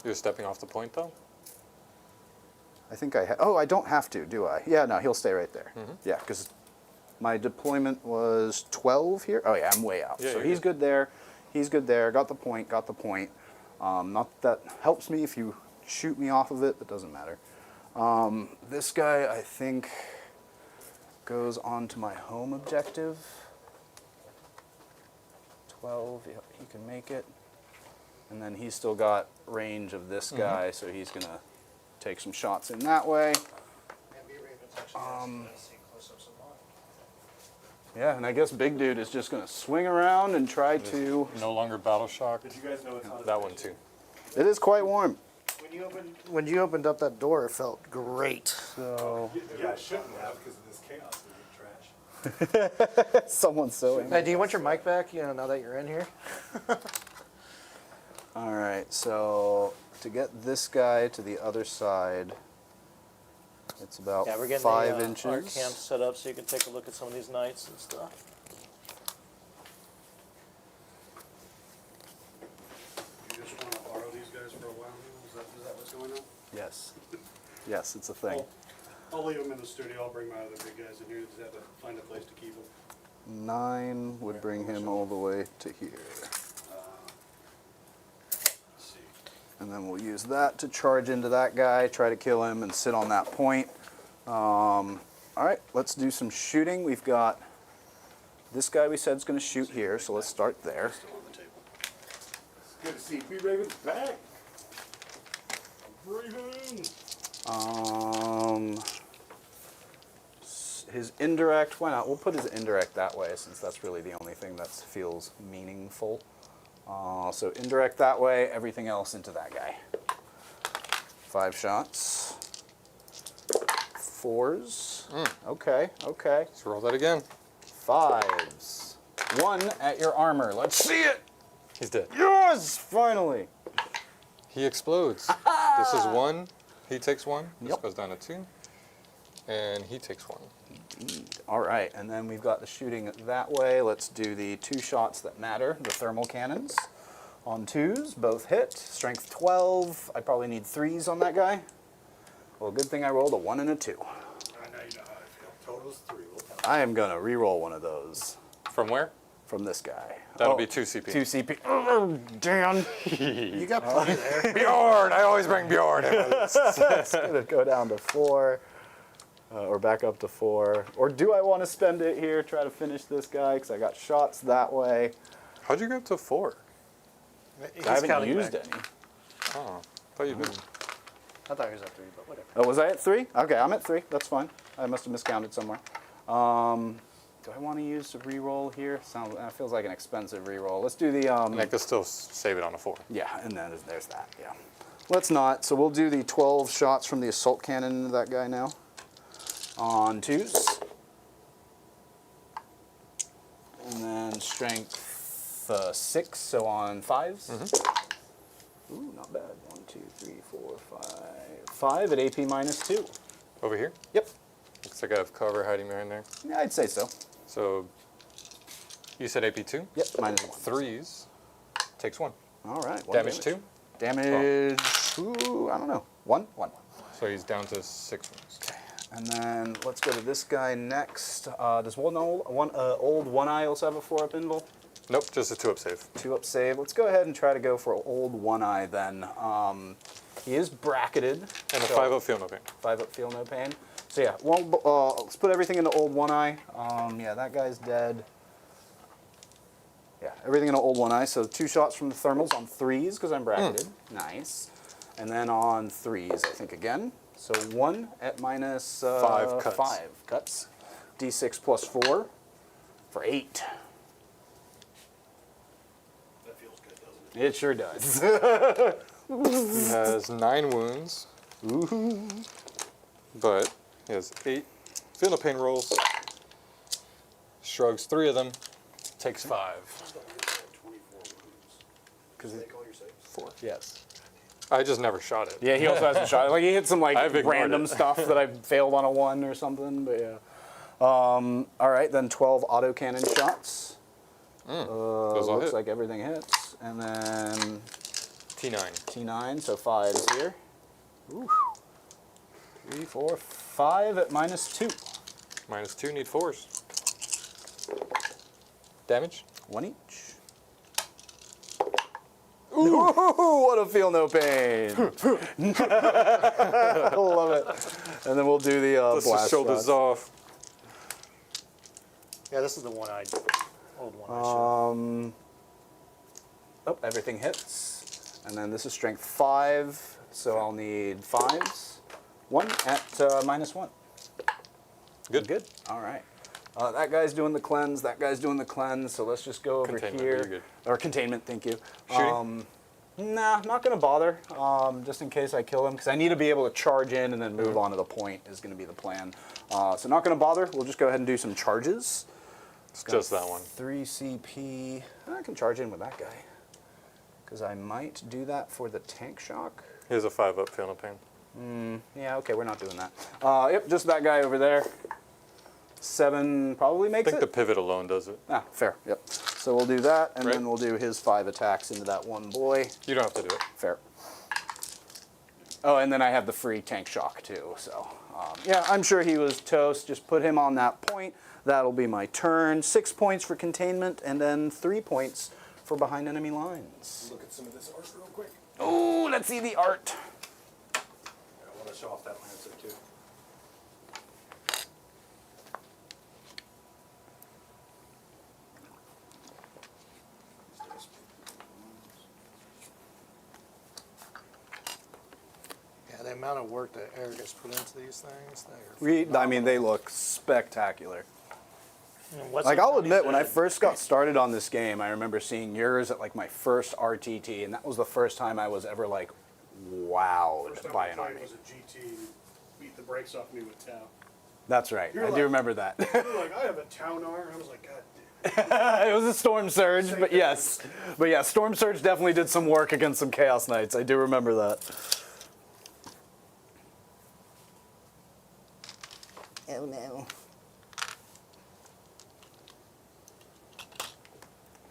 You're stepping off the point though. I think oh, I don't have to, do I? Yeah, no, he'll stay right there. Mm-hmm. Yeah, because my deployment was 12 here. Oh yeah, I'm way out. Yeah, So you're he's good there. He's good there. Got the point, got the point. Not that helps me if you shoot me off of it, but doesn't matter. This guy, I think, goes on to my home objective. 12, yep, he can make it. And then he's still got range of this guy, so he's going to take some shots in that way. Yeah, and I guess Big Dude is just going to swing around and try to... No longer battle shock. Did you guys know it's not That one too. It is quite warm. When you opened up that door, it felt great. So, Yeah, I shouldn't have because of this chaos and trash. someone's sewing. Hey, do you want your mic back? Now that you're in here. All right, so to get this guy to the other side, it's about Yeah, we're getting 5 the, inches. our camp set up so you can take a look at some of these knights and stuff. You just want to borrow these guys for a while now? Is that what's going on? Yes. Yes, it's a thing. I'll leave them in the studio. I'll bring my other big guys in here. Just have to find a place to keep them. 9 would bring him all the way to here. Let's see. And then we'll use that to charge into that guy, try to kill him, and sit on that point. All right, let's do some shooting. We've got this guy we said is going to shoot here, so let's start there. Still on the table. Good to see P. Raven's back. Raven. His indirect, why not? We'll put his indirect that way since that's really the only thing that feels meaningful. So indirect that way, everything else into that guy. 5 shots. 4s. Okay, okay. Let's roll that again. 5s. 1 at your armor. Let's see it. He's dead. Yes, finally. He explodes. This is 1. He takes 1. This Yep. goes down to 2. And he takes 1. All right, and then we've got the shooting that way. Let's do the 2 shots that matter, the thermal cannons. On 2s, both hit. Strength 12. I probably need 3s on that guy. Well, good thing I rolled a 1 and a 2. I know you know how I feel. Total's 3. We'll tell I am going to re-roll one of those From where? from this guy. That'll be 2 CP. 2 CP. Oh, Dan. You got plenty there. Bjorn! I always bring Bjorn in. It's going to go down to 4. Or back up to 4. Or do I want to spend it here, try to finish this guy, because I got shots that way. How'd you get up to 4? He's I haven't counting used back. any. Oh, thought you'd been. I thought he was at 3, but whatever. Oh, was I at 3? Okay, I'm at 3. That's fine. I must have miscounted somewhere. Do I want to use a reroll here? Feels like an expensive reroll. Let's do the... And I could still save it on a 4. Yeah, and then there's that, yeah. Let's not. So we'll do the 12 shots from the assault cannon into that guy now. On 2s. And then strength 6, so on 5s. Ooh, not bad. 1, 2, 3, 4, 5. 5 at AP -2. Over here? Yep. Looks like I have cover hiding behind there. Yeah, I'd say so. So, you said AP2? Yep, -1. 3s. Takes 1. All right. Damage 2? Damage, ooh, I don't know. 1? 1. So he's down to 6 wounds. And then let's go to this guy next. Does old One Eye also have a 4-up invul? Nope, just a 2-up save. 2-up save. Let's go ahead and try to go for old One Eye then. He is bracketed. And a 5-up feel no pain. 5-up feel no pain. So yeah, well, let's put everything into old One Eye. Yeah, that guy's dead. Yeah, everything into old One Eye. So 2 shots from the thermals on 3s because I'm bracketed. Nice. And then on 3s, I think again. So 1 at -5 cuts. 5 cuts. D6 plus 4 for 8. That feels good, doesn't it? It sure does. He has 9 wounds. Ooh. But he has 8 feel no pain rolls. Shrugs 3 of them. Takes 5. 24 wounds. Because Did they call your saves? 4. yes. I just never shot it. Yeah, he also has a shot. Like he hit some like I've ignored random it. stuff that I failed on a 1 or something. But yeah. All right, then 12 autocannon shots. Those all Looks hit. like everything hits, and then T9. T9, so 5s here. Ooh. 3, 4, 5 at -2. -2, need 4s. Damage? 1 each. Ooh, what a feel no pain. I love it. And then we'll do the Let's blast just show shots. this off. Yeah, this is the one-eyed, old one-eyed Oh, everything hits. And then this is strength 5, so I'll need 5s. 1 at -1. Good. Good. All right. That guy's doing the cleanse. That guy's doing the cleanse. So let's just go over Containment, here. you're good. Or containment, thank you. Shooting? Nah, not going to bother. Just in case I kill him. Because I need to be able to charge in and then move on to the point is going to be the plan. So not going to bother. We'll just go ahead and do some charges. It's just that one. 3 CP. I can charge in with that guy. Because I might do that for the tank shock. Here's a 5-up feel no pain. Yeah, okay, we're not doing that. Yep, just that guy over there. 7 probably I makes think it. the pivot alone does it. Ah, fair, yep. So we'll do that, and Right. then we'll do his 5 attacks into that one boy. You don't have to do it. Fair. Oh, and then I have the free tank shock too, so. Yeah, I'm sure he was toast. Just put him on that point. That'll be my turn. 6 points for containment, and then 3 points for behind enemy lines. Look at some of this art real quick. Oh, let's see the art. I want to show off that Lancer too. Yeah, the amount of work that Eric has put into these things, they're I mean, they look spectacular. What's Like, so I'll funny admit, when I is that- first got started on this game, I remember seeing yours at like my first RTT, and that was the first time I was ever like wowed First time by I an played army. was a GT and beat the brakes off me with Tau. That's right. You're I do like- remember that. You're like, I have a Tau arm. I was like, God damn. It was a Storm Surge, but yes. But yeah, Storm Surge definitely did some work against some Chaos Knights. I do remember that. Oh no.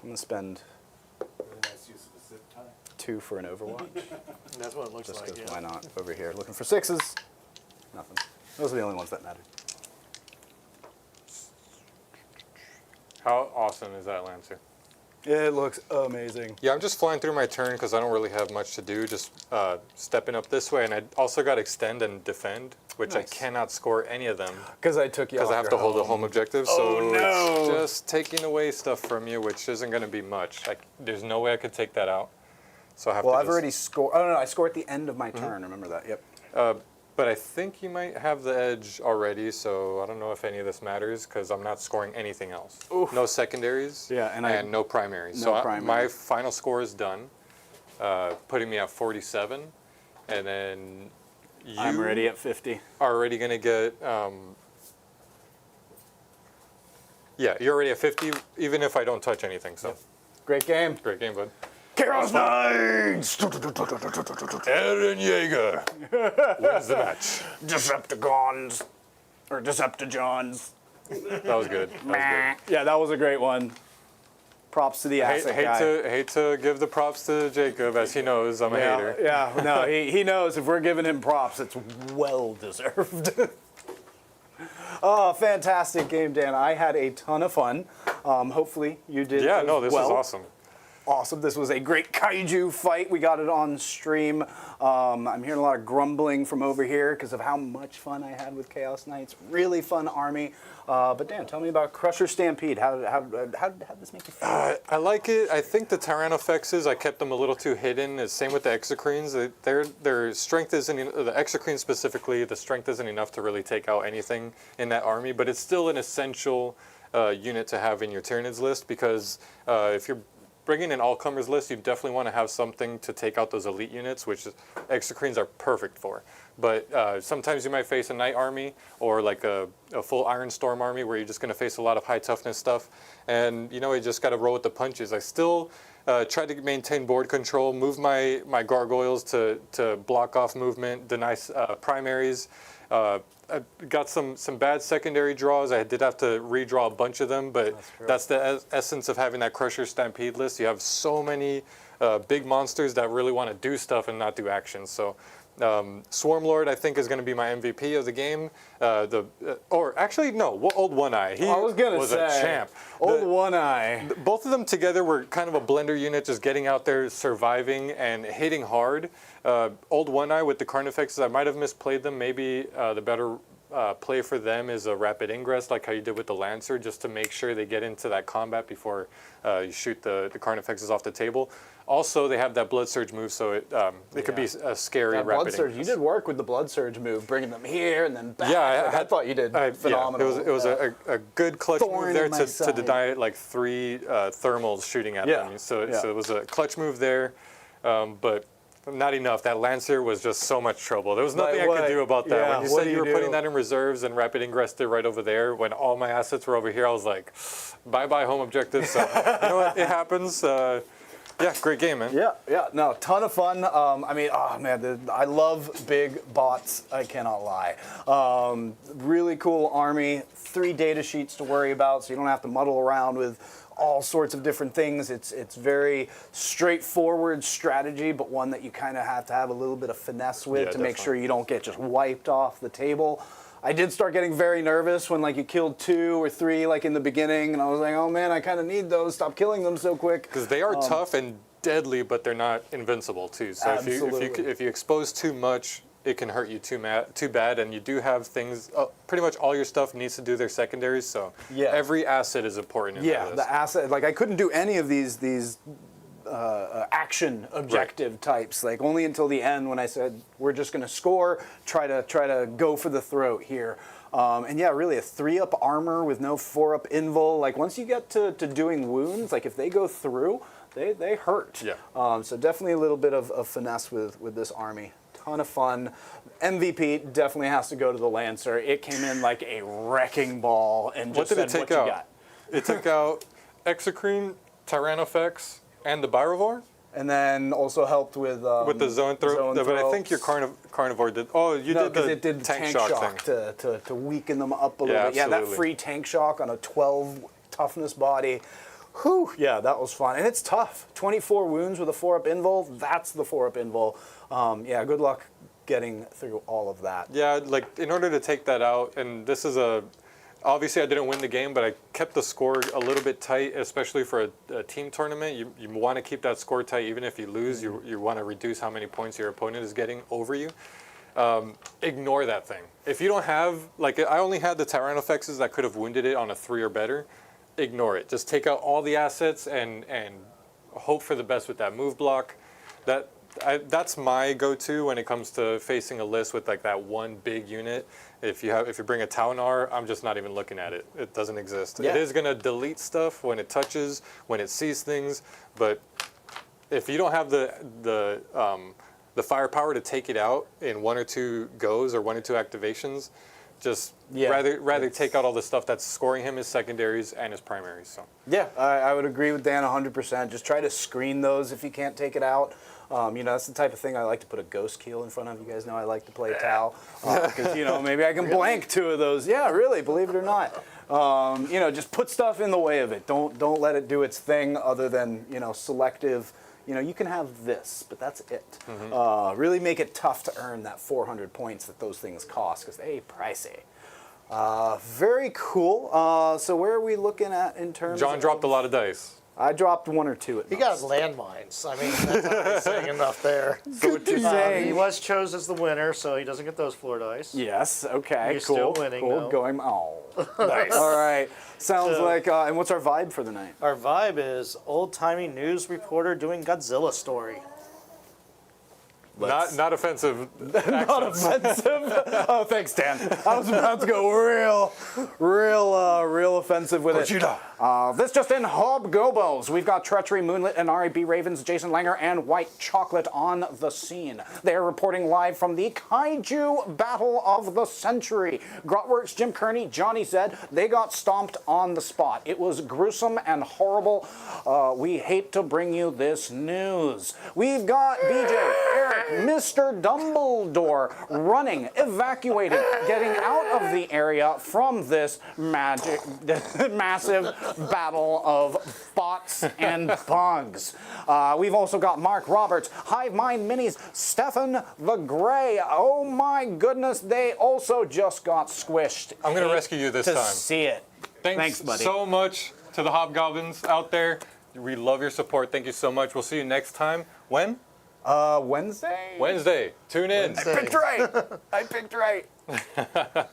I'm going to spend Really nice use of the zip tie. 2 for an Overwatch. That's what it looks Just like, because yeah. why not? Over here, looking for 6s. Nothing. Those are the only ones that mattered. How awesome is that Lancer? It looks amazing. Yeah, I'm just flying through my turn because I don't really have much to do. Just stepping up this way, and I also got extend and defend which Nice. I cannot score any of them Because I took you off because I have your to hold a home. home objective. So Oh, no. it's just taking away stuff from you, which isn't going to be much. There's no way I could take that out. So I have Well, to I've just, already scored. Oh, no, I score at the end of my turn. Remember that. Yep. But I think you might have the edge already, so I don't know if any of this matters because I'm not scoring anything else. No secondaries Yeah, and no primaries. no So primaries. my final score is done, putting me at 47, and then you I'm ready at 50. are already going to get, yeah, you're already at 50, even if I don't touch anything, so Great game. great game, bud. Chaos Knights! Eren Yeager wins the match. Decepticons. Or Decepticons. That was good. That was good. Yeah, that was a great one. Props to the asset guy. Hate to give the props to Jacob, as he knows I'm a hater. Yeah, no, he knows if we're giving him props, it's well deserved. Oh, fantastic game, Dan. I had a ton of fun. Hopefully you did Yeah, as no, this well. is awesome. Awesome. This was a great kaiju fight. We got it on stream. I'm hearing a lot of grumbling from over here because of how much fun I had with Chaos Knights. Really fun army. But Dan, tell me about Crusher Stampede. How did this make you feel? I like it. I think the Tyrannofexes, I kept them a little too hidden. Same with the Exocrines. Their strength isn't, the Exocrines specifically, the strength isn't enough to really take out anything in that army, but it's still an essential unit to have in your Tyranids list because if you're bringing an all-comers list, you definitely want to have something to take out those elite units, which Exocrines are perfect for. But sometimes you might face a Knight army or like a full Iron Storm army where you're just going to face a lot of high toughness stuff. And, you know, you just got to roll with the punches. I still try to maintain board control, move my gargoyles to block off movement, deny primaries. I got some bad secondary draws. I did have to redraw a bunch of them, but that's the essence of having that Crusher Stampede list. You have so many big monsters that really want to do stuff and not do action. So Swarmlord, I think, is going to be my MVP of the game. Or actually, no, Old One Eye. He I was gonna say, a champ. Old One Eye. Both of them together were kind of a blender unit, just getting out there, surviving, and hitting hard. Old One Eye with the Carnifexes, I might have misplayed them. Maybe the better play for them is a rapid ingress, like how you did with the Lancer, just to make sure they get into that combat before you shoot the Carnifexes off the table. Also, they have that Blood Surge move, so it could be a scary That rapid Blood Surge. ingress. You did work with the Blood Surge move, bringing them here and then back. Yeah, I thought you did phenomenal. Yeah, it was a good clutch Thorn move there in my to side. deny like 3 thermals shooting at them. So it was a clutch move there, but not enough. That Lancer was just so much trouble. There was nothing I could do about that. Yeah, When you what said do you you were putting do? that in reserves and rapid ingressed it right over there, when all my assets were over here, I was like, bye-bye home objective. So you know what? It happens. Yeah, great game, man. Yeah, no, ton of fun. I mean, oh man, I love big bots. I cannot lie. Really cool army. 3 data sheets to worry about, so you don't have to muddle around with all sorts of different things. It's very straightforward strategy, but one that you kind of have to have a little bit of finesse with to make sure you don't get just wiped off the table. I did start getting very nervous when like you killed 2 or 3 like in the beginning, and I was like, oh man, I kind of need those. Stop killing them so quick. Because they are tough and deadly, but they're not invincible too. So if you expose too much, it can hurt you too bad. And you do have things. Pretty much all your stuff needs to do their secondaries. So every asset is important. In that list. The asset. Like I couldn't do any of these action objective types, like only until the end when I said we're just going to score, try to go for the throat here. And yeah, really a 3-up armor with no 4-up invul. Like once you get to doing wounds, like if they go through, they hurt. Yeah. So definitely a little bit of finesse with this army. Ton of fun. MVP definitely has to go to the Lancer. It came in like a wrecking ball and just what did it take out? You got. It took out Exocrine, Tyrannofex, and the Byrivore? And then also helped with the Zoanthrope. But I think your Carnivore did. Oh, you did the it did tank shock thing. To weaken them up a little bit. Yeah, that absolutely. free tank shock on a 12 toughness body. Whew, yeah, that was fun. And it's tough. 24 wounds with a 4-up invul. That's the 4-up invul. Yeah, good luck getting through all of that. Yeah, like in order to take that out, and this is obviously I didn't win the game, but I kept the score a little bit tight, especially for a team tournament. You want to keep that score tight even if you lose. You want to reduce how many points your opponent is getting over you. ignore that thing. If you don't have, like, I only had the Tyrannofexes that could have wounded it on a 3 or better. Ignore it. Just take out all the assets and hope for the best with that move block. That's my go-to when it comes to facing a list with like that one big unit. If you bring a Taunar, I'm just not even looking at it. It doesn't exist. Yeah. It is gonna delete stuff when it touches, when it sees things, but if you don't have the firepower to take it out in 1 or 2 goes or 1 or 2 activations, just rather take out all the stuff that's scoring him his secondaries and his primaries. So Yeah, I would agree with Dan 100%. Just try to screen those if you can't take it out. That's the type of thing I like to put a ghost keel in front of. You guys know I like to play Tau because maybe I can blank 2 of those. Yeah, really, believe it or not. Just put stuff in the way of it. Don't let it do its thing other than selective. You can have this, but that's it. Really make it tough to earn that 400 points that those things cost because they pricey. Very cool. So where are we looking at in terms John dropped a lot of dice. I dropped 1 or 2 at He got landmines. I mean, that's not saying enough there. So what you're saying? He was chosen as the winner, so he doesn't get those floor dice. Yes. Okay. You're cool. still winning, Cool. though. Going. Oh. Nice. All right. Sounds So- like. And what's our vibe for the night? Our vibe is old-timey news reporter doing Godzilla story. Not offensive. Not offensive. Oh, thanks, Dan. I was about to go real offensive with it. This just in, Hobgobos. We've got Treachery, Moonlit, and RAB Ravens, Jason Langer, and White Chocolate on the scene. They're reporting live from the Kaiju Battle of the Century. Grotworks, Jim Kearney, Johnny Zed, they got stomped on the spot. It was gruesome and horrible. We hate to bring you this news. We've got BJ, Eric, Mr. Dumbledore running, evacuating, getting out of the area from this massive battle of bots and bugs. We've also got Mark Roberts, Hive Mind Minis, Stefan the Grey. Oh my goodness, they also just got squished. I'm going to rescue you this to time. see it. Thanks, buddy. so much to the Hobgoblins out there. We love your support. Thank you so much. We'll see you next time. When? Wednesday? Wednesday. Tune in. I picked right.